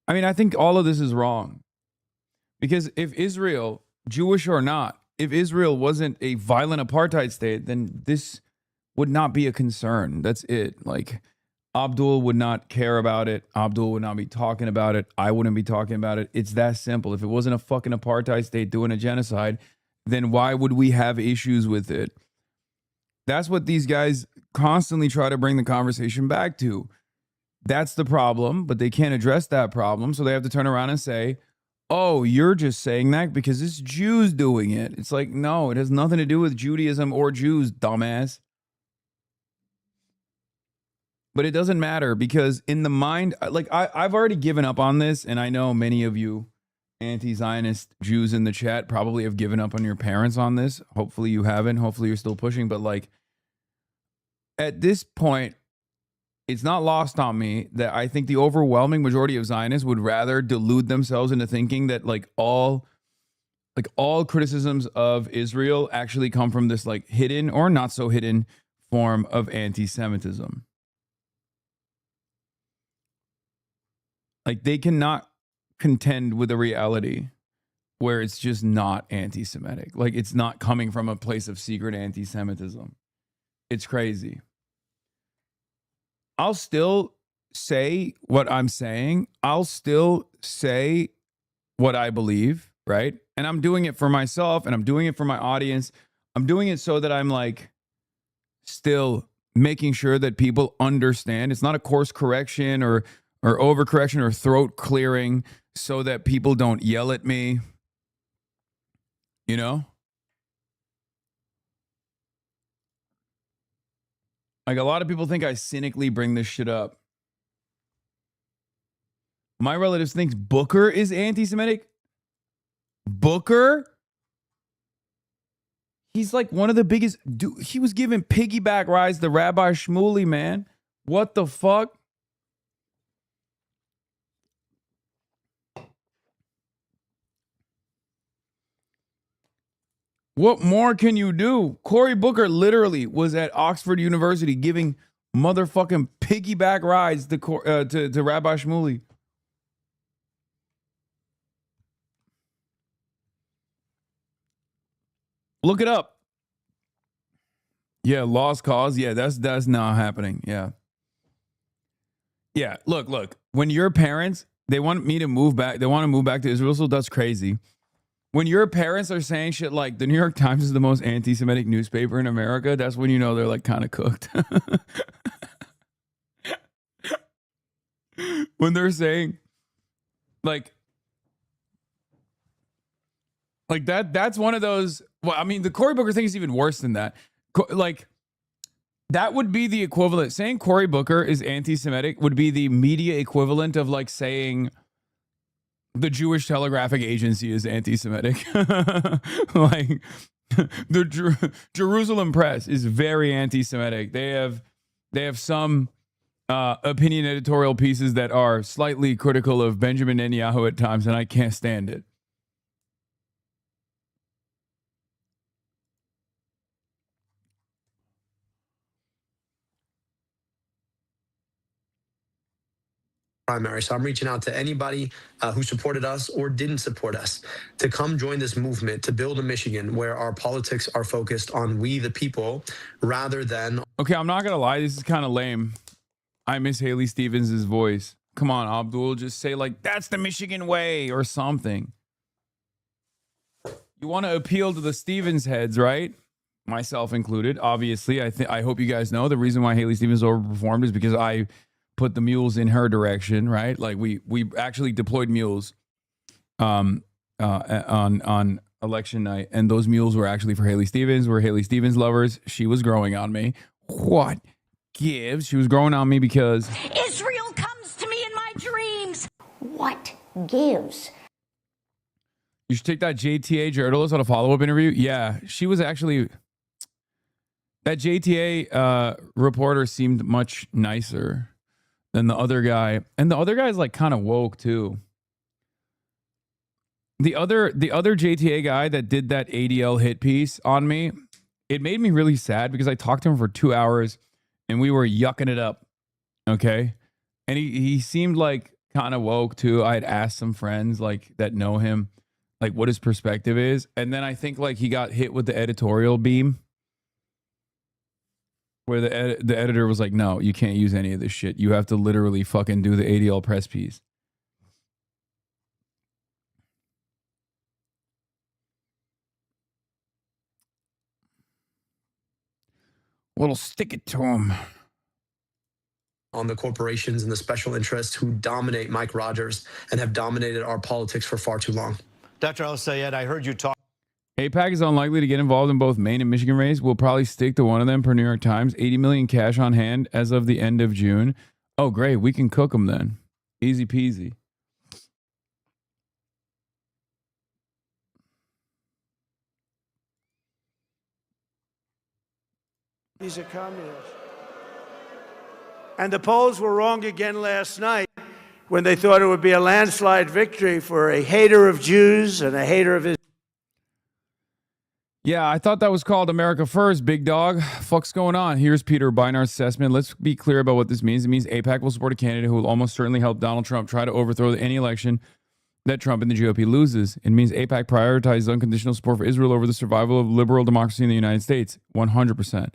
I mean, I think all of this is wrong. Because if Israel, Jewish or not, if Israel wasn't a violent apartheid state, then this would not be a concern. That's it. Like, Abdul would not care about it. Abdul would not be talking about it. I wouldn't be talking about it. It's that simple. If it wasn't a fucking apartheid state doing a genocide, then why would we have issues with it? That's what these guys constantly try to bring the conversation back to. That's the problem, but they can't address that problem. So they have to turn around and say, oh, you're just saying that because it's Jews doing it. It's like, no, it has nothing to do with Judaism or Jews, dumbass. But it doesn't matter because in the mind, like I've already given up on this, and I know many of you anti-Zionist Jews in the chat probably have given up on your parents on this. Hopefully you haven't. Hopefully you're still pushing. But like at this point, it's not lost on me that I think the overwhelming majority of Zionists would rather delude themselves into thinking that like all criticisms of Israel actually come from this like hidden or not so hidden form of anti-Semitism. Like they cannot contend with a reality where it's just not anti-Semitic. Like it's not coming from a place of secret anti-Semitism. It's crazy. I'll still say what I'm saying. I'll still say what I believe, right? And I'm doing it for myself and I'm doing it for my audience. I'm doing it so that I'm like still making sure that people understand. It's not a course correction or overcorrection or throat clearing so that people don't yell at me. You know? Like a lot of people think I cynically bring this shit up. My relatives think Booker is anti-Semitic. Booker? He's like one of the biggest. Dude, he was giving piggyback rides to Rabbi Shmuley, man. What the fuck? What more can you do? Cory Booker literally was at Oxford University giving motherfucking piggyback rides to Rabbi Shmuley. Look it up. Yeah, lost cause. Yeah, that's not happening. Yeah. Yeah, look. When your parents, they want me to move back, they want to move back to Israel, so that's crazy. When your parents are saying shit like the New York Times is the most anti-Semitic newspaper in America, that's when you know they're like kind of cooked. When they're saying like that's one of those. Well, I mean, the Cory Booker thing is even worse than that. Like that would be the equivalent. Saying Cory Booker is anti-Semitic would be the media equivalent of like saying the Jewish Telegraphic Agency is anti-Semitic. Like the Jerusalem Press is very anti-Semitic. They have some opinion editorial pieces that are slightly critical of Benjamin Netanyahu at times, and I can't stand it. Primary. So I'm reaching out to anybody who supported us or didn't support us to come join this movement to build a Michigan where our politics are focused on we the people rather than. Okay, I'm not gonna lie, this is kind of lame. I miss Haley Stevens' voice. Come on, Abdul, just say like that's the Michigan way or something. You want to appeal to the Stevens heads, right? Myself included. Obviously, I hope you guys know the reason why Haley Stevens overperformed is because I put the mules in her direction, right? Like we actually deployed mules on election night, and those mules were actually for Haley Stevens. We're Haley Stevens lovers. She was growing on me. What gives? She was growing on me because Israel comes to me in my dreams. What gives? You should take that JTA journalist on a follow-up interview. Yeah, she was actually. That JTA reporter seemed much nicer than the other guy, and the other guy's like kind of woke too. The other JTA guy that did that ADL hit piece on me, it made me really sad because I talked to him for 2 hours and we were yucking it up. Okay, and he seemed like kind of woke too. I had asked some friends like that know him, like what his perspective is, and then I think like he got hit with the editorial beam. Where the editor was like, no, you can't use any of this shit. You have to literally fucking do the ADL press piece. Well, stick it to him. On the corporations and the special interests who dominate Mike Rogers and have dominated our politics for far too long. Dr. El-Sayed, I heard you talk. AIPAC is unlikely to get involved in both Maine and Michigan race. We'll probably stick to one of them per New York Times. 80 million cash on hand as of the end of June. Oh, great. We can cook them then. Easy peasy. He's a communist. And the polls were wrong again last night when they thought it would be a landslide victory for a hater of Jews and a hater of Israel. Yeah, I thought that was called America First, big dog. Fuck's going on? Here's Peter Beinart's assessment. Let's be clear about what this means. It means AIPAC will support a candidate who will almost certainly help Donald Trump try to overthrow any election that Trump and the GOP loses. It means AIPAC prioritizes unconditional support for Israel over the survival of liberal democracy in the United States. 100%.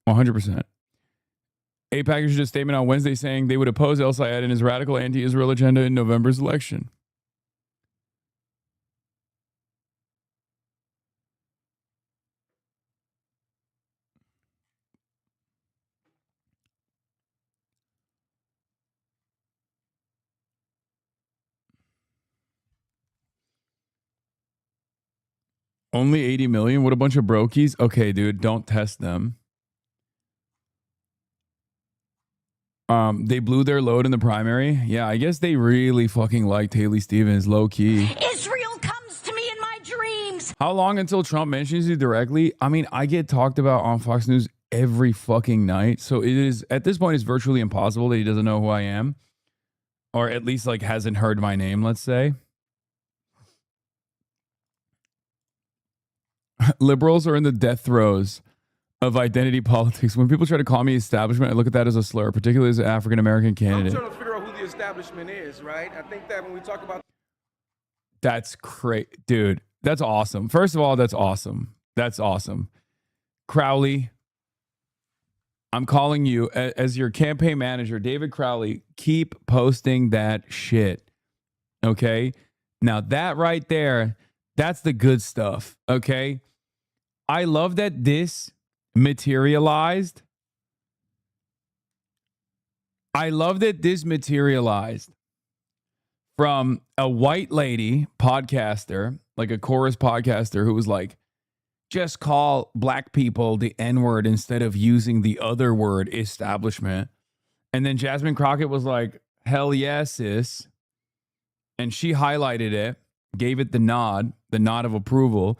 100%. AIPAC issued a statement on Wednesday saying they would oppose El Sayed and his radical anti-Israel agenda in November's election. Only 80 million? What a bunch of brokies. Okay, dude, don't test them. They blew their load in the primary. Yeah, I guess they really fucking liked Haley Stevens, low key. Israel comes to me in my dreams. How long until Trump mentions you directly? I mean, I get talked about on Fox News every fucking night. So it is, at this point, it's virtually impossible that he doesn't know who I am. Or at least like hasn't heard my name, let's say. Liberals are in the death throes of identity politics. When people try to call me establishment, I look at that as a slur, particularly as an African-American candidate. I'm trying to figure out who the establishment is, right? I think that when we talk about... That's great. Dude, that's awesome. First of all, that's awesome. That's awesome. Crowley, I'm calling you as your campaign manager, David Crowley, keep posting that shit. Okay? Now that right there, that's the good stuff. Okay? I love that this materialized. I love that this materialized from a white lady podcaster, like a chorus podcaster who was like, just call black people the N-word instead of using the other word, establishment. And then Jasmine Crockett was like, hell yes, sis. And she highlighted it, gave it the nod of approval.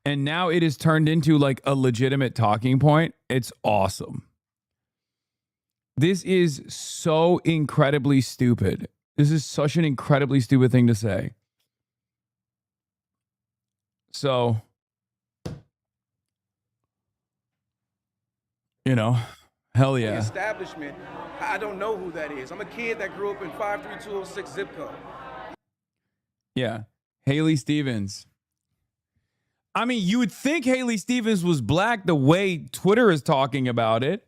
And now it is turned into like a legitimate talking point. It's awesome. This is so incredibly stupid. This is such an incredibly stupid thing to say. So, you know, hell yeah. The establishment, I don't know who that is. I'm a kid that grew up in 53206 zip code. Yeah. Haley Stevens. I mean, you would think Haley Stevens was black the way Twitter is talking about it.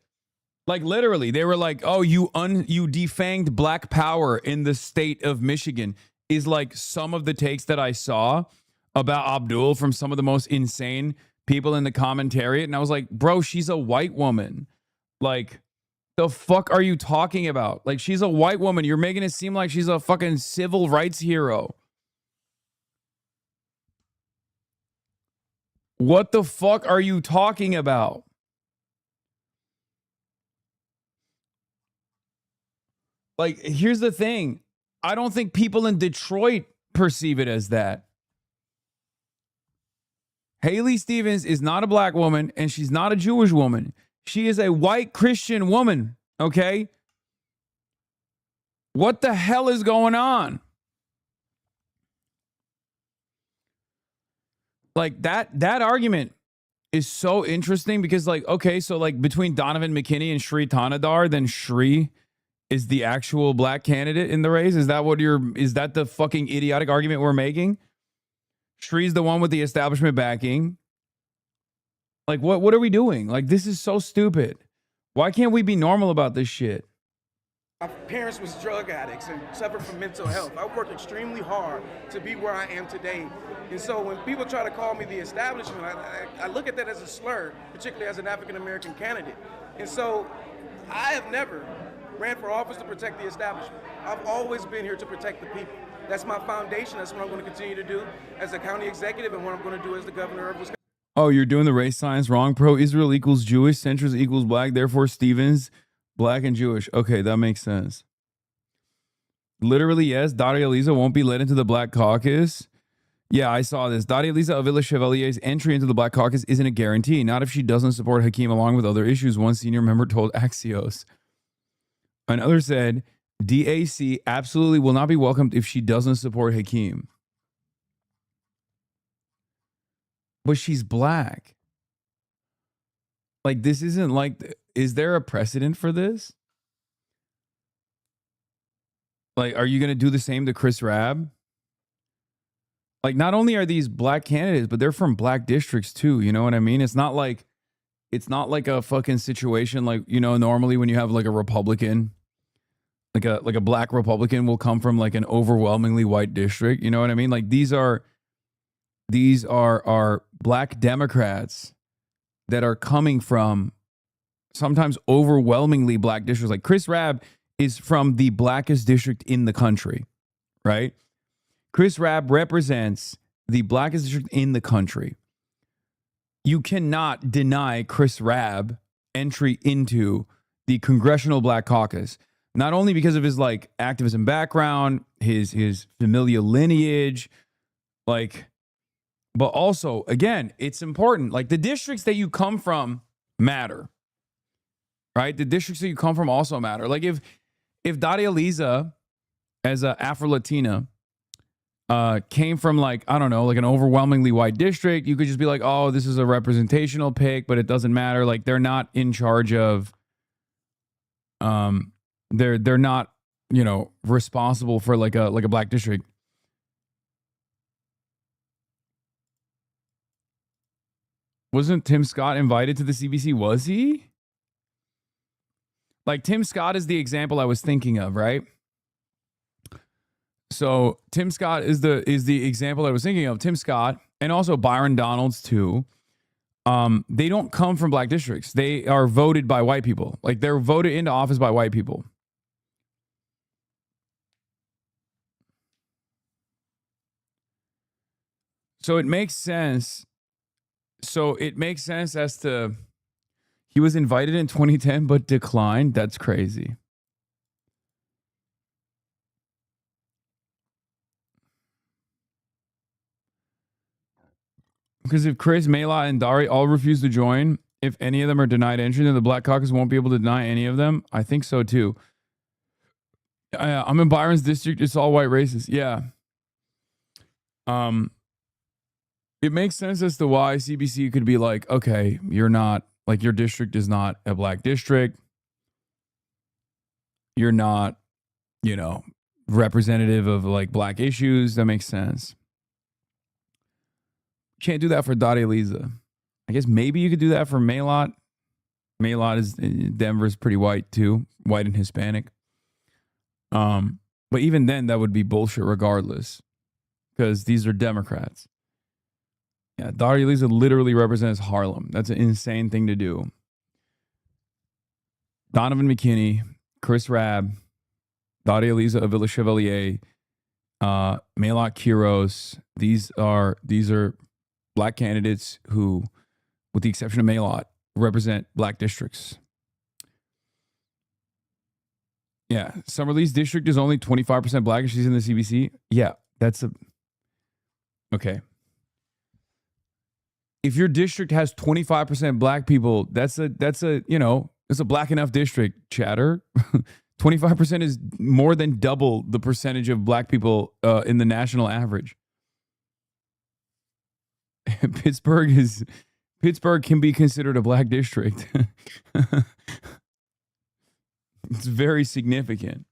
Like literally, they were like, oh, you defanged black power in the state of Michigan is like some of the takes that I saw about Abdul from some of the most insane people in the commentariat. And I was like, bro, she's a white woman. Like, the fuck are you talking about? Like, she's a white woman. You're making it seem like she's a fucking civil rights hero. What the fuck are you talking about? Like, here's the thing. I don't think people in Detroit perceive it as that. Haley Stevens is not a black woman and she's not a Jewish woman. She is a white Christian woman, okay? What the hell is going on? Like that argument is so interesting because like, okay, so like between Donovan McKinney and Shri Tanadar, then Shri is the actual black candidate in the race. Is that the fucking idiotic argument we're making? Shri's the one with the establishment backing. Like what are we doing? Like this is so stupid. Why can't we be normal about this shit? My parents was drug addicts and suffered from mental health. I worked extremely hard to be where I am today. And so when people try to call me the establishment, I look at that as a slur, particularly as an African-American candidate. And so I have never ran for office to protect the establishment. I've always been here to protect the people. That's my foundation. That's what I'm going to continue to do as a county executive and what I'm going to do as the governor of Wisconsin. Oh, you're doing the race science wrong. Pro-Israel equals Jewish, centrist equals black. Therefore, Stevens, black and Jewish. Okay, that makes sense. Literally, yes, Daria Eliza won't be led into the black caucus. Yeah, I saw this. Daria Lisa Avila Chevalier's entry into the Black Caucus isn't a guarantee. Not if she doesn't support Hakeem along with other issues, one senior member told Axios. Another said, DAC absolutely will not be welcomed if she doesn't support Hakeem. But she's black. Like, this isn't like, is there a precedent for this? Like, are you going to do the same to Chris Rabb? Like, not only are these black candidates, but they're from black districts too. You know what I mean? It's not like a fucking situation like, you know, normally when you have like a Republican, like a black Republican will come from like an overwhelmingly white district. You know what I mean? Like these are black Democrats that are coming from sometimes overwhelmingly black districts. Like Chris Rabb is from the blackest district in the country, right? Chris Rabb represents the blackest district in the country. You cannot deny Chris Rabb entry into the Congressional Black Caucus, not only because of his like activism background, his familial lineage, like, but also, again, it's important. Like the districts that you come from matter, right? The districts that you come from also matter. Like if Daria Lisa, as a Afro-Latina, came from like, I don't know, like an overwhelmingly white district, you could just be like, oh, this is a representational pick, but it doesn't matter. Like they're not in charge of, they're not, you know, responsible for like a black district. Wasn't Tim Scott invited to the CBC? Was he? Like Tim Scott is the example I was thinking of, right? So Tim Scott is the example I was thinking of. Tim Scott and also Byron Donalds too. They don't come from black districts. They are voted by white people. Like they're voted into office by white people. So it makes sense. As to he was invited in 2010 but declined. That's crazy. Because if Chris, Mayla, and Dari all refuse to join, if any of them are denied entry, then the Black Caucus won't be able to deny any of them. I think so too. I'm in Byron's district. It's all white races. Yeah. It makes sense as to why CBC could be like, okay, you're not, like your district is not a black district. You're not, you know, representative of like black issues. That makes sense. Can't do that for Daria Lisa. I guess maybe you could do that for Maylot. Maylot is, Denver's pretty white too, white and Hispanic. But even then, that would be bullshit regardless, because these are Democrats. Yeah, Daria Lisa literally represents Harlem. That's an insane thing to do. Donovan McKinney, Chris Rabb, Daria Lisa Avila Chevalier, Maylot Quiros. These are black candidates who, with the exception of Maylot, represent black districts. Yeah, Summerlee's district is only 25% black and she's in the CBC. Yeah, that's okay. If your district has 25% black people, that's a black enough district, chatter. 25% is more than double the percentage of black people in the national average. Pittsburgh can be considered a black district. It's very significant.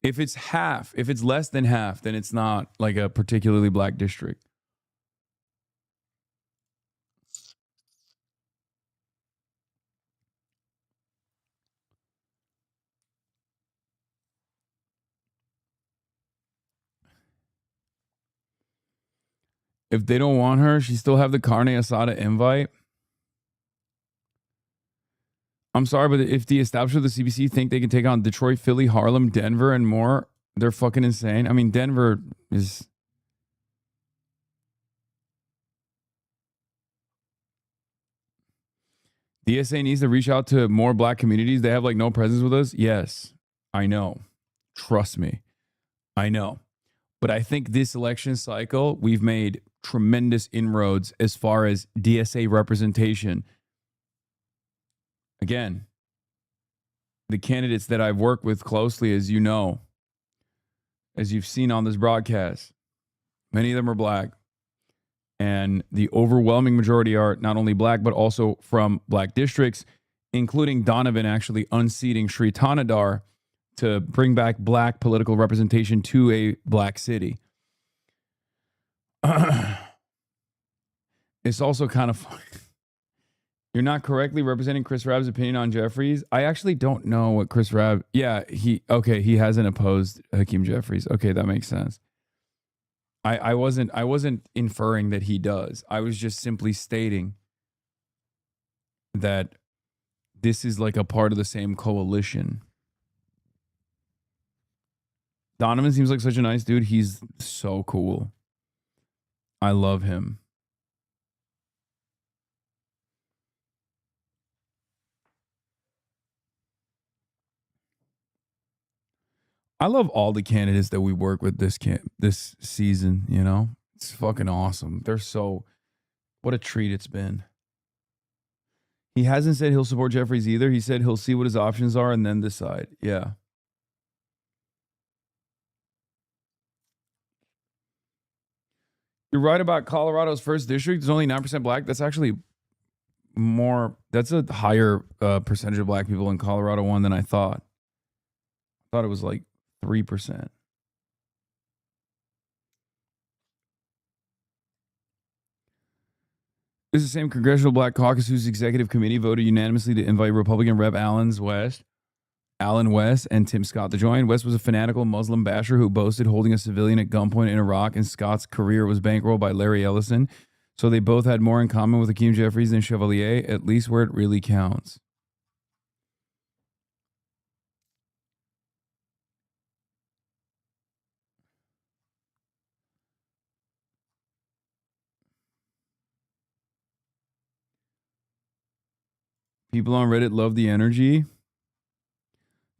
If it's half, if it's less than half, then it's not like a particularly black district. If they don't want her, she still have the carne asada invite. I'm sorry, but if the establishment of the CBC think they can take on Detroit, Philly, Harlem, Denver, and more, they're fucking insane. I mean, Denver is... DSA needs to reach out to more black communities. They have like no presence with us. Yes, I know. Trust me. I know. But I think this election cycle, we've made tremendous inroads as far as DSA representation. Again, the candidates that I've worked with closely, as you know, as you've seen on this broadcast, many of them are black. And the overwhelming majority are not only black, but also from black districts, including Donovan actually unseating Sri Tanadar to bring back black political representation to a black city. It's also kind of funny. You're not correctly representing Chris Rabb's opinion on Jeffries. I actually don't know what Chris Rabb. Yeah, he hasn't opposed Hakeem Jeffries. Okay, that makes sense. I wasn't inferring that he does. I was just simply stating that this is like a part of the same coalition. Donovan seems like such a nice dude. He's so cool. I love him. I love all the candidates that we work with this season, you know? It's fucking awesome. They're so, what a treat it's been. He hasn't said he'll support Jeffries either. He said he'll see what his options are and then decide. Yeah. You're right about Colorado's first district. There's only 9% black. That's actually more, that's a higher percentage of black people in Colorado 1 than I thought. I thought it was like 3%. This is the same Congressional Black Caucus whose executive committee voted unanimously to invite Republican Rep. Alan West and Tim Scott to join. West was a fanatical Muslim basher who boasted holding a civilian at gunpoint in Iraq, and Scott's career was bankrolled by Larry Ellison. So they both had more in common with Hakeem Jeffries than Chevalier, at least where it really counts. People on Reddit love the energy.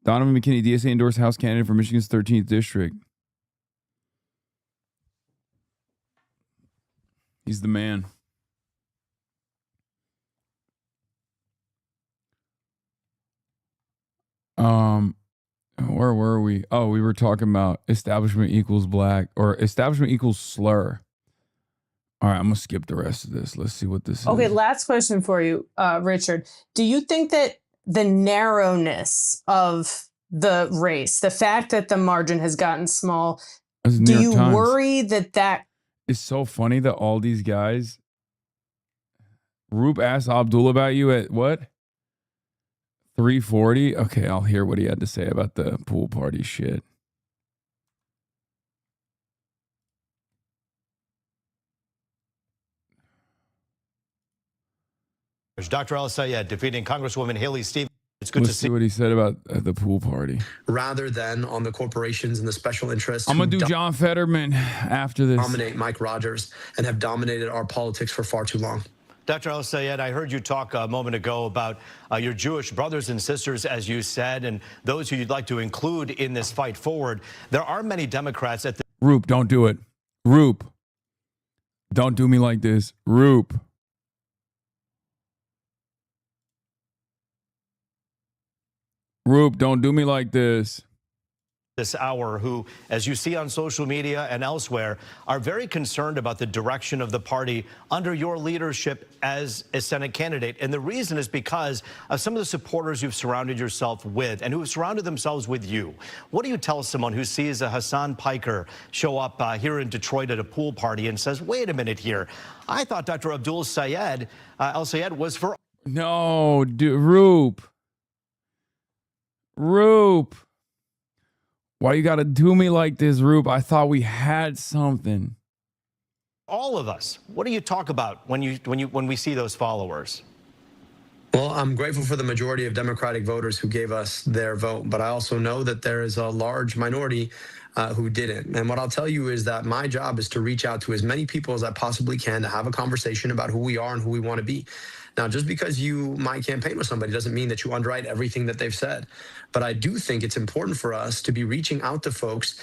Donovan McKinney, DSA endorsed House candidate for Michigan's 13th district. He's the man. Where were we? Oh, we were talking about establishment equals black or establishment equals slur. All right, I'm going to skip the rest of this. Let's see what this is. Okay, last question for you, Richard. Do you think that the narrowness of the race, the fact that the margin has gotten small, do you worry that it's so funny that all these guys, Roop asked Abdul about you at what? 3:40? Okay, I'll hear what he had to say about the pool party shit. Dr. El-Sayed defeating Congresswoman Haley Stevens. It's good to see what he said about the pool party. Rather than on the corporations and the special interests. I'm going to do John Fetterman after this. Dominate Mike Rogers and have dominated our politics for far too long. Dr. El-Sayed, I heard you talk a moment ago about your Jewish brothers and sisters, as you said, and those who you'd like to include in this fight forward. There are many Democrats at the... Roop, don't do it. Roop. Don't do me like this. Roop. Roop, don't do me like this. This hour who, as you see on social media and elsewhere, are very concerned about the direction of the party under your leadership as a Senate candidate. And the reason is because of some of the supporters you've surrounded yourself with and who have surrounded themselves with you. What do you tell someone who sees a Hassan Piker show up here in Detroit at a pool party and says, wait a minute here, I thought Dr. Abdul El-Sayed was for... No, Roop. Roop. Why you gotta do me like this, Roop? I thought we had something. All of us. What do you talk about when we see those followers? Well, I'm grateful for the majority of Democratic voters who gave us their vote, but I also know that there is a large minority who didn't. And what I'll tell you is that my job is to reach out to as many people as I possibly can to have a conversation about who we are and who we want to be. Now, just because you might campaign with somebody doesn't mean that you underwrite everything that they've said. But I do think it's important for us to be reaching out to folks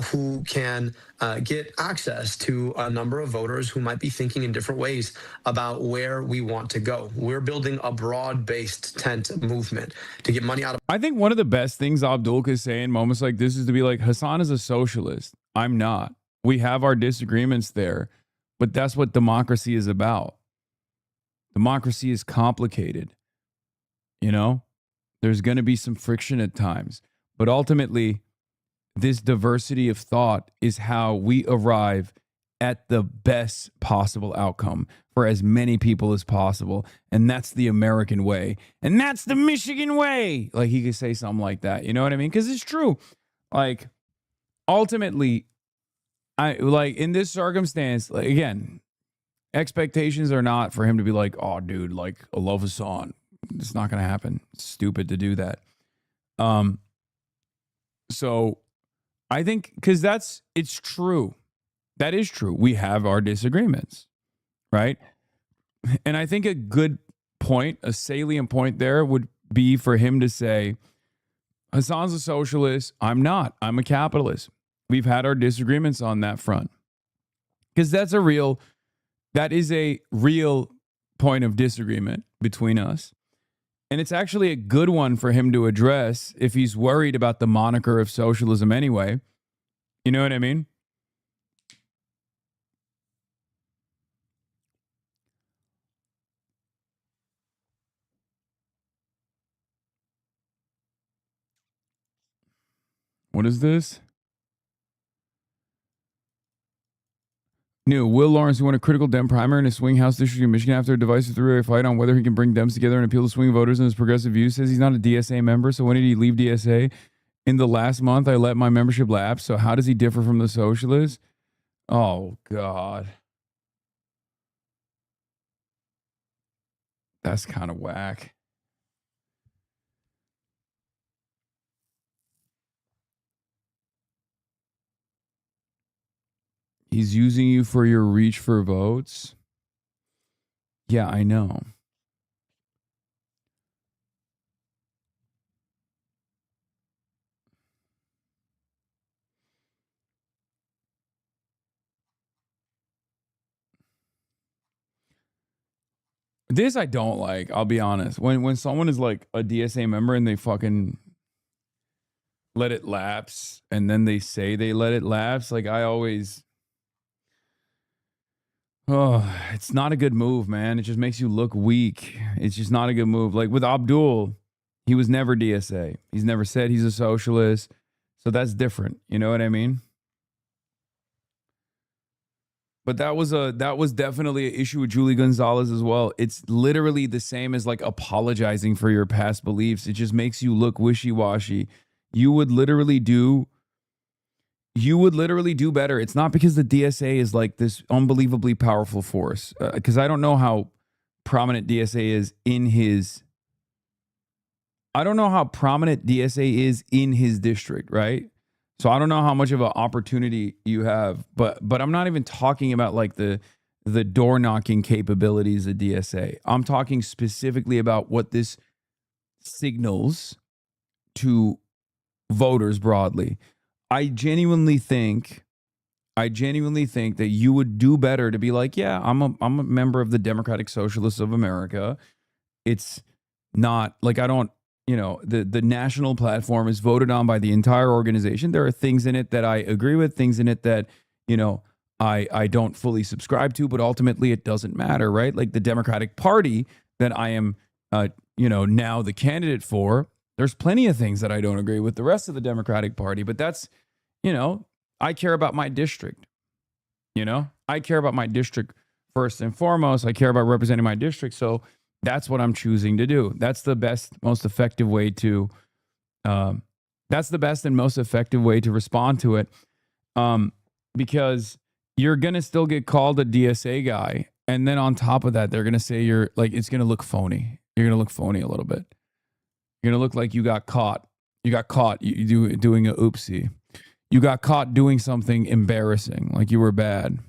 who can get access to a number of voters who might be thinking in different ways about where we want to go. We're building a broad-based tent movement to get money out of. I think one of the best things Abdul could say in moments like this is to be like, Hassan is a socialist. I'm not. We have our disagreements there, but that's what democracy is about. Democracy is complicated. You know, there's going to be some friction at times, but ultimately, this diversity of thought is how we arrive at the best possible outcome for as many people as possible. And that's the American way. And that's the Michigan way. Like, he could say something like that. You know what I mean? Because it's true. Like, ultimately, in this circumstance, like, again, expectations are not for him to be like, oh, dude, like, I love Hassan. It's not going to happen. It's stupid to do that. So I think, because it's true. That is true. We have our disagreements, right? And I think a good point, a salient point there would be for him to say, Hassan's a socialist. I'm not. I'm a capitalist. We've had our disagreements on that front. Because that is a real point of disagreement between us. And it's actually a good one for him to address if he's worried about the moniker of socialism anyway. You know what I mean? What is this? New Will Lawrence, who won a critical Dem primary in a swing House district in Michigan after a divisive three-way fight on whether he can bring Dems together and appeal to swing voters and his progressive views, says he's not a DSA member. So when did he leave DSA? In the last month, I let my membership lapse. So how does he differ from the socialists? Oh, God. That's kind of whack. He's using you for your reach for votes. Yeah, I know. This I don't like, I'll be honest. When someone is like a DSA member and they fucking let it lapse and then they say they let it lapse, like I always... Oh, it's not a good move, man. It just makes you look weak. It's just not a good move. Like with Abdul, he was never DSA. He's never said he's a socialist. So that's different. You know what I mean? But that was definitely an issue with Julie Gonzalez as well. It's literally the same as like apologizing for your past beliefs. It just makes you look wishy-washy. You would literally do better. It's not because the DSA is like this unbelievably powerful force. Because I don't know how prominent DSA is in his... I don't know how prominent DSA is in his district, right? So I don't know how much of an opportunity you have, but I'm not even talking about like the door knocking capabilities of DSA. I'm talking specifically about what this signals to voters broadly. I genuinely think that you would do better to be like, yeah, I'm a member of the Democratic Socialists of America. It's not like I don't. You know, the national platform is voted on by the entire organization. There are things in it that I agree with, things in it that, you know, I don't fully subscribe to, but ultimately it doesn't matter, right? Like the Democratic Party that I am, now the candidate for, there's plenty of things that I don't agree with the rest of the Democratic Party, but that's, you know, I care about my district. You know, I care about my district first and foremost. I care about representing my district. So that's what I'm choosing to do. That's the best, most effective way to, that's the best and most effective way to respond to it. Because you're going to still get called a DSA guy. And then on top of that, they're going to say you're like, it's going to look phony. You're going to look phony a little bit. You're going to look like you got caught. You got caught doing a oopsie. You got caught doing something embarrassing, like you were bad.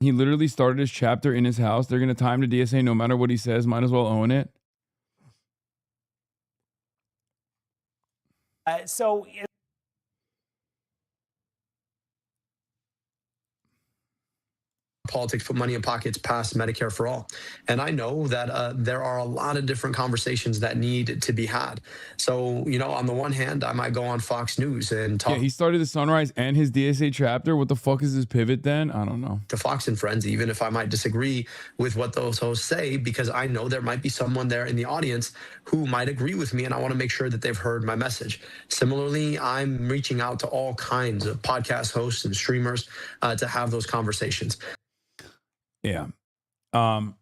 He literally started his chapter in his house. They're going to time the DSA no matter what he says. Might as well own it. So politics put money in pockets past Medicare for all. And I know that there are a lot of different conversations that need to be had. So, you know, on the one hand, I might go on Fox News and talk. Yeah, he started the Sunrise and his DSA chapter. What the fuck is his pivot then? I don't know. To Fox and Friends, even if I might disagree with what those hosts say, because I know there might be someone there in the audience who might agree with me, and I want to make sure that they've heard my message. Similarly, I'm reaching out to all kinds of podcast hosts and streamers to have those conversations. Yeah. No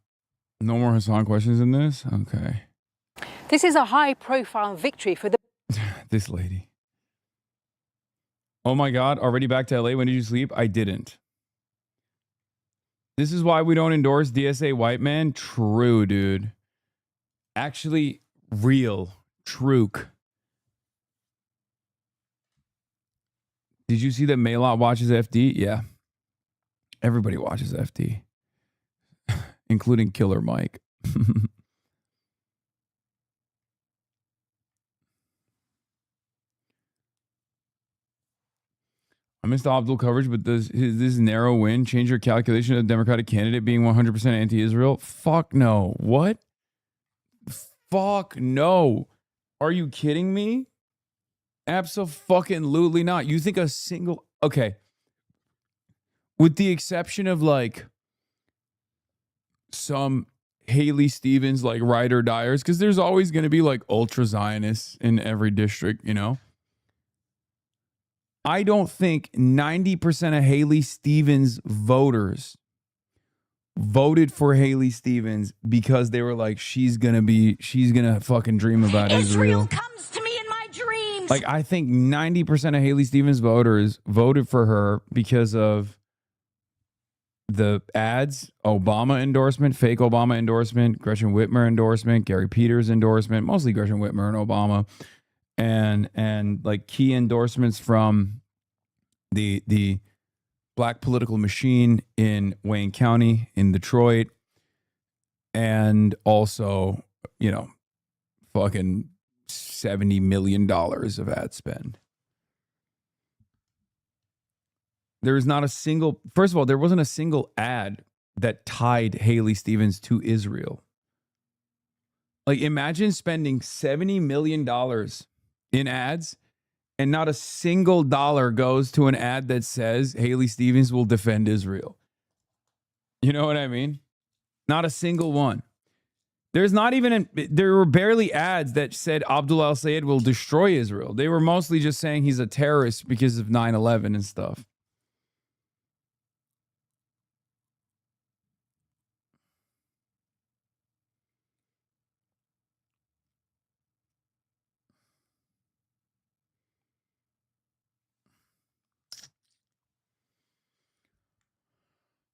more Hassan questions in this? Okay. This is a high-profile victory for the... This lady. Oh my God, already back to LA? When did you sleep? I didn't. This is why we don't endorse DSA white man? True, dude. Actually, real. True. Did you see that Maylot watches FD? Yeah. Everybody watches FD. Including Killer Mike. I missed the Abdul coverage, but does this narrow win change your calculation of the Democratic candidate being 100% anti-Israel? Fuck no. What? Fuck no. Are you kidding me? Abso-fucking-lutely not. You think a single... Okay. With the exception of like some Haley Stevens like ride or diers, because there's always going to be like ultra Zionists in every district, you know? I don't think 90% of Haley Stevens voters voted for Haley Stevens because they were like, she's gonna fucking dream about Israel. Comes to me in my dreams. Like, I think 90% of Haley Stevens voters voted for her because of the ads, Obama endorsement, fake Obama endorsement, Gretchen Whitmer endorsement, Gary Peters endorsement, mostly Gretchen Whitmer and Obama, and like key endorsements from the black political machine in Wayne County, in Detroit, and also, you know, fucking $70 million of ad spend. There is not a single, first of all, there wasn't a single ad that tied Haley Stevens to Israel. Like, imagine spending $70 million in ads and not a single dollar goes to an ad that says Haley Stevens will defend Israel. You know what I mean? Not a single one. There's not even, there were barely ads that said Abdul al-Sayed will destroy Israel. They were mostly just saying he's a terrorist because of 9/11 and stuff.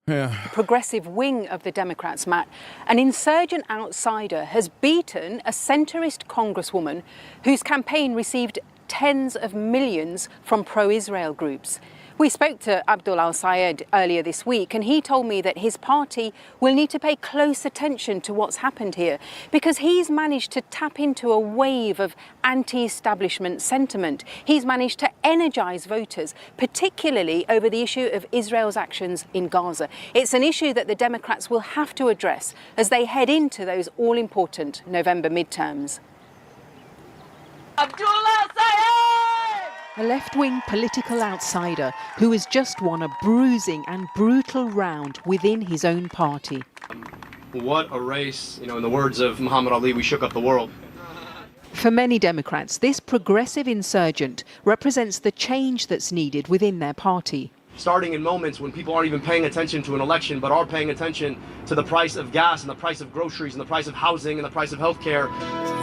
Yeah. Progressive wing of the Democrats, Matt, an insurgent outsider has beaten a centrist congresswoman whose campaign received tens of millions from pro-Israel groups. We spoke to Abdul al-Sayed earlier this week, and he told me that his party will need to pay close attention to what's happened here because he's managed to tap into a wave of anti-establishment sentiment. He's managed to energize voters, particularly over the issue of Israel's actions in Gaza. It's an issue that the Democrats will have to address as they head into those all-important November midterms. Abdul al-Sayed! A left-wing political outsider who has just won a bruising and brutal round within his own party. What a race. You know, in the words of Muhammad Ali, we shook up the world. For many Democrats, this progressive insurgent represents the change that's needed within their party. Starting in moments when people aren't even paying attention to an election, but are paying attention to the price of gas and the price of groceries and the price of housing and the price of healthcare.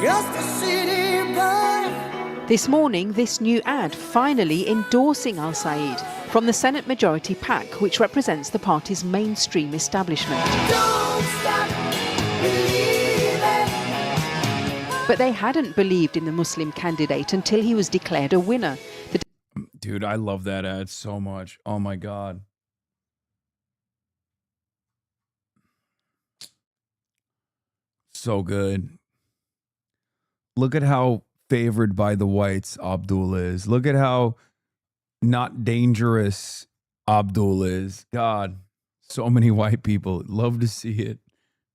Just a city boy. This morning, this new ad finally endorsing al-Sayed from the Senate Majority PAC, which represents the party's mainstream establishment. Don't stop believing. But they hadn't believed in the Muslim candidate until he was declared a winner. Dude, I love that ad so much. Oh my God. so good. Look at how favored by the whites Abdul is. Look at how not dangerous Abdul is. God, so many white people love to see it.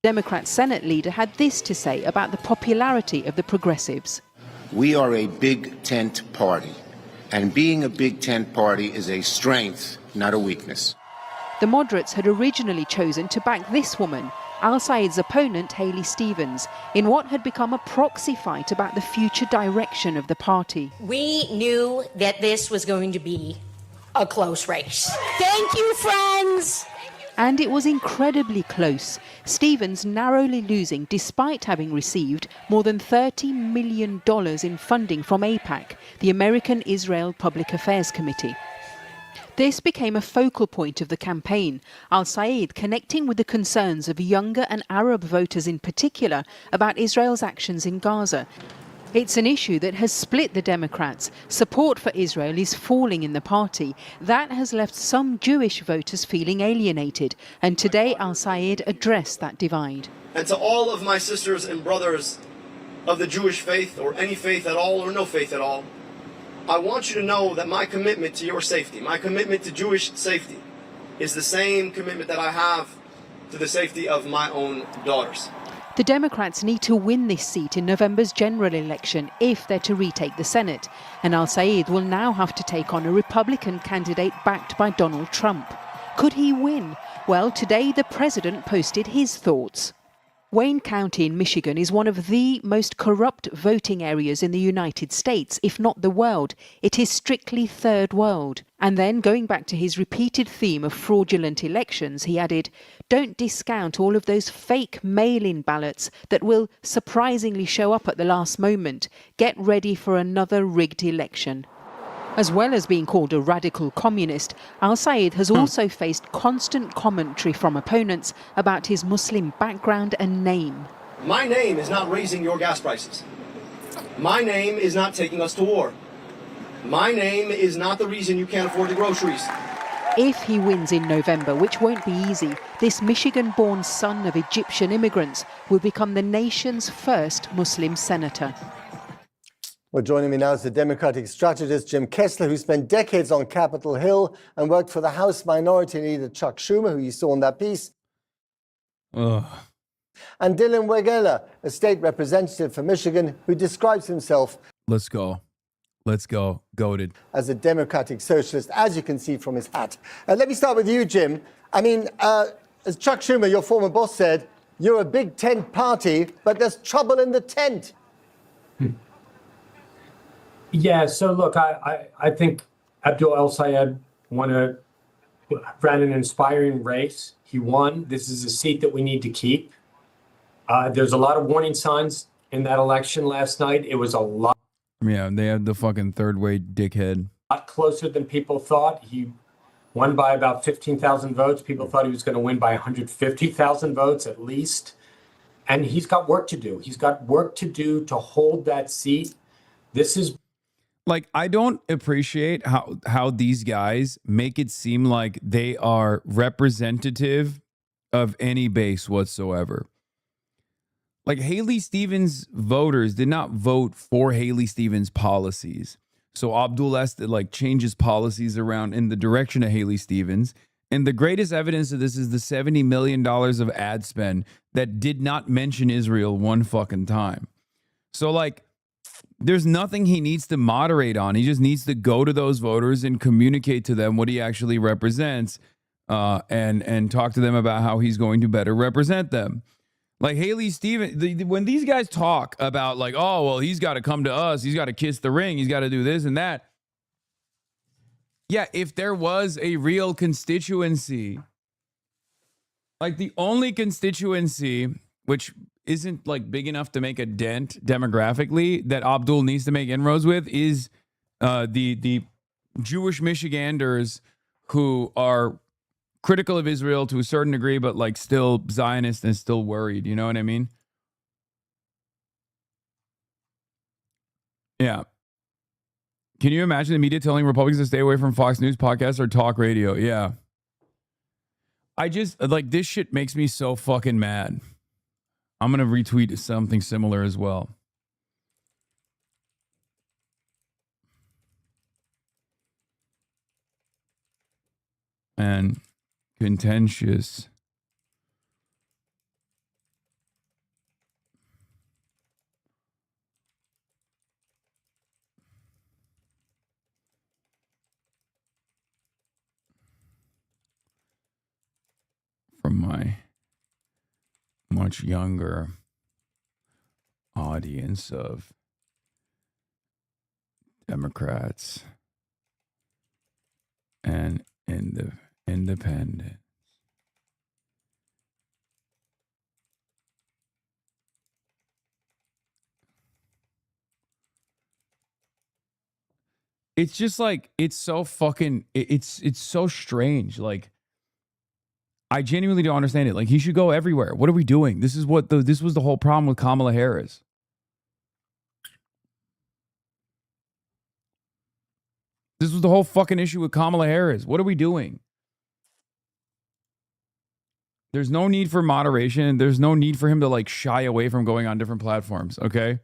Democrat Senate leader had this to say about the popularity of the progressives. We are a big tent party, and being a big tent party is a strength, not a weakness. The moderates had originally chosen to back this woman, Al-Sayed's opponent, Haley Stevens, in what had become a proxy fight about the future direction of the party. We knew that this was going to be a close race. Thank you, friends. And it was incredibly close, Stevens narrowly losing despite having received more than $30 million in funding from AIPAC, the American Israel Public Affairs Committee. This became a focal point of the campaign, Al-Sayed connecting with the concerns of younger and Arab voters in particular about Israel's actions in Gaza. It's an issue that has split the Democrats. Support for Israel is falling in the party. That has left some Jewish voters feeling alienated. And today Al-Sayed addressed that divide. And to all of my sisters and brothers of the Jewish faith, or any faith at all or no faith at all, I want you to know that my commitment to your safety, my commitment to Jewish safety, is the same commitment that I have to the safety of my own daughters. The Democrats need to win this seat in November's general election if they're to retake the Senate. And Al-Sayed will now have to take on a Republican candidate backed by Donald Trump. Could he win? Well, today the president posted his thoughts. Wayne County in Michigan is one of the most corrupt voting areas in the United States, if not the world. It is strictly third world. And then, going back to his repeated theme of fraudulent elections, he added, don't discount all of those fake mail-in ballots that will surprisingly show up at the last moment. Get ready for another rigged election. As well as being called a radical communist, Al-Sayed has also faced constant commentary from opponents about his Muslim background and name. My name is not raising your gas prices. My name is not taking us to war. My name is not the reason you can't afford the groceries. If he wins in November, which won't be easy, this Michigan-born son of Egyptian immigrants will become the nation's first Muslim senator. Well, joining me now is the Democratic strategist Jim Kessler, who spent decades on Capitol Hill and worked for the House Minority Leader Chuck Schumer, who you saw in that piece. Ugh. And Dylan Wegeler, a state representative for Michigan, who describes himself Let's go. Goated. As a democratic socialist, as you can see from his hat. Let me start with you, Jim. I mean, as Chuck Schumer, your former boss, said, you're a big tent party, but there's trouble in the tent. Yeah, so look, I think Abdul El-Sayed ran an inspiring race. He won. This is a seat that we need to keep. There's a lot of warning signs in that election last night. It was a lot. Yeah, they had the fucking third way dickhead. Closer than people thought. He won by about 15,000 votes. People thought he was going to win by 150,000 votes at least. And he's got work to do. He's got work to do to hold that seat. This is... Like, I don't appreciate how these guys make it seem like they are representative of any base whatsoever. Like, Haley Stevens voters did not vote for Haley Stevens policies. So Abdul has to like change his policies around in the direction of Haley Stevens. And the greatest evidence of this is the $70 million of ad spend that did not mention Israel one fucking time. So like, there's nothing he needs to moderate on. He just needs to go to those voters and communicate to them what he actually represents, and talk to them about how he's going to better represent them. Like Haley Stevens, when these guys talk about like, oh, well, he's got to come to us, he's got to kiss the ring, he's got to do this and that. Yeah, if there was a real constituency, like the only constituency which isn't like big enough to make a dent demographically that Abdul needs to make inroads with is the Jewish Michiganders who are critical of Israel to a certain degree, but like still Zionist and still worried. You know what I mean? Yeah. Can you imagine the media telling Republicans to stay away from Fox News podcasts or talk radio? Yeah. I just like this shit makes me so fucking mad. I'm going to retweet something similar as well. And contentious from my much younger audience of Democrats and independent. It's just like, it's so fucking, it's so strange. Like, I genuinely don't understand it. Like, he should go everywhere. What are we doing? This was the whole problem with Kamala Harris. This was the whole fucking issue with Kamala Harris. What are we doing? There's no need for moderation. There's no need for him to like shy away from going on different platforms. Okay.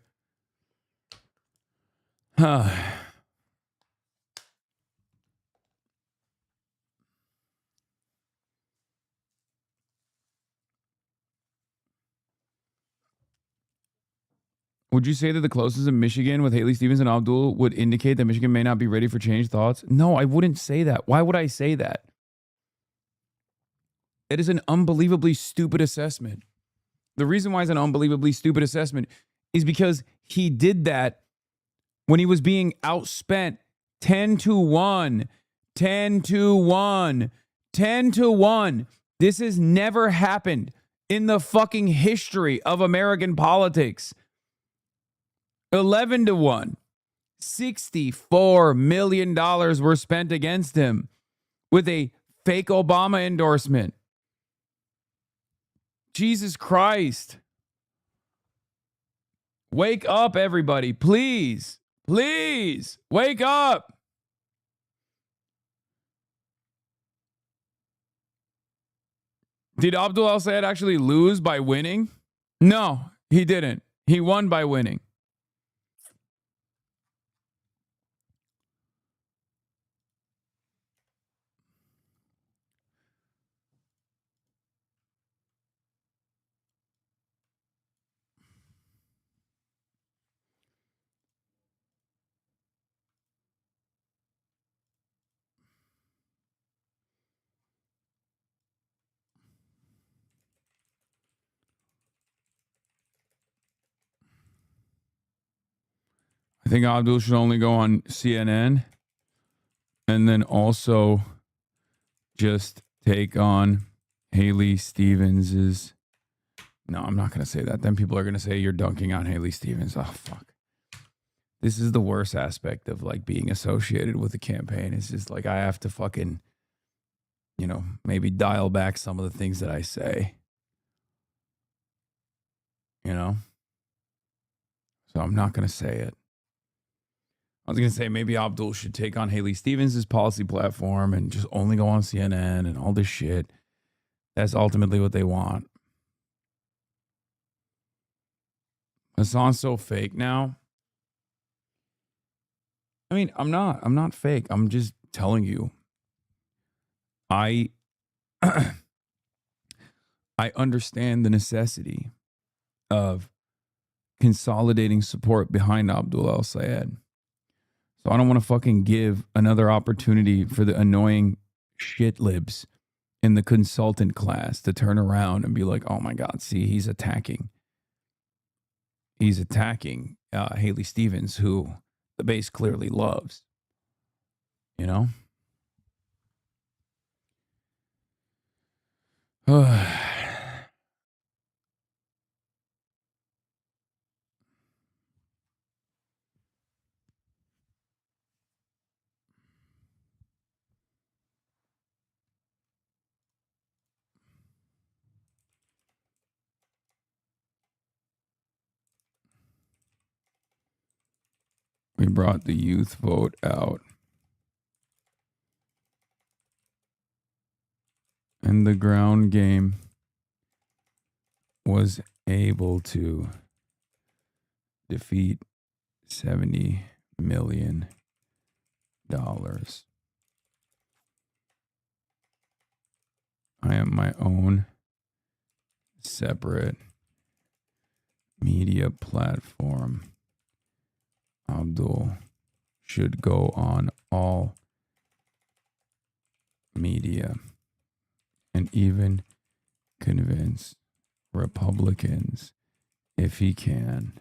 Would you say that the closest in Michigan with Haley Stevens and Abdul would indicate that Michigan may not be ready for change thoughts? No, I wouldn't say that. Why would I say that? It is an unbelievably stupid assessment. The reason why it's an unbelievably stupid assessment is because he did that when he was being outspent 10-1, 10-1, 10-1. This has never happened in the fucking history of American politics. 11-1. $64 million were spent against him with a fake Obama endorsement. Jesus Christ. Wake up, everybody. Please. Please. Wake up. Did Abdul al-Sayed actually lose by winning? No, he didn't. He won by winning. I think Abdul should only go on CNN and then also just take on Haley Stevens's. No, I'm not going to say that. Then people are going to say you're dunking on Haley Stevens. Oh, fuck. This is the worst aspect of like being associated with a campaign. It's just like I have to fucking, maybe dial back some of the things that I say. So I'm not going to say it. I was going to say maybe Abdul should take on Haley Stevens' policy platform and just only go on CNN and all this shit. That's ultimately what they want. Hassan's so fake now. I mean, I'm not fake. I'm just telling you. I understand the necessity of consolidating support behind Abdul al-Sayed. So I don't want to fucking give another opportunity for the annoying shit libs in the consultant class to turn around and be like, oh my God, see, he's attacking Haley Stevens, who the base clearly loves. We brought the youth vote out. And the ground game was able to defeat $70 million. I am my own separate media platform. Abdul should go on all media and even convince Republicans if he can.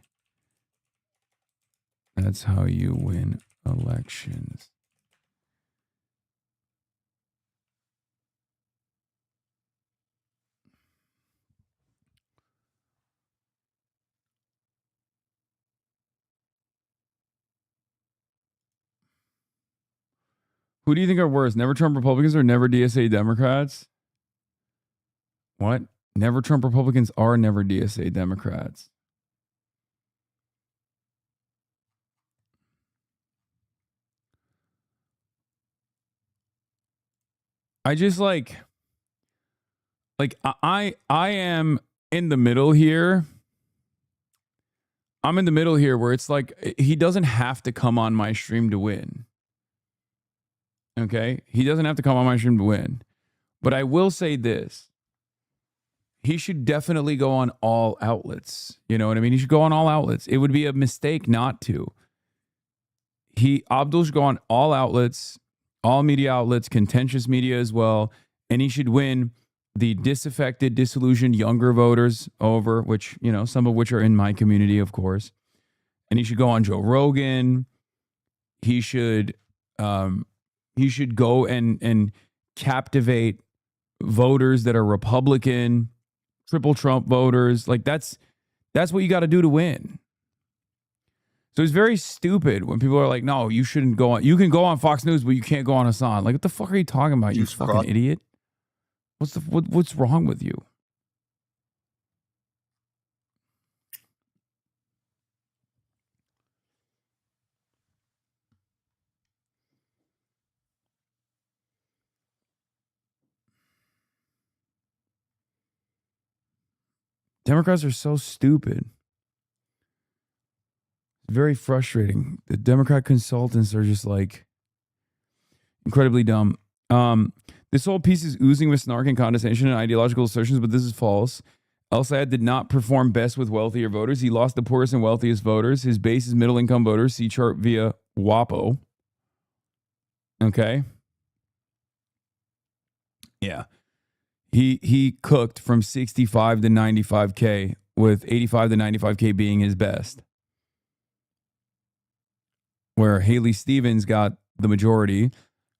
That's how you win elections. Who do you think are worse? Never Trump Republicans or never DSA Democrats? What? Never Trump Republicans are never DSA Democrats. I just like I am in the middle here. I'm in the middle here where it's like he doesn't have to come on my stream to win. Okay? He doesn't have to come on my stream to win. But I will say this. He should definitely go on all outlets. You know what I mean? He should go on all outlets. It would be a mistake not to. Abdul should go on all outlets, all media outlets, contentious media as well. And he should win the disaffected, disillusioned younger voters over, which, you know, some of which are in my community, of course. And he should go on Joe Rogan. He should go and captivate voters that are Republican, triple Trump voters. Like that's what you got to do to win. So it's very stupid when people are like, no, you shouldn't go on. You can go on Fox News, but you can't go on Hasan. Like, what the fuck are you talking about, you fucking idiot? What's wrong with you? Democrats are so stupid. It's very frustrating. The Democrat consultants are just like incredibly dumb. This whole piece is oozing with snark and condescension and ideological assertions, but this is false. El-Sayed did not perform best with wealthier voters. He lost the poorest and wealthiest voters. His base is middle-income voters. See chart via WAPO. Okay? Yeah. He cooked from 65 to 95K, with 85 to 95K being his best. Where Haley Stevens got the majority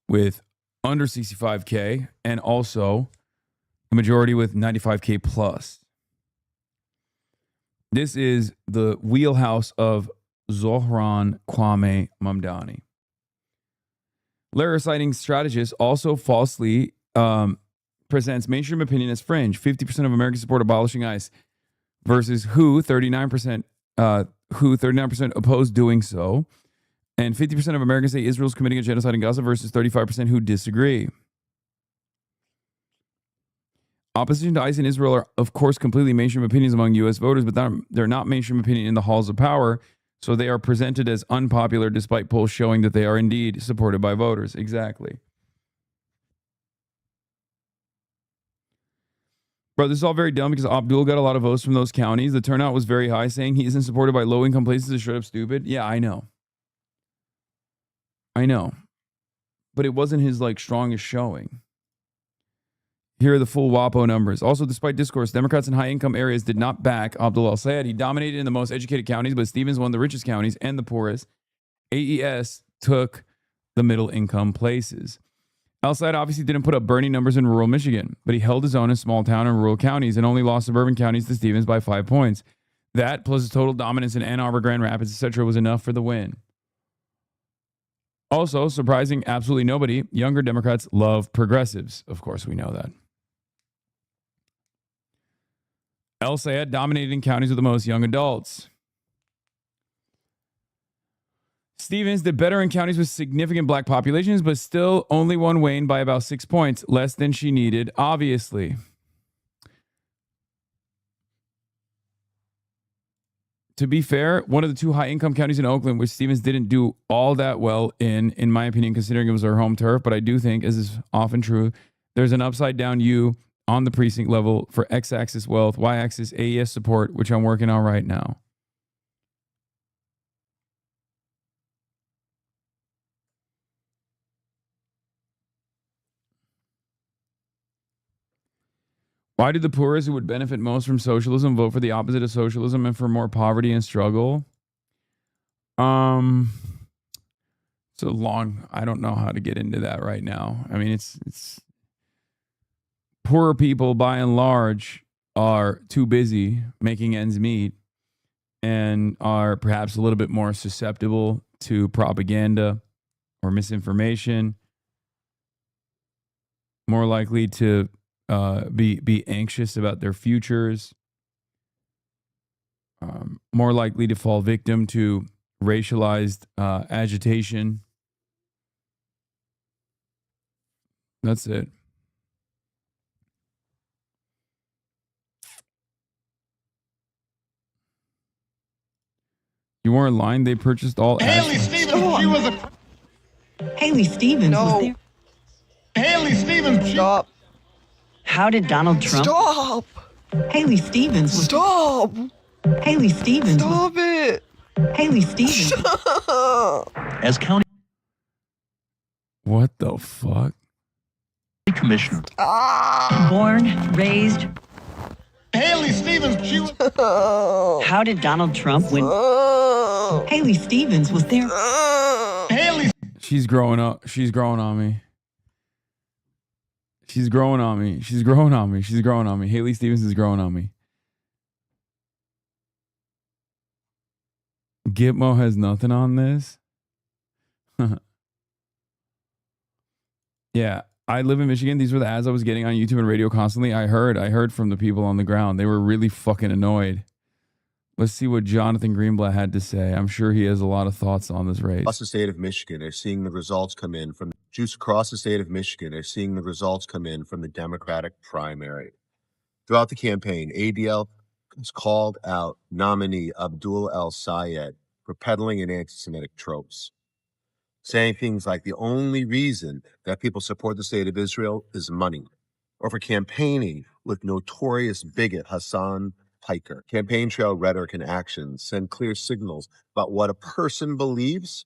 with under 65K, and also a majority with 95K plus. This is the wheelhouse of Zohran Kwame Mamdani. Lehrer citing strategist also falsely presents mainstream opinion as fringe. 50% of Americans support abolishing ICE versus who 39% oppose doing so. And 50% of Americans say Israel's committing a genocide in Gaza versus 35% who disagree. Opposition to ICE in Israel are, of course, completely mainstream opinions among U.S. voters, but they're not mainstream opinion in the halls of power, so they are presented as unpopular despite polls showing that they are indeed supported by voters. Exactly. Bro, this is all very dumb because Abdul got a lot of votes from those counties. The turnout was very high. Saying he isn't supported by low-income places is straight up stupid. Yeah, I know. But it wasn't his strongest showing. Here are the full WAPO numbers. Also, despite discourse, Democrats in high-income areas did not back Abdul El-Sayed. He dominated in the most educated counties, but Stevens won the richest counties and the poorest. AES took the middle-income places. El-Sayed obviously didn't put up Bernie numbers in rural Michigan, but he held his own in small town and rural counties and only lost suburban counties to Stevens by 5 points. That, plus his total dominance in Ann Arbor, Grand Rapids, etc., was enough for the win. Also, surprising absolutely nobody, younger Democrats love progressives. Of course, we know that. El-Sayed dominated in counties with the most young adults. Stevens did better in counties with significant black populations, but still only won Wayne by about 6 points, less than she needed, obviously. to be fair, one of the 2 high-income counties in Oakland, which Stevens didn't do all that well in my opinion, considering it was our home turf. But I do think, as is often true, there's an upside-down U on the precinct level for X-axis wealth, Y-axis AES support, which I'm working on right now. Why do the poorest who would benefit most from socialism vote for the opposite of socialism and for more poverty and struggle? It's a long, I don't know how to get into that right now. I mean, it's poorer people by and large are too busy making ends meet and are perhaps a little bit more susceptible to propaganda or misinformation, more likely to be anxious about their futures, more likely to fall victim to racialized agitation. That's it. You weren't lying. They purchased all. Haley Stevens, she was a. Haley Stevens was there. Haley Stevens, stop. How did Donald Trump? Stop. Haley Stevens was. Stop. Haley Stevens. Stop it. Haley Stevens. As county What the fuck? commissioner. Born, raised. Haley Stevens, she was. How did Donald Trump win? Haley Stevens was there. Haley. She's growing up. She's growing on me. She's growing on me. She's growing on me. She's growing on me. Haley Stevens is growing on me. Gitmo has nothing on this. Yeah, I live in Michigan. These were the ads I was getting on YouTube and radio constantly. I heard from the people on the ground. They were really fucking annoyed. Let's see what Jonathan Greenblatt had to say. I'm sure he has a lot of thoughts on this race. Across the state of Michigan are seeing the results come in from Jews across the state of Michigan are seeing the results come in from the Democratic primary. Throughout the campaign, ADL has called out nominee Abdul El-Sayed for peddling in anti-Semitic tropes, saying things like the only reason that people support the state of Israel is money, or for campaigning with notorious bigot Hassan Piker. Campaign trail rhetoric and actions send clear signals about what a person believes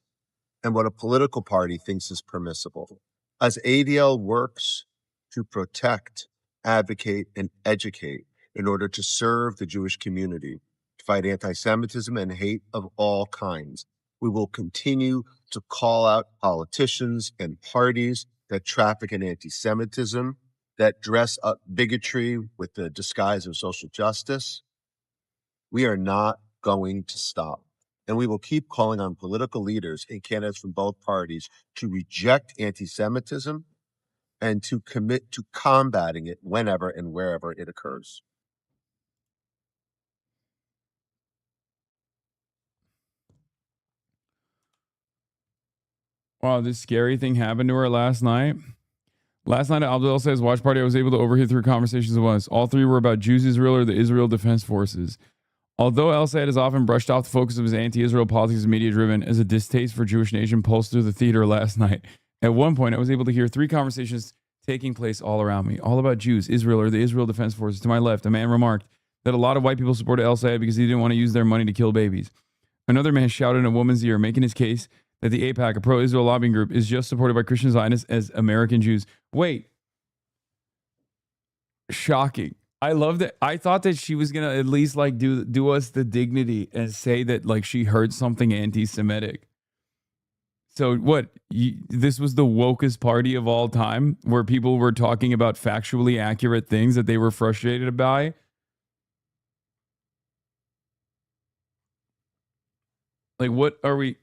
and what a political party thinks is permissible. As ADL works to protect, advocate, and educate in order to serve the Jewish community, fight anti-Semitism and hate of all kinds, we will continue to call out politicians and parties that traffic in anti-Semitism, that dress up bigotry with the disguise of social justice. We are not going to stop. And we will keep calling on political leaders and candidates from both parties to reject anti-Semitism and to commit to combating it whenever and wherever it occurs. Wow, this scary thing happened to her last night. Last night at Abdul says watch party, I was able to overhear 3 conversations at once. All 3 were about Jews, Israel, or the Israel Defense Forces. Although El-Sayed has often brushed off the focus of his anti-Israel politics as media-driven as a distaste for Jewish nation pulsed through the theater last night. At one point, I was able to hear 3 conversations taking place all around me, all about Jews, Israel, or the Israel Defense Forces. To my left, a man remarked that a lot of white people supported El-Sayed because he didn't want to use their money to kill babies. Another man shouted in a woman's ear, making his case that the AIPAC, a pro-Israel lobbying group, is just supported by Christian Zionists as American Jews. Wait. Shocking. I love that. I thought that she was gonna at least like do us the dignity and say that like she heard something anti-Semitic. So what? This was the wokest party of all time, where people were talking about factually accurate things that they were frustrated by. Like, what are we?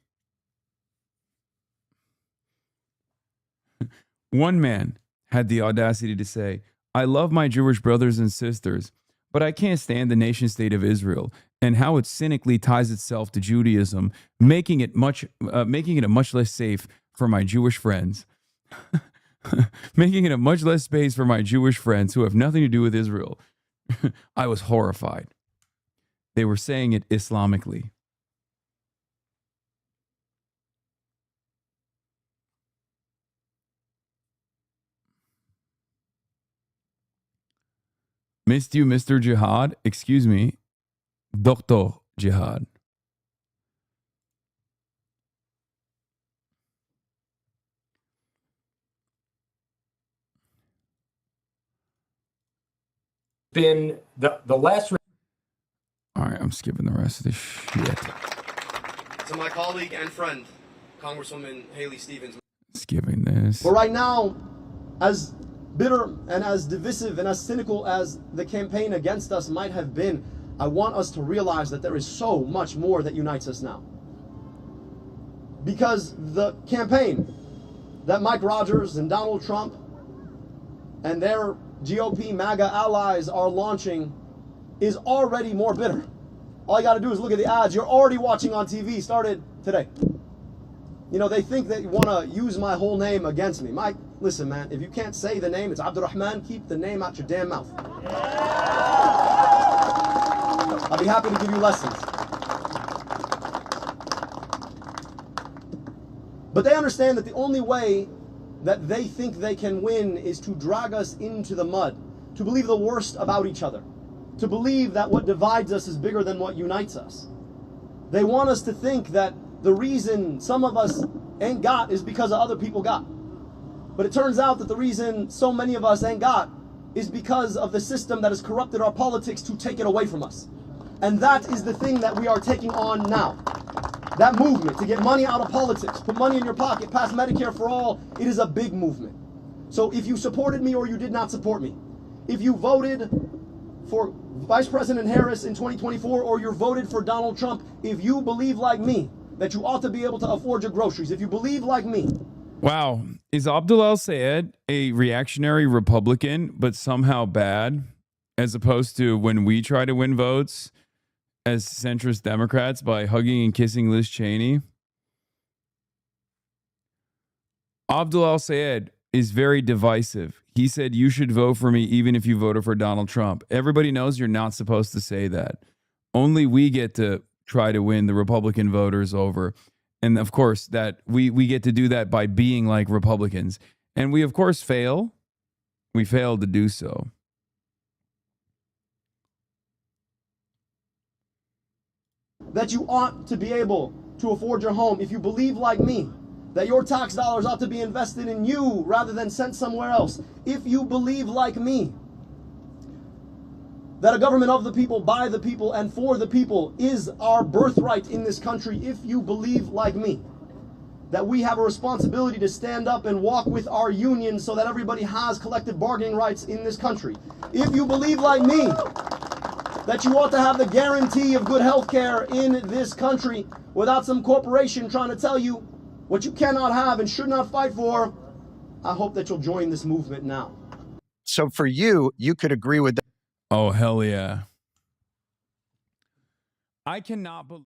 One man had the audacity to say, I love my Jewish brothers and sisters, but I can't stand the nation state of Israel and how it cynically ties itself to Judaism, making it a much less safe for my Jewish friends. Making it a much less space for my Jewish friends who have nothing to do with Israel. I was horrified. They were saying it Islamically. Missed you, Mr. Jihad. Excuse me, Dr. Jihad. Been the last. All right, I'm skipping the rest of this shit. To my colleague and friend, Congresswoman Haley Stevens. Skipping this. But right now, as bitter and as divisive and as cynical as the campaign against us might have been, I want us to realize that there is so much more that unites us now. Because the campaign that Mike Rogers and Donald Trump and their GOP MAGA allies are launching is already more bitter. All you got to do is look at the ads you're already watching on TV, started today. You know, they think that you want to use my whole name against me. Mike, listen, man, if you can't say the name, it's Abdurrahman, keep the name out your damn mouth. I'll be happy to give you lessons. But they understand that the only way that they think they can win is to drag us into the mud, to believe the worst about each other, to believe that what divides us is bigger than what unites us. They want us to think that the reason some of us ain't got is because of other people got. But it turns out that the reason so many of us ain't got is because of the system that has corrupted our politics to take it away from us. And that is the thing that we are taking on now. That movement to get money out of politics, put money in your pocket, pass Medicare for all, it is a big movement. So if you supported me or you did not support me, if you voted for Vice President Harris in 2024 or you voted for Donald Trump, if you believe like me that you ought to be able to afford your groceries, if you believe like me. Wow. Is Abdul al-Sayed a reactionary Republican, but somehow bad, as opposed to when we try to win votes as centrist Democrats by hugging and kissing Liz Cheney? Abdul al-Sayed is very divisive. He said, you should vote for me even if you voted for Donald Trump. Everybody knows you're not supposed to say that. Only we get to try to win the Republican voters over. And of course, that we get to do that by being like Republicans. And we, of course, fail. We fail to do so. That you ought to be able to afford your home if you believe like me, that your tax dollars ought to be invested in you rather than sent somewhere else. If you believe like me, that a government of the people, by the people, and for the people is our birthright in this country. If you believe like me, that we have a responsibility to stand up and walk with our unions so that everybody has collective bargaining rights in this country. If you believe like me, that you ought to have the guarantee of good health care in this country without some corporation trying to tell you what you cannot have and should not fight for, I hope that you'll join this movement now. So for you, you could agree with that. Oh, hell yeah. I cannot believe